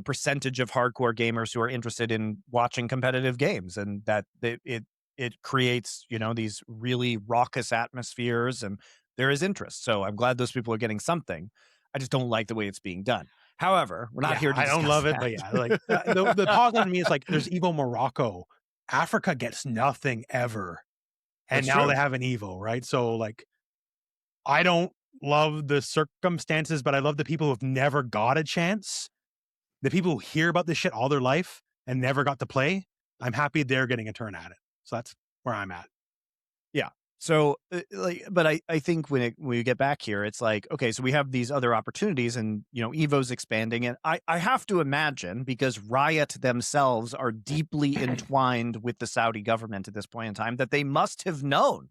percentage of hardcore gamers who are interested in watching competitive games, and that it creates these really raucous atmospheres, and there is interest. So I'm glad those people are getting something. I just don't like the way it's being done. However, we're not here to I don't love it, that. but yeah, like the positive to me is like there's Evo Morocco. Africa gets nothing ever, and That's now true. they have an Evo, right? So like, I don't love the circumstances, but I love the people who've never got a chance. The people who hear about this shit all their life and never got to play. I'm happy they're getting a turn at it. So that's where I'm at. Yeah. So, but I think when we get back here, it's like, okay, so we have these other opportunities, and Evo's expanding, and I have to imagine, because Riot themselves are deeply entwined with the Saudi government at this point in time, that they must have known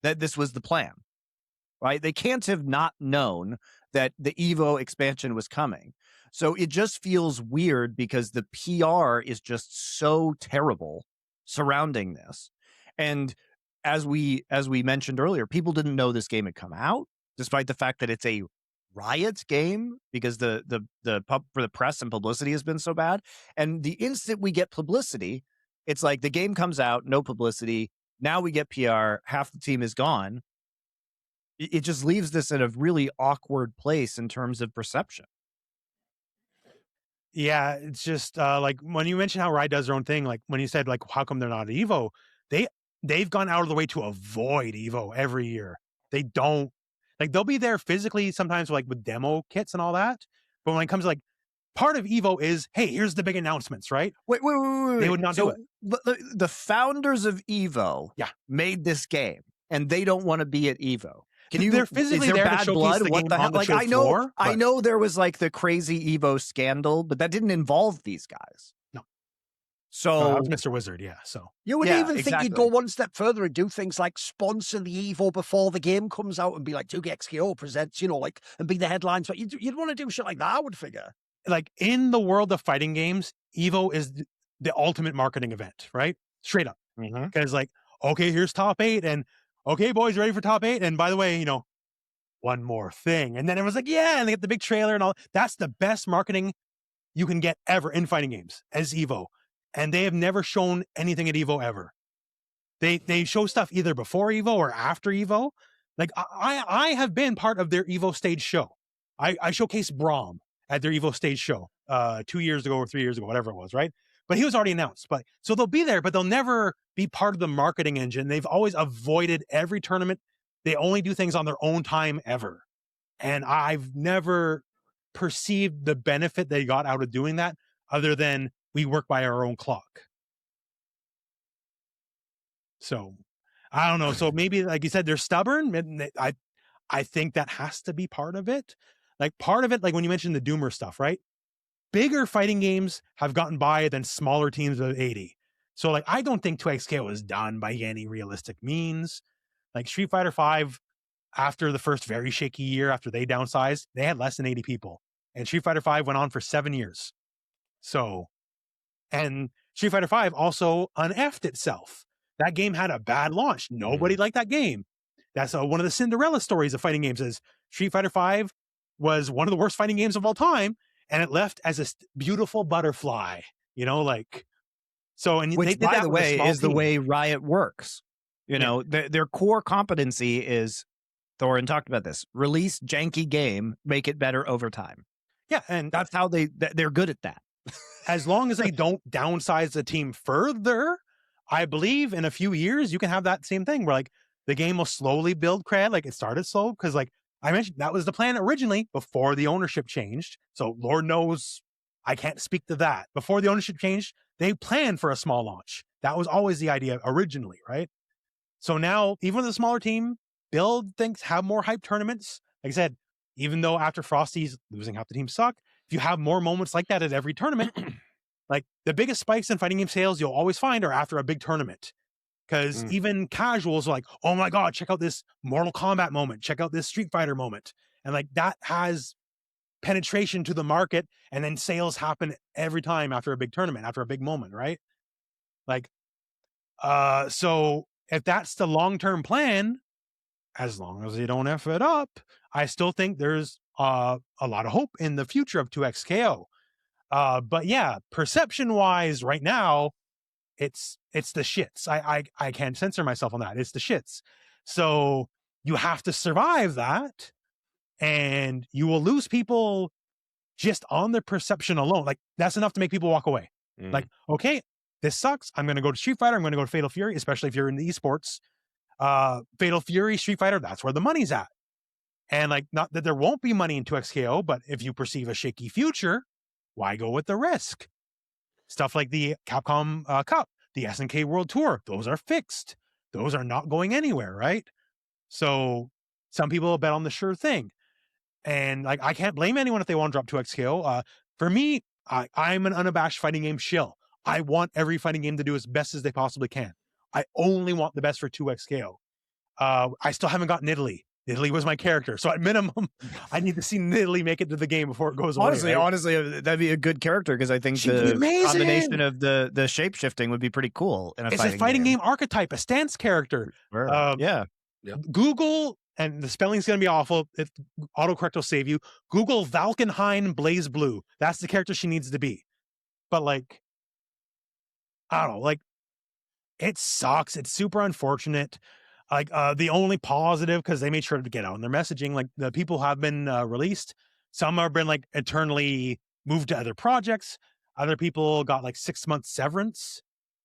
that this was the plan, right? They can't have not known that the Evo expansion was coming. So it just feels weird because the PR is just so terrible surrounding this. And as we mentioned earlier, people didn't know this game had come out, despite the fact that it's a Riot game, because the for the press and publicity has been so bad. And the instant we get publicity, it's like the game comes out, no publicity. Now we get PR, half the team is gone. It just leaves this in a really awkward place in terms of perception. Yeah, it's just like when you mentioned how Riot does their own thing, like when you said like how come they're not at Evo, they've gone out of the way to avoid Evo every year. They don't, like, they'll be there physically sometimes like with demo kits and all that, but when it comes to like part of Evo is, hey, here's the big announcements, right? Wait. They would not do it. The founders of Evo made this game, and they don't want to be at Evo. They're physically is there there bad to showcase blood? the What game the hell? on the Like show floor, I know there was like the crazy Evo scandal, but that didn't involve these guys. No. So that was Mr. Wizard, yeah. So you would even think exactly. you'd go one step further and do things like sponsor the Evo before the game comes out and be like 2XKO presents, like, and be the headlines. But you'd want to do shit like that, I would figure. Like in the world of fighting games, Evo is the ultimate marketing event, right? Straight up. Because like, okay, here's top 8, and okay, boys, ready for top 8? And by the way, one more thing. And then everyone's like, yeah, and they get the big trailer and all. That's the best marketing you can get ever in fighting games as Evo. And they have never shown anything at Evo ever. They show stuff either before Evo or after Evo. Like I have been part of their Evo stage show. I showcased Braum at their Evo stage show 2 years ago or 3 years ago, whatever it was, right? But he was already announced. But so they'll be there, but they'll never be part of the marketing engine. They've always avoided every tournament. They only do things on their own time ever. And I've never perceived the benefit they got out of doing that other than we work by our own clock. So I don't know. So maybe, like you said, they're stubborn. I think that has to be part of it. Like part of it, like when you mentioned the Doomer stuff, right? Bigger fighting games have gotten by than smaller teams of 80. So like, I don't think 2XKO is done by any realistic means. Like Street Fighter V, after the first very shaky year after they downsized, they had less than 80 people. And Street Fighter V went on for 7 years. So, and Street Fighter V also un-effed itself. That game had a bad launch. Nobody liked that game. That's one of the Cinderella stories of fighting games is Street Fighter V was one of the worst fighting games of all time. And it left as a beautiful butterfly, like, so, and which, they did by that the with a way, small is the team. way Riot works. Their core competency is, Thorin talked about this, release janky game, make it better over time. Yeah. And that's how they're good at that. As long as they don't downsize the team further, I believe in a few years, you can have that same thing where like the game will slowly build cred. Like it started slow because like I mentioned, that was the plan originally before the ownership changed. So Lord knows I can't speak to that. Before the ownership changed, they planned for a small launch. That was always the idea originally, right? So now, even with a smaller team, build things, have more hype tournaments. Like I said, even though after Frosty's losing half the team suck, if you have more moments like that at every tournament, like the biggest spikes in fighting game sales you'll always find are after a big tournament. Because even casuals are like, oh my God, check out this Mortal Kombat moment. Check out this Street Fighter moment. And like that has penetration to the market, and then sales happen every time after a big tournament, after a big moment, right? Like, so if that's the long-term plan, as long as you don't F it up, I still think there's a lot of hope in the future of 2XKO. But yeah, perception-wise, right now, it's the shits. I can't censor myself on that. It's the shits. So you have to survive that, and you will lose people just on their perception alone. Like that's enough to make people walk away. Like, okay, this sucks. I'm going to go to Street Fighter. I'm going to go to Fatal Fury, especially if you're in the esports. Fatal Fury, Street Fighter, that's where the money's at. And like, not that there won't be money in 2XKO, but if you perceive a shaky future, why go with the risk? Stuff like the Capcom Cup, the SNK World Tour, those are fixed. Those are not going anywhere, right? So some people bet on the sure thing. And like, I can't blame anyone if they want to drop 2XKO. For me, I'm an unabashed fighting game shill. I want every fighting game to do as best as they possibly can. I only want the best for 2XKO. I still haven't gotten Italy. Italy was my character. So at minimum, I need to see Italy make it to the game before it goes away. Honestly, that'd be a good character because I think the combination of the shape shifting would be pretty cool in a it's a fighting game archetype, a stance character. Sure. Yeah. Google, and the spelling's going to be awful. If autocorrect will save you. Google Valkenhayn Blaze Blue. That's the character she needs to be. But like, I don't know, like it sucks. It's super unfortunate. Like the only positive, because they made sure to get out in their messaging, like the people have been released. Some have been like eternally moved to other projects. Other people got like 6 months severance,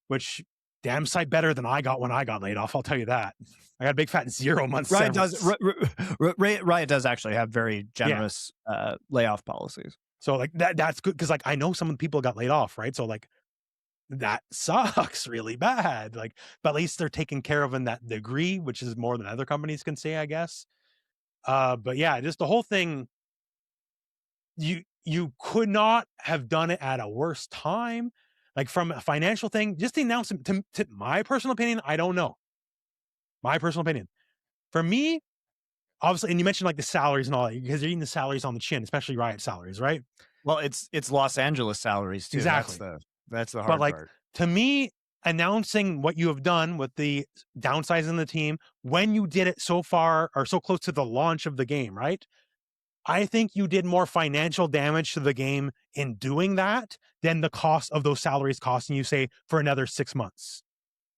which damn sight better than I got when I got laid off. I'll tell you that. I got a big fat 0 months. Riot does actually have very generous layoff policies. So like that's good, because like I know some of the people got laid off, right? So like that sucks really bad. Like, but at least they're taken care of in that degree, which is more than other companies can say, I guess. But yeah, just the whole thing. You could not have done it at a worse time. Like from a financial thing, just the announcement. To my personal opinion, I don't know. My personal opinion. For me, obviously, and you mentioned like the salaries and all that, because you're eating the salaries on the chin, especially Riot salaries, right? Well, it's Los Angeles salaries too. Exactly. That's the hard but like, part. To me, announcing what you have done with the downsizing the team when you did it so far or so close to the launch of the game, right? I think you did more financial damage to the game in doing that than the cost of those salaries costing you, say, for another 6 months.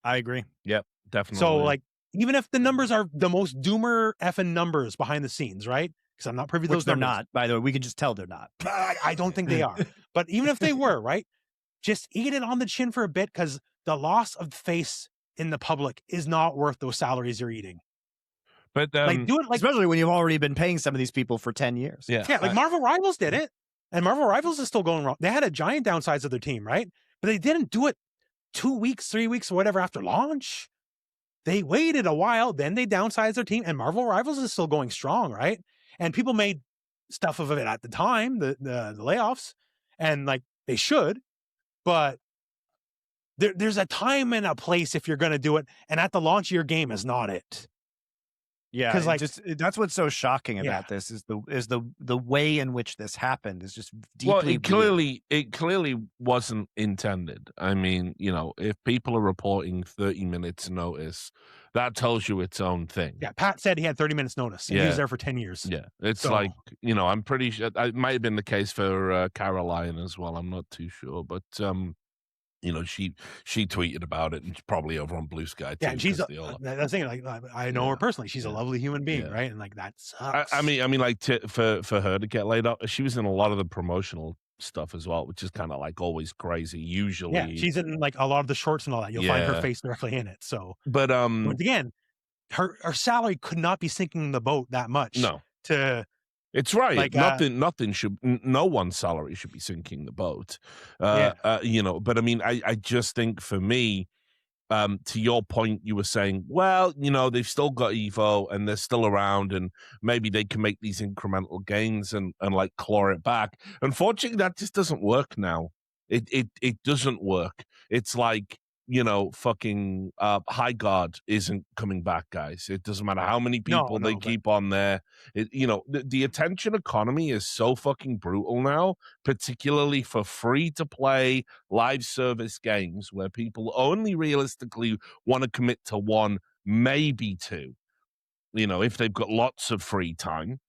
I agree. Yep, definitely. So like, even if the numbers are the most doomer effing numbers behind the scenes, right? Because I'm not privy to those they're numbers. not, by the way. We can just tell they're not. I don't think they are. But even if they were, right? Just eat it on the chin for a bit, because the loss of face in the public is not worth those salaries you're eating. But like, do it like, especially when you've already been paying some of these people for 10 years. Yeah, like Marvel Rivals did it, and Marvel Rivals is still going wrong. They had a giant downsize of their team, right? But they didn't do it 2 weeks, 3 weeks, or whatever after launch. They waited a while, then they downsized their team, and Marvel Rivals is still going strong, right? And people made stuff of it at the time, the layoffs, and like they should. But there's a time and a place if you're going to do it, and at the launch of your game is not it. Yeah, because like that's what's so shocking about this is the way in which this happened is just deeply. Well, it clearly wasn't intended. I mean, you know, if people are reporting 30 minutes notice, that tells you its own thing. Yeah, Pat said he had 30 minutes notice, and he was there for 10 years. Yeah, it's like, you know, I'm pretty sure it might have been the case for Caroline as well. I'm not too sure, but you know, she tweeted about it, and she's probably over on Blue Sky too. Yeah, and she's that's thing. Like, I know her personally. She's a lovely human being, right? And like that sucks. I mean, like for her to get laid off, she was in a lot of the promotional stuff as well, which is kind of like always crazy. Usually, yeah, she's in like a lot of the shorts and all that. You'll find her face directly in it. So, but again, her salary could not be sinking the boat that much. No, it's right. Like, nothing should. No one's salary should be sinking the boat. You know. But I mean, I just think for me, to your point, you were saying, well, they've still got Evo and they're still around, and maybe they can make these incremental gains and like claw it back. Unfortunately, that just doesn't work now. It doesn't work. It's like, fucking High Guard isn't coming back, guys. It doesn't matter how many people they keep on there. The attention economy is so fucking brutal now, particularly for free-to-play live service games where people only realistically want to commit to one, maybe two, if they've got lots of free time.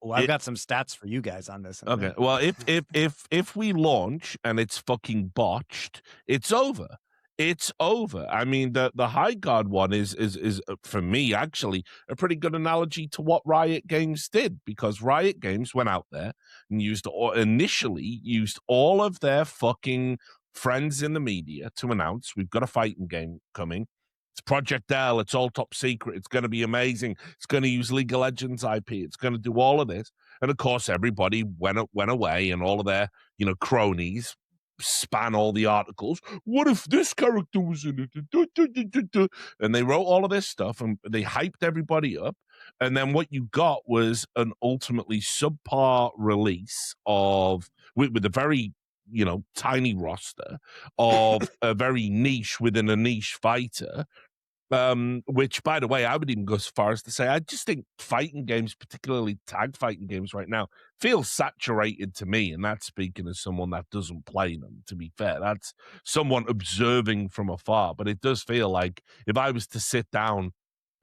Well, I've got some stats for you guys on this. Okay. Well, if we launch and it's fucking botched, it's over. It's over. I mean, the High Guard one is for me actually a pretty good analogy to what Riot Games did, because Riot Games went out there and initially used all of their fucking friends in the media to announce we've got a fighting game coming. It's Project L. It's all top secret. It's going to be amazing. It's going to use League of Legends IP. It's going to do all of this. And of course, everybody went away, and all of their, cronies span all the articles. What if this character was in it? And they wrote all of this stuff, and they hyped everybody up. And then what you got was an ultimately subpar release with a very tiny roster of a very niche within a niche fighter. Which, by the way, I would even go as far as to say I just think fighting games, particularly tag fighting games right now, feel saturated to me. And that's speaking as someone that doesn't play them, to be fair. That's someone observing from afar. But it does feel like if I was to sit down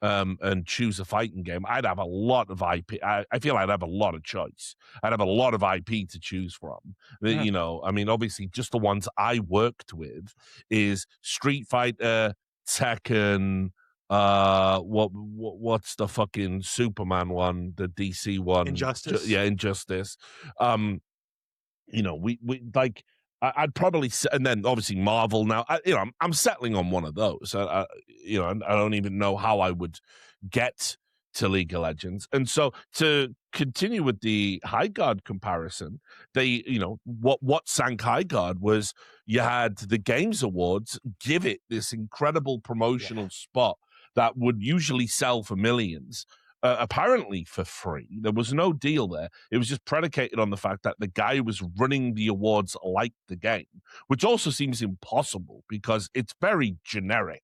and choose a fighting game, I'd have a lot of IP. I feel I'd have a lot of choice. I'd have a lot of IP to choose from. Yeah. I mean, obviously, just the ones I worked with is Street Fighter, Tekken, what's the fucking Superman one, the DC one? Injustice. Injustice. We like. I'd probably, and then obviously Marvel. Now, I'm settling on one of those. I don't even know how I would get to League of Legends. And so to continue with the High Guard comparison, they, what sank High Guard was you had the Games Awards give it this incredible promotional spot that would usually sell for millions. Apparently for free. There was no deal there. It was just predicated on the fact that the guy who was running the awards liked the game, which also seems impossible because it's very generic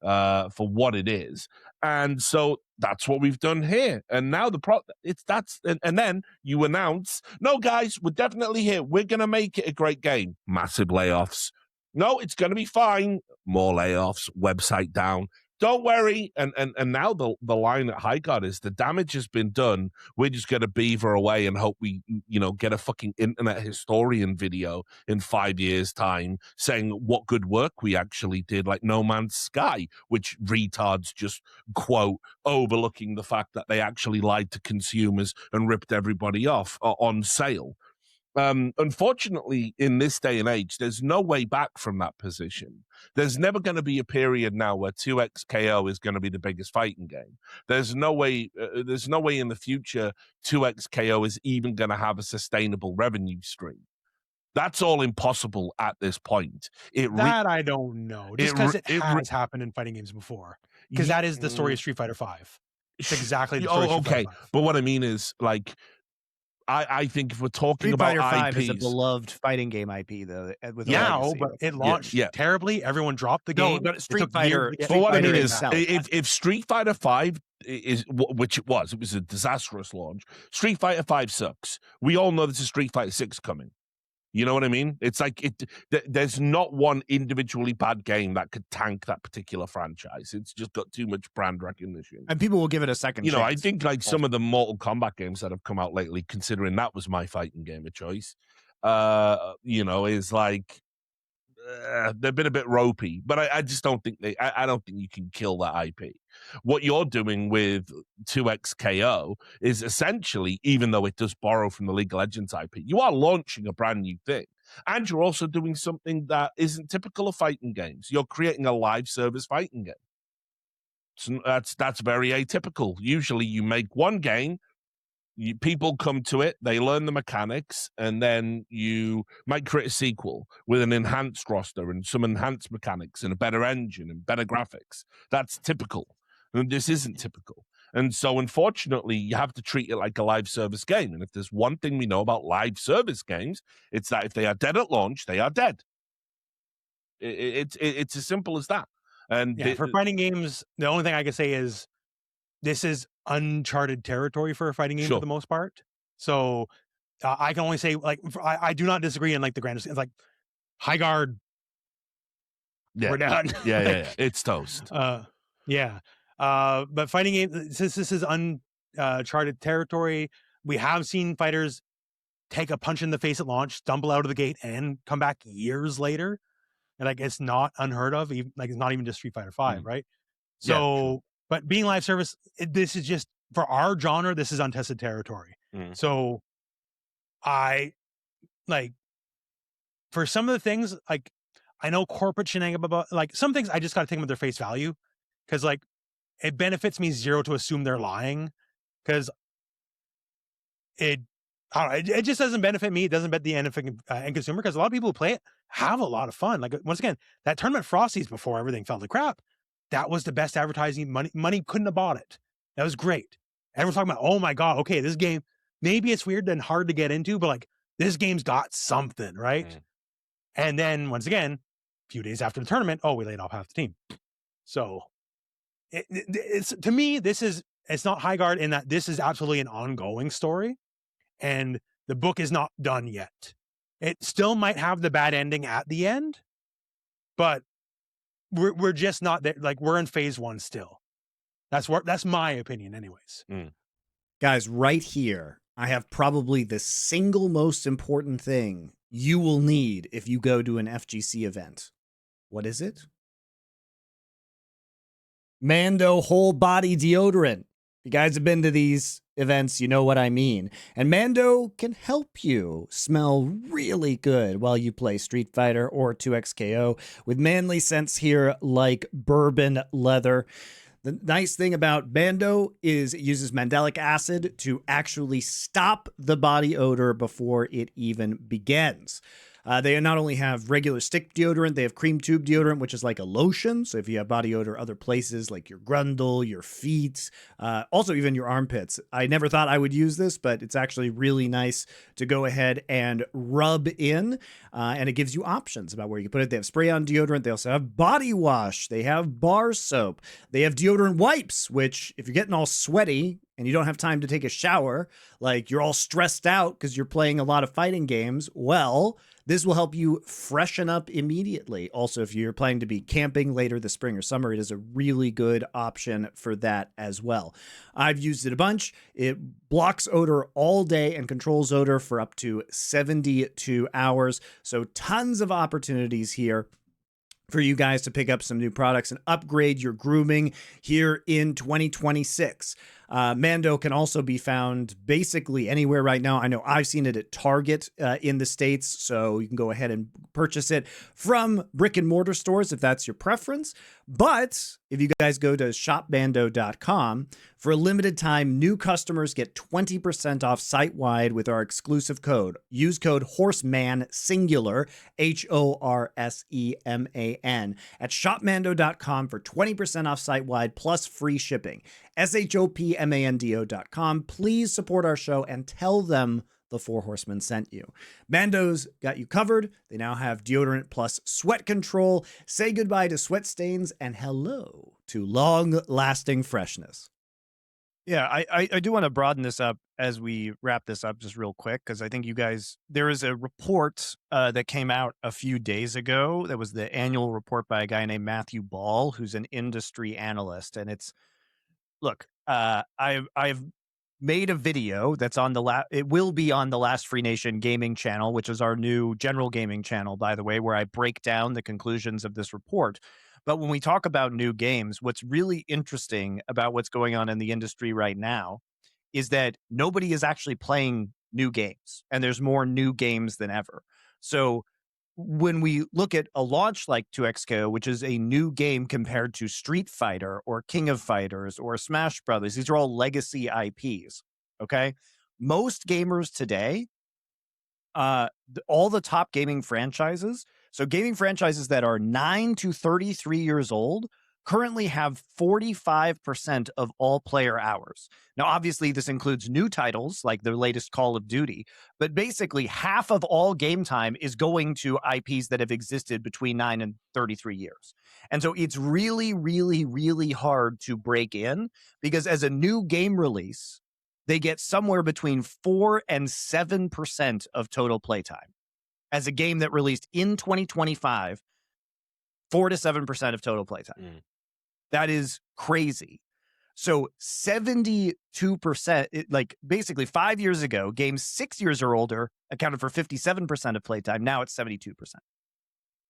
for what it is. And so that's what we've done here. And now and then you announce, no, guys, we're definitely here. We're going to make it a great game. Massive layoffs. No, it's going to be fine. More layoffs, website down. Don't worry. And now the line at High Guard is the damage has been done. We're just going to beaver away and hope we, get a fucking internet historian video in 5 years' time saying what good work we actually did, like No Man's Sky, which retards just quote overlooking the fact that they actually lied to consumers and ripped everybody off on sale. Unfortunately, in this day and age, there's no way back from that position. There's never going to be a period now where 2XKO is going to be the biggest fighting game. There's no way in the future 2XKO is even going to have a sustainable revenue stream. That's all impossible at this point. I don't know. Just because it has happened in fighting games before. Because that is the story of Street Fighter V. It's exactly the story of Street Fighter V. But what I mean is, like, I think if we're talking Street about Fighter IPs, V is a beloved fighting game IP, though. With but it launched terribly. Everyone dropped the game. No, but Street Fighter. But what I mean is, if Street Fighter V is, which it was a disastrous launch. Street Fighter V sucks. We all know there's a Street Fighter 6 coming. You know what I mean? It's like there's not one individually bad game that could tank that particular franchise. It's just got too much brand recognition. And people will give it a second chance. I think like some of the Mortal Kombat games that have come out lately, considering that was my fighting game of choice, is like they've been a bit ropey. But I just don't think I don't think you can kill that IP. What you're doing with 2XKO is essentially, even though it does borrow from the League of Legends IP, you are launching a brand new thing. And you're also doing something that isn't typical of fighting games. You're creating a live service fighting game. So that's very atypical. Usually you make one game, People come to it, they learn the mechanics, and then you might create a sequel with an enhanced roster and some enhanced mechanics and a better engine and better graphics. That's typical. And this isn't typical. And so, unfortunately, you have to treat it like a live service game. And if there's one thing we know about live service games, it's that if they are dead at launch, they are dead. It's as simple as that. And yeah, for fighting games, the only thing I can say is this is uncharted territory for a fighting game for the most part. So I can only say, like, I do not disagree in like the grand. It's like high guard. Yeah. We're done. Yeah. It's toast. But fighting game, since this is uncharted territory, we have seen fighters take a punch in the face at launch, stumble out of the gate, and come back years later. And like it's not unheard of. Even, like it's not even just Street Fighter V, right? So, but being live service, this is just for our genre. This is untested territory. So, I like for some of the things, like I know corporate shenanigans about like some things I just got to take them at their face value because like it benefits me zero to assume they're lying because it just doesn't benefit me. It doesn't benefit the end consumer because a lot of people who play it have a lot of fun. Like once again, that tournament Frosties before everything fell to crap, that was the best advertising. Money couldn't have bought it. That was great. Everyone's talking about, oh my God, okay, this game, maybe it's weird and hard to get into, but like this game's got something, right? And then once again, a few days after the tournament, we laid off half the team. So it's to me, it's not high guard in that this is absolutely an ongoing story and the book is not done yet. It still might have the bad ending at the end, but we're just not there. Like we're in phase 1 still. That's my opinion anyways. Guys, right here, I have probably the single most important thing you will need if you go to an FGC event. What is it? Mando whole body deodorant. If you guys have been to these events, you know what I mean. And Mando can help you smell really good while you play Street Fighter or 2XKO with manly scents here like bourbon leather. The nice thing about Mando is it uses mandelic acid to actually stop the body odor before it even begins. They not only have regular stick deodorant, they have cream tube deodorant, which is like a lotion. So if you have body odor other places like your grundle, your feet, also even your armpits. I never thought I would use this, but it's actually really nice to go ahead and rub in. And it gives you options about where you can put it. They have spray-on deodorant. They also have body wash. They have bar soap. They have deodorant wipes, which if you're getting all sweaty and you don't have time to take a shower, like you're all stressed out because you're playing a lot of fighting games, well, this will help you freshen up immediately. Also, if you're planning to be camping later this spring or summer, it is a really good option for that as well. I've used it a bunch. It blocks odor all day and controls odor for up to 72 hours. So tons of opportunities here for you guys to pick up some new products and upgrade your grooming here in 2026. Mando can also be found basically anywhere right now. I know I've seen it at Target in the States, so you can go ahead and purchase it from brick and mortar stores if that's your preference. But if you guys go to shopmando.com, for a limited time, new customers get 20% off site-wide with our exclusive code. Use code HORSEMAN, singular, HORSEMAN, at shopmando.com for 20% off site-wide plus free shipping. SHOPMANDO.com. Please support our show and tell them the Four Horsemen sent you. Mando's got you covered. They now have deodorant plus sweat control. Say goodbye to sweat stains and hello to long-lasting freshness. Yeah, I do want to broaden this up as we wrap this up just real quick, because I think you guys, there is a report that came out a few days ago. That was the annual report by a guy named Matthew Ball, who's an industry analyst. And it's, look, I've made a video that's on it will be on the Last Free Nation gaming channel, which is our new general gaming channel, by the way, where I break down the conclusions of this report. But when we talk about new games, what's really interesting about what's going on in the industry right now is that nobody is actually playing new games, and there's more new games than ever. So when we look at a launch like 2XKO, which is a new game compared to Street Fighter or King of Fighters or Smash Brothers, these are all legacy IPs, okay? most gamers today, all the top gaming franchises, so gaming franchises that are 9 to 33 years old, currently have 45% of all player hours. Now, obviously, this includes new titles like the latest Call of Duty, but basically half of all game time is going to IPs that have existed between 9 and 33 years. And so it's really, really, really hard to break in, because as a new game release, they get somewhere between 4 and 7% of total playtime. As a game that released in 2025, 4 to 7% of total playtime. That is crazy. So 72%, like basically 5 years ago, games 6 years or older accounted for 57% of playtime. Now it's 72%.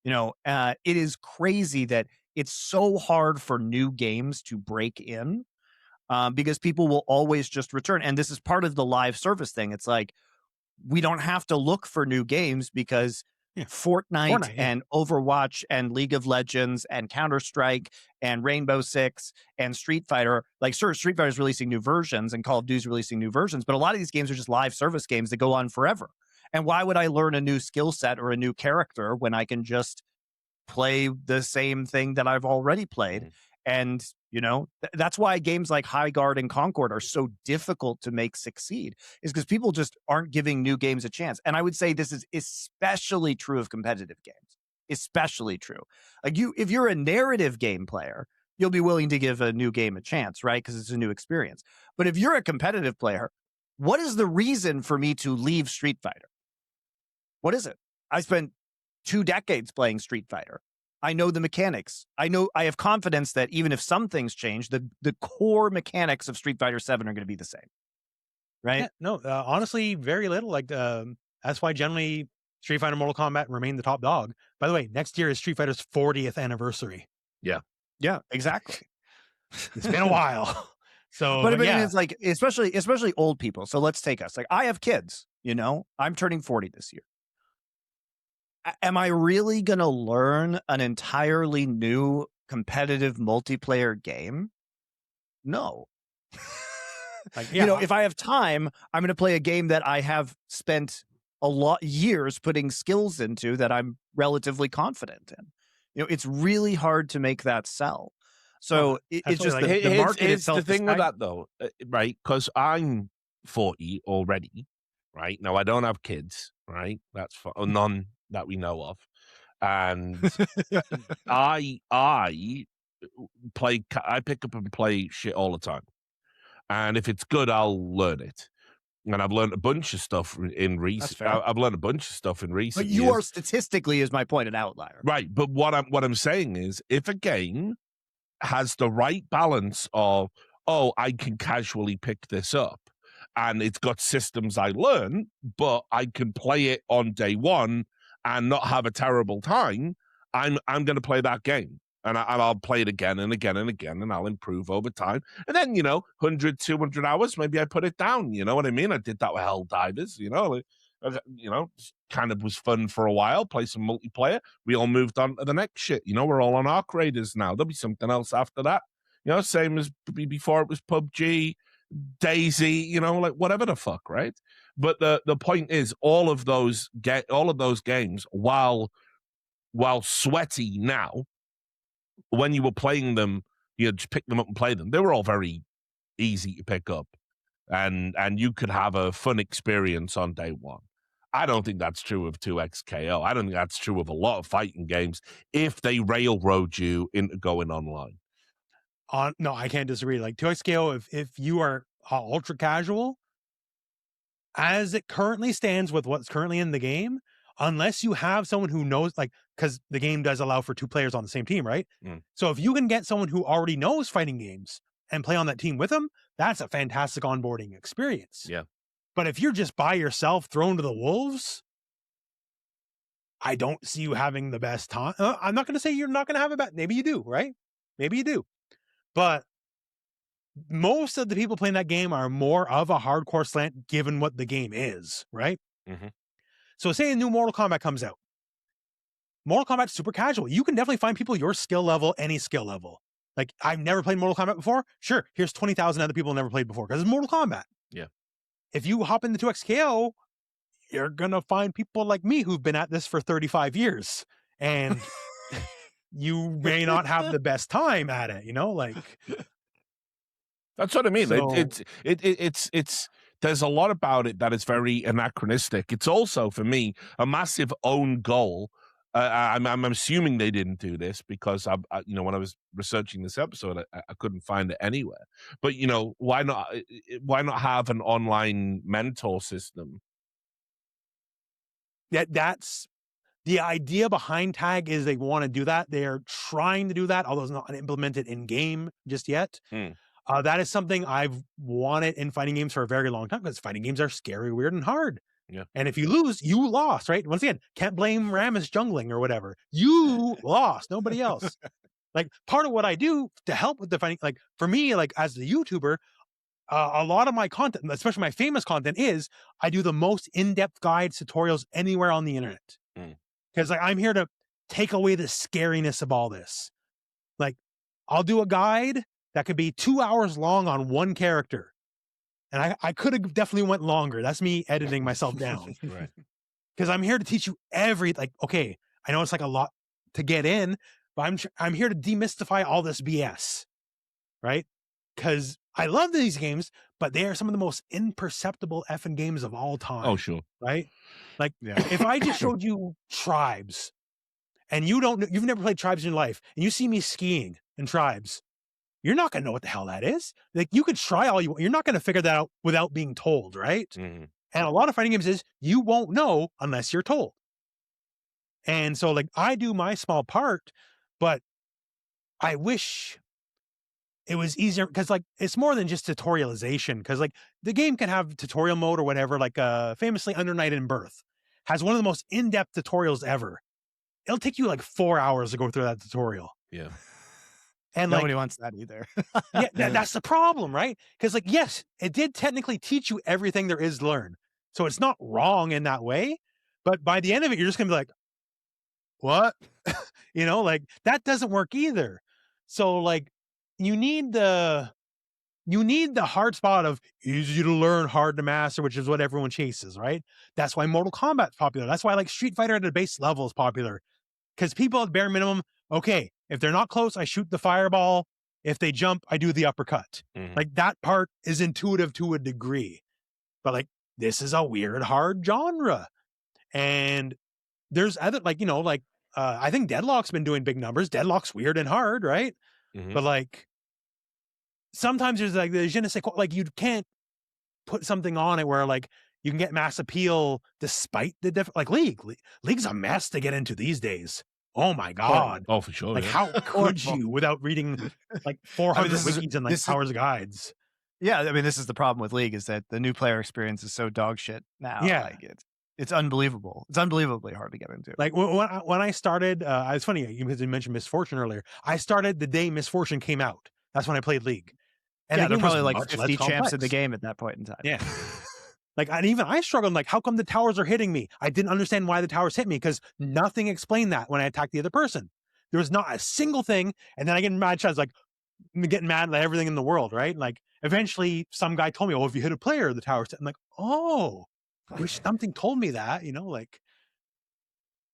It is crazy that it's so hard for new games to break in, because people will always just return. And this is part of the live service thing. It's like, we don't have to look for new games because Fortnite and Overwatch and League of Legends and Counter-Strike and Rainbow Six and Street Fighter, like, sure, Street Fighter is releasing new versions and Call of Duty is releasing new versions, but a lot of these games are just live service games that go on forever. And why would I learn a new skill set or a new character when I can just play the same thing that I've already played? And, that's why games like Highguard and Concord are so difficult to make succeed, is because people just aren't giving new games a chance. And I would say this is especially true of competitive games, especially true. Like, if you're a narrative game player, you'll be willing to give a new game a chance, right? Because it's a new experience. But if you're a competitive player, what is the reason for me to leave Street Fighter? What is it? I spent 2 decades playing Street Fighter. I know the mechanics. I have confidence that even if some things change, the core mechanics of Street Fighter 7 are going to be the same. Right? Yeah, no, honestly, very little. Like, that's why generally Street Fighter and Mortal Kombat remain the top dog. By the way, next year is Street Fighter's 40th anniversary. Yeah, exactly. It's been a while. So, but it's like, especially old people. So let's take us. Like, I have kids, I'm turning 40 this year. Am I really going to learn an entirely new competitive multiplayer game? No. If I have time, I'm going to play a game that I have spent a lot years putting skills into that I'm relatively confident in. It's really hard to make that sell. So it's just the market itself. The thing with that, though, right? Because I'm 40 already, right? Now, I don't have kids, right? That's none that we know of, and I pick up and play shit all the time, and if it's good, I'll learn it. And I've learned a bunch of stuff in recent. I've learned a bunch of stuff in recent. But you are statistically, as my point, an outlier, right? But what I'm saying is, if a game has the right balance of, I can casually pick this up, and it's got systems I learn, but I can play it on day one and not have a terrible time, I'm going to play that game. And I'll play it again and again and again, and I'll improve over time. And then, 100, 200 hours, maybe I put it down. You know what I mean? I did that with Helldivers, kind of was fun for a while, play some multiplayer. We all moved on to the next shit. We're all on Arc Raiders now. There'll be something else after that. Same as before it was PUBG, Daisy, like whatever the fuck, right? But the point is, all of those games, while sweaty now, when you were playing them, you just pick them up and play them. They were all very easy to pick up, and you could have a fun experience on day one. I don't think that's true of 2XKO. I don't think that's true of a lot of fighting games if they railroad you into going online. No, I can't disagree. Like 2XKO, if you are ultra casual, as it currently stands with what's currently in the game, unless you have someone who knows, like, because the game does allow for 2 players on the same team, right? So if you can get someone who already knows fighting games and play on that team with them, that's a fantastic onboarding experience. Yeah. But if you're just by yourself thrown to the wolves, I don't see you having the best time. I'm not going to say you're not going to have a bad. Maybe you do, right? Maybe you do. But most of the people playing that game are more of a hardcore slant given what the game is, right? So say a new Mortal Kombat comes out. Mortal Kombat's super casual. You can definitely find people your skill level, any skill level. Like, I've never played Mortal Kombat before. Sure, here's 20,000 other people who never played before because it's Mortal Kombat. Yeah. if you hop into 2XKO, you're going to find people like me who've been at this for 35 years. And you may not have the best time at it, like. That's what I mean. So, It's there's a lot about it that is very anachronistic. It's also, for me, a massive own goal. I'm assuming they didn't do this because when I was researching this episode, I couldn't find it anywhere. But why not have an online mentor system? That's the idea behind Tag, is they want to do that. They're trying to do that, although it's not implemented in game just yet. That is something I've wanted in fighting games for a very long time, because fighting games are scary, weird, and hard. Yeah. And if you lose, you lost, right? Once again, can't blame Rammus jungling or whatever. You lost, nobody else. Like, part of what I do to help with the fighting, like for me, like as the YouTuber, a lot of my content, especially my famous content, is I do the most in-depth guides, tutorials anywhere on the internet. Because like I'm here to take away the scariness of all this. Like, I'll do a guide that could be 2 hours long on one character. And I could have definitely went longer. That's me editing myself down. Right. Because I'm here to teach you okay, I know it's like a lot to get in, but I'm here to demystify all this BS, right? Because I love these games, but they are some of the most imperceptible effing games of all time. Oh, sure. Right? Like, if I just showed you Tribes, and you've never played Tribes in your life, and you see me skiing in Tribes, you're not going to know what the hell that is. Like, you could try all you want. You're not going to figure that out without being told, right? Mm-hmm. And a lot of fighting games is you won't know unless you're told. And so, like, I do my small part, but I wish it was easier, because like it's more than just tutorialization, because like the game can have tutorial mode or whatever. Like famously, Under Night in Birth has one of the most in-depth tutorials ever. It'll take you like 4 hours to go through that tutorial. Yeah. And nobody wants that either. That's the problem, right? Because like, yes, it did technically teach you everything there is to learn, so it's not wrong in that way. But by the end of it, you're just gonna be like, what? Like that doesn't work either. So like, you need the hard spot of easy to learn, hard to master, which is what everyone chases, right? That's why Mortal Kombat's popular. That's why like Street Fighter at a base level is popular, because people at bare minimum, okay, if they're not close, I shoot the fireball. If they jump, I do the uppercut. Mm-hmm. Like, that part is intuitive to a degree. But like, this is a weird, hard genre. And there's other, like, I think Deadlock's been doing big numbers. Deadlock's weird and hard, right? Mm-hmm. But like, sometimes there's like the je ne sais quoi, like you can't put something on it where like you can get mass appeal despite the like League's a mess to get into these days. Oh my God. Oh, for sure. Like, how could you without reading like 400 wikis and like hours of guides? Yeah, I mean, this is the problem with League, is that the new player experience is so dog shit now. Yeah. Like it's unbelievable. It's unbelievably hard to get into. Like when I started, it's funny, you mentioned Misfortune earlier. I started the day Misfortune came out. That's when I played League. And yeah, the there are game was probably like much 50 less champs in the complex. game at that point in time. Yeah. Like, and even I struggled, like, how come the towers are hitting me? I didn't understand why the towers hit me, because nothing explained that when I attacked the other person. There was not a single thing. And then I get mad, I was like, getting mad at everything in the world, right? Like, eventually some guy told me, oh, if you hit a player, the towers hit. I'm like, oh, I wish something told me that, like.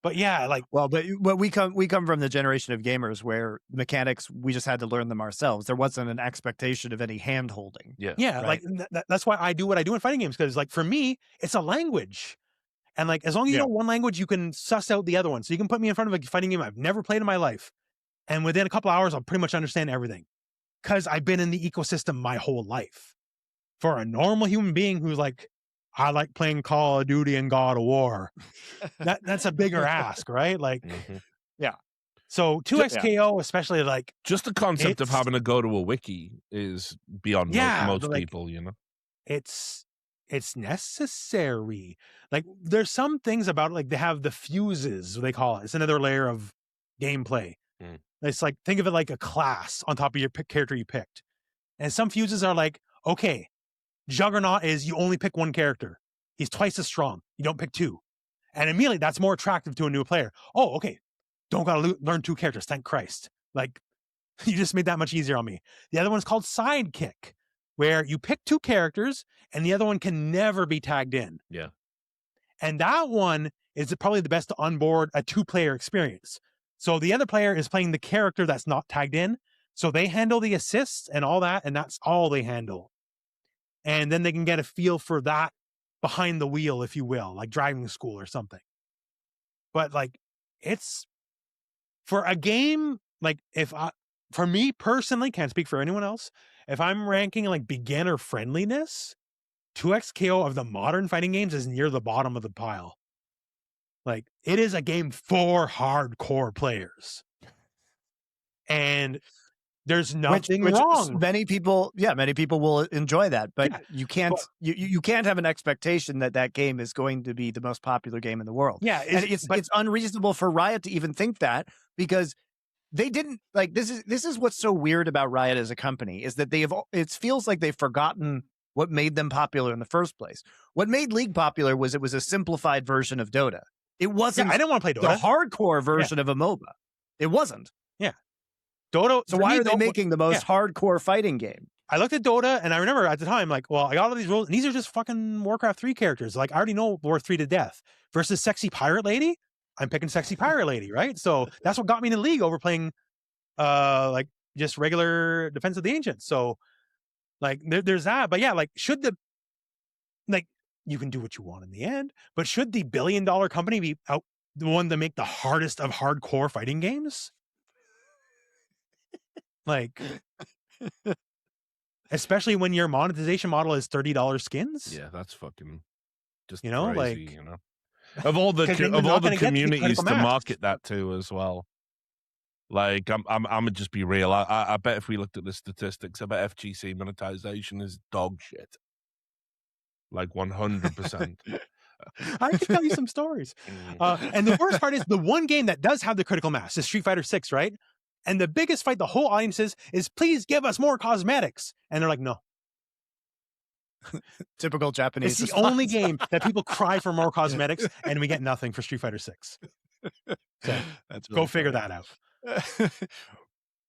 But yeah, like, well, but we come from the generation of gamers where mechanics, we just had to learn them ourselves. There wasn't an expectation of any hand holding. Yeah, right? like that's why I do what I do in fighting games, because like for me, it's a language, and like as long as you know one language, you can suss out the other one. So you can put me in front of a fighting game I've never played in my life, and within a couple hours, I'll pretty much understand everything, because I've been in the ecosystem my whole life. For a normal human being who's like, I like playing Call of Duty and God of War, that's a bigger ask, right? Like, yeah. So 2XKO, especially, like, just the concept of having to go to a wiki is beyond most like, people, It's necessary. Like, there's some things about it, like they have the fuses, they call it. It's another layer of gameplay. It's like, think of it like a class on top of your character you picked. And some fuses are like, okay, Juggernaut is you only pick one character. He's twice as strong. You don't pick two. And immediately that's more attractive to a new player. Oh, okay. Don't got to learn two characters. Thank Christ. Like, you just made that much easier on me. The other one's called Sidekick. where you pick 2 characters and the other one can never be tagged in. Yeah. And that one is probably the best to onboard a 2-player experience. So the other player is playing the character that's not tagged in. So they handle the assists and all that, and that's all they handle. And then they can get a feel for that behind the wheel, if you will, like driving school or something. But like, it's for a game, like for me personally, can't speak for anyone else. If I'm ranking like beginner friendliness, 2XKO of the modern fighting games is near the bottom of the pile. Like, it is a game for hardcore players. And there's nothing wrong. Many people will enjoy that, but you can't have an expectation that game is going to be the most popular game in the world. Yeah, it's unreasonable for Riot to even think that, because they didn't like this is what's so weird about Riot as a company, is that it feels like they've forgotten what made them popular in the first place. What made League popular was it was a simplified version of Dota. It wasn't. I didn't want to play Dota. The hardcore version of a MOBA. It wasn't. Yeah. Dota. So why are they making the most hardcore fighting game? I looked at Dota and I remember at the time, like, well, I got all these rules, and these are just fucking Warcraft 3 characters. Like, I already know War 3 to death. Versus Sexy Pirate Lady, I'm picking Sexy Pirate Lady, right? So that's what got me in the League over playing like just regular Defense of the Ancients. So like there's that. But yeah, like you can do what you want in the end, but should the billion-dollar company be out the one to make the hardest of hardcore fighting games? Like, especially when your monetization model is $30 skins. Yeah, that's fucking just crazy, like, of all the communities to market that to as well. Like, I'm gonna just be real. I bet if we looked at the statistics, I bet FGC monetization is dog shit. Like 100%. I can tell you some stories. And the worst part is the one game that does have the critical mass is Street Fighter 6, right? And the biggest fight the whole audience is please give us more cosmetics. And they're like, no. Typical Japanese. It's the only game that people cry for more cosmetics, and we get nothing for Street Fighter 6. So that's go figure that out.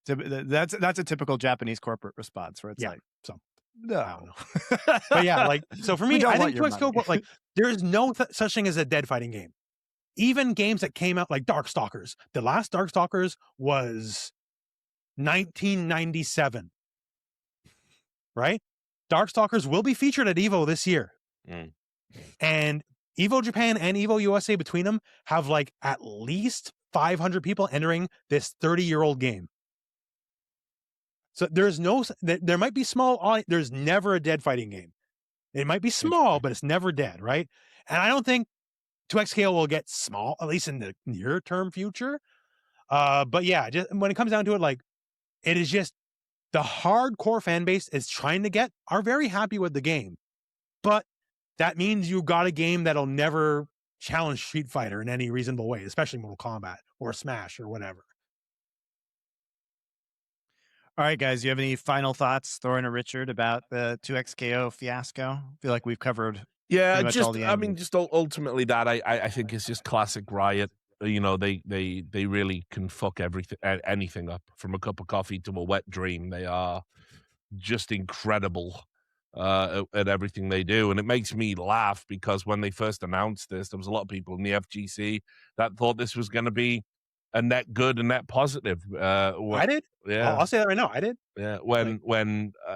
That's a typical Japanese corporate response, where it's like, so no. I don't know. But yeah, like, so for me, I think 2XKO, like, there is no such thing as a dead fighting game. Even games that came out like Darkstalkers. The last Darkstalkers was 1997. Right? Darkstalkers will be featured at EVO this year. And EVO Japan and EVO USA between them have like at least 500 people entering this 30-year-old game. So there might be there's never a dead fighting game. It might be small, but it's never dead, right? And I don't think 2XKO will get small, at least in the near term future. But yeah, just when it comes down to it, like, it is just the hardcore fan base are very happy with the game. But that means you got a game that'll never challenge Street Fighter in any reasonable way, especially Mortal Kombat or Smash or whatever. All right, guys, you have any final thoughts, Thorin or Richard, about the 2XKO fiasco? I feel like we've covered just ultimately that I think it's just classic Riot. You know, they really can fuck anything up, from a cup of coffee to a wet dream. They are just incredible at everything they do, and it makes me laugh because when they first announced this, there was a lot of people in the FGC that thought this was going to be a net good and net positive. I did. Yeah, I'll say that right now. I did. Yeah, when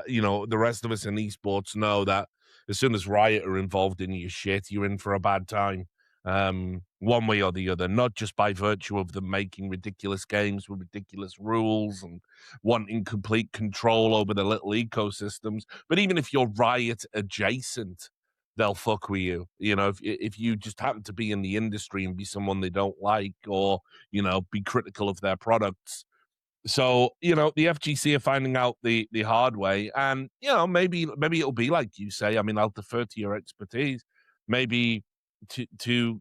the rest of us in esports know that as soon as Riot are involved in your shit, you're in for a bad time. One way or the other, not just by virtue of them making ridiculous games with ridiculous rules and wanting complete control over the little ecosystems, but even if you're Riot adjacent, they'll fuck with you. You know, if you just happen to be in the industry and be someone they don't like, or, be critical of their products. So, the FGC are finding out the hard way, and, maybe it'll be like you say. I mean, I'll defer to your expertise. Maybe to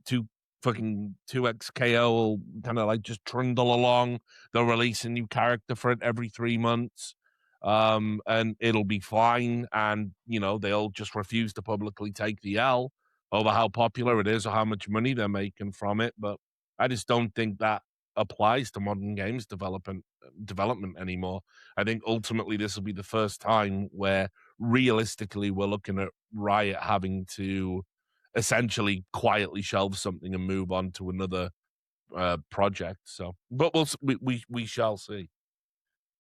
fucking 2XKO will kind of like just trundle along. They'll release a new character for it every 3 months, and it'll be fine. And, they'll just refuse to publicly take the L over how popular it is or how much money they're making from it. But I just don't think that applies to modern games development anymore. I think ultimately this will be the first time where realistically, we're looking at Riot having to essentially quietly shelve something and move on to another project. So, but we shall see.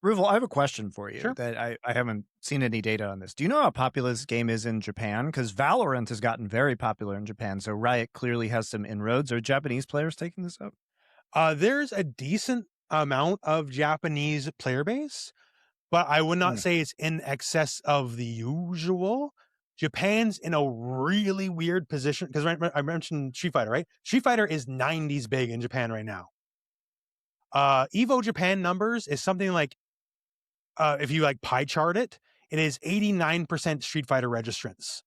Ruvel, I have a question for you Sure. that I haven't seen any data on this. Do you know how popular this game is in Japan? Because Valorant has gotten very popular in Japan, so Riot clearly has some inroads. Are Japanese players taking this up? There's a decent amount of Japanese player base, but I would not say it's in excess of the usual. Japan's in a really weird position because I mentioned Street Fighter, right? Street Fighter is 90s big in Japan right now. Evo Japan numbers is something like, if you like pie chart it, it is 89% Street Fighter registrants.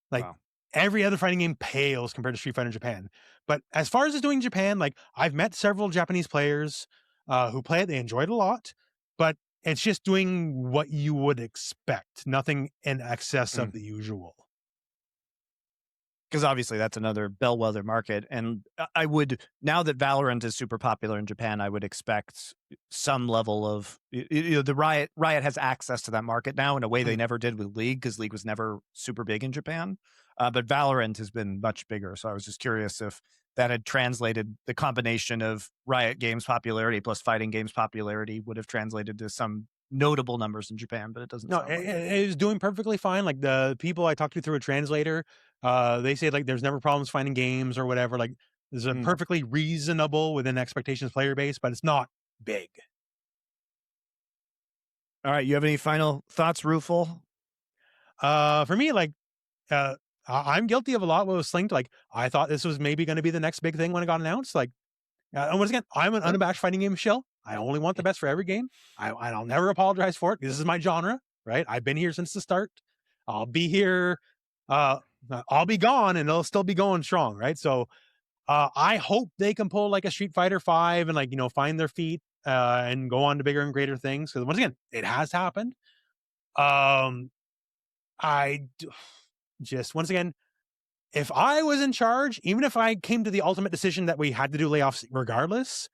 Like Wow. every other fighting game pales compared to Street Fighter in Japan. But as far as it's doing in Japan, like I've met several Japanese players who play it. They enjoyed it a lot, but it's just doing what you would expect. Nothing in excess of the usual. Because obviously that's another bellwether market. And I would, now that Valorant is super popular in Japan, I would expect some level of, the Riot has access to that market now in a way they never did with League, because League was never super big in Japan. But Valorant has been much bigger. So I was just curious if that had translated, the combination of Riot Games popularity plus fighting games popularity would have translated to some notable numbers in Japan, but it doesn't. No, sound like it is doing perfectly fine. Like the people I talked to through a translator, they say like there's never problems finding games or whatever. Like there's a perfectly reasonable within expectations player base, but it's not big. All right, you have any final thoughts, Rufel? For me, like I'm guilty of a lot what was slinked. Like I thought this was maybe going to be the next big thing when it got announced. Like, and once again, I'm an unabashed fighting game shill. I only want the best for every game. I'll never apologize for it. This is my genre, right? I've been here since the start. I'll be here. I'll be gone, and it'll still be going strong, right? So, I hope they can pull like a Street Fighter 5 and like find their feet and go on to bigger and greater things. Because once again, it has happened. Just once again, if I was in charge, even if I came to the ultimate decision that we had to do layoffs regardless,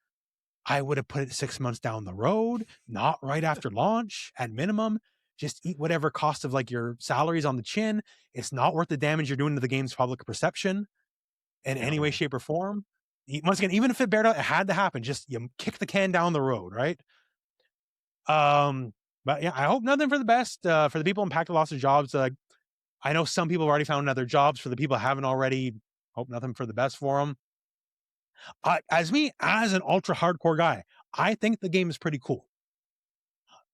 I would have put it 6 months down the road, not right after launch at minimum. Just eat whatever cost of like your salaries on the chin. It's not worth the damage you're doing to the game's public perception in any way, shape, or form. Once again, even if it bared out, it had to happen. Just you kick the can down the road, right? But yeah, I hope nothing for the best for the people impacted, lost their jobs. I know some people have already found other jobs. For the people who haven't already, hope nothing for the best for them. As an ultra hardcore guy, I think the game is pretty cool.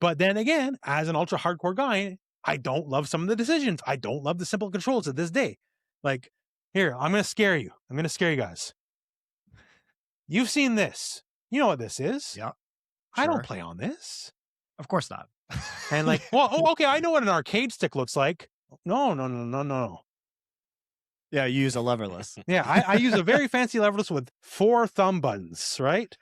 But then again, as an ultra hardcore guy, I don't love some of the decisions. I don't love the simple controls to this day. Like, here, I'm going to scare you. I'm going to scare you guys. You've seen this. You know what this is. Yeah. I don't play on this. Of course not. And like, well, okay, I know what an arcade stick looks like. No. Yeah, you use a leverless. Yeah, I use a very fancy leverless with 4 thumb buttons, right?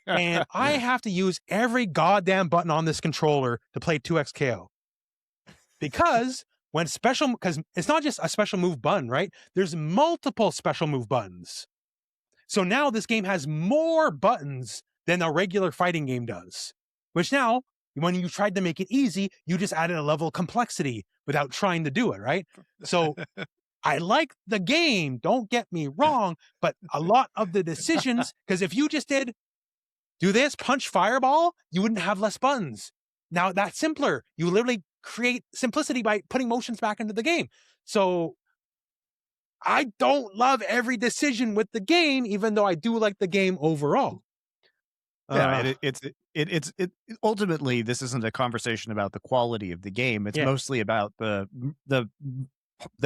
And I have to use every goddamn button on this controller to play 2XKO. Because because it's not just a special move button, right? There's multiple special move buttons. So now this game has more buttons than a regular fighting game does. Which now, when you tried to make it easy, you just added a level of complexity without trying to do it, right? So I like the game, don't get me wrong, but a lot of the decisions, because if you just did do this, punch fireball, you wouldn't have less buttons. Now that's simpler. You literally create simplicity by putting motions back into the game. So I don't love every decision with the game, even though I do like the game overall. Yeah, it's ultimately this isn't a conversation about the quality of the game. It's mostly about the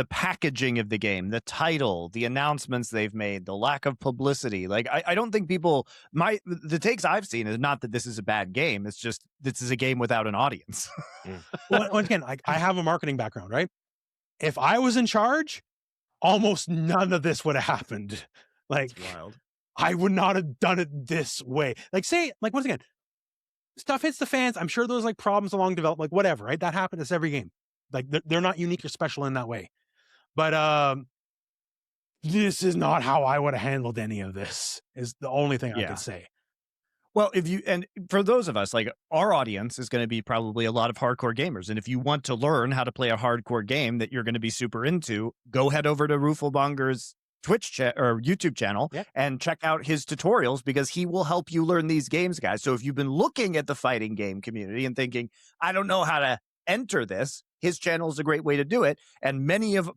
packaging of the game, the title, the announcements they've made, the lack of publicity. Like I don't think the takes I've seen is not that this is a bad game. It's just this is a game without an audience. Well, once again, I have a marketing background, right? If I was in charge, almost none of this would have happened. Like, wild. I would not have done it this way. Like, say, like, once again, stuff hits the fans. I'm sure there's like problems along development, like whatever, right? That happens to every game. Like, they're not unique or special in that way. But this is not how I would have handled any of this, is the only thing I could say. Well, and for those of us, like our audience is going to be probably a lot of hardcore gamers. And if you want to learn how to play a hardcore game that you're going to be super into, go head over to Rooflemonger's Twitch or YouTube channel and check out his tutorials, because he will help you learn these games, guys. So if you've been looking at the fighting game community and thinking, I don't know how to enter this, his channel is a great way to do it. And many of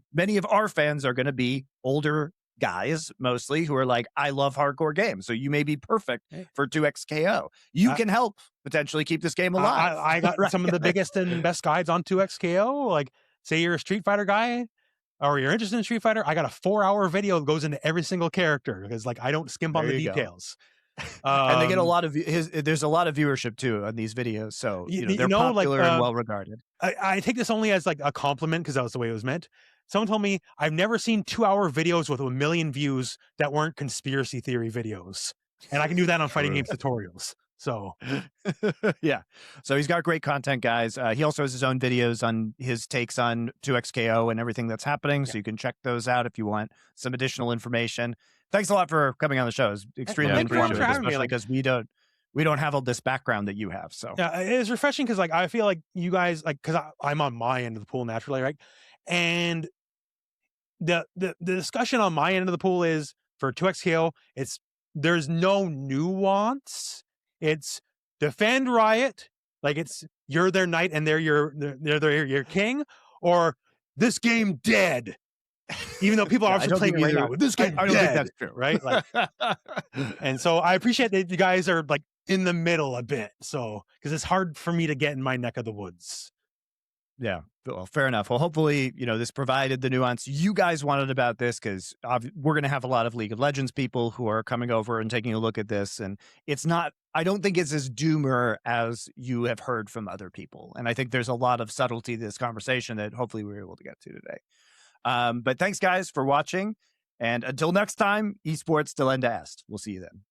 our fans are going to be older guys, mostly, who are like, I love hardcore games. So you may be perfect for 2XKO. You can help potentially keep this game alive. I got some of the biggest and best guides on 2XKO. Like, say you're a Street Fighter guy or you're interested in Street Fighter, I got a 4-hour video that goes into every single character, because like I don't skimp on the details. And they get a lot of there's a lot of viewership too on these videos, so they're popular and well regarded. I take this only as like a compliment, because that was the way it was meant. Someone told me I've never seen 2-hour videos with 1 million views that weren't conspiracy theory videos, and I can do that on fighting games tutorials. So yeah, so he's got great content, guys. He also has his own videos on his takes on 2XKO and everything that's happening, so you can check those out if you want some additional information. Thanks a lot for coming on the show. It's extremely informative, especially because we don't have all this background that you have. So yeah, it's refreshing, because like I feel like you guys, like, because I'm on my end of the pool naturally, right? And the discussion on my end of the pool is for 2XKO, there's no nuance. It's defend Riot, like it's you're their knight and they're your king, or this game dead. Even though people are obviously playing right now, this game I don't think that's true, right? Like, and so I appreciate that you guys are like in the middle a bit, so because it's hard for me to get in my neck of the woods. Yeah, well, fair enough. Well, hopefully, this provided the nuance you guys wanted about this, because we're going to have a lot of League of Legends people who are coming over and taking a look at this, and I don't think it's as doomer as you have heard from other people, and I think there's a lot of subtlety to this conversation that hopefully we were able to get to today. But thanks, guys, for watching. And until next time, esports till end est. We'll see you then.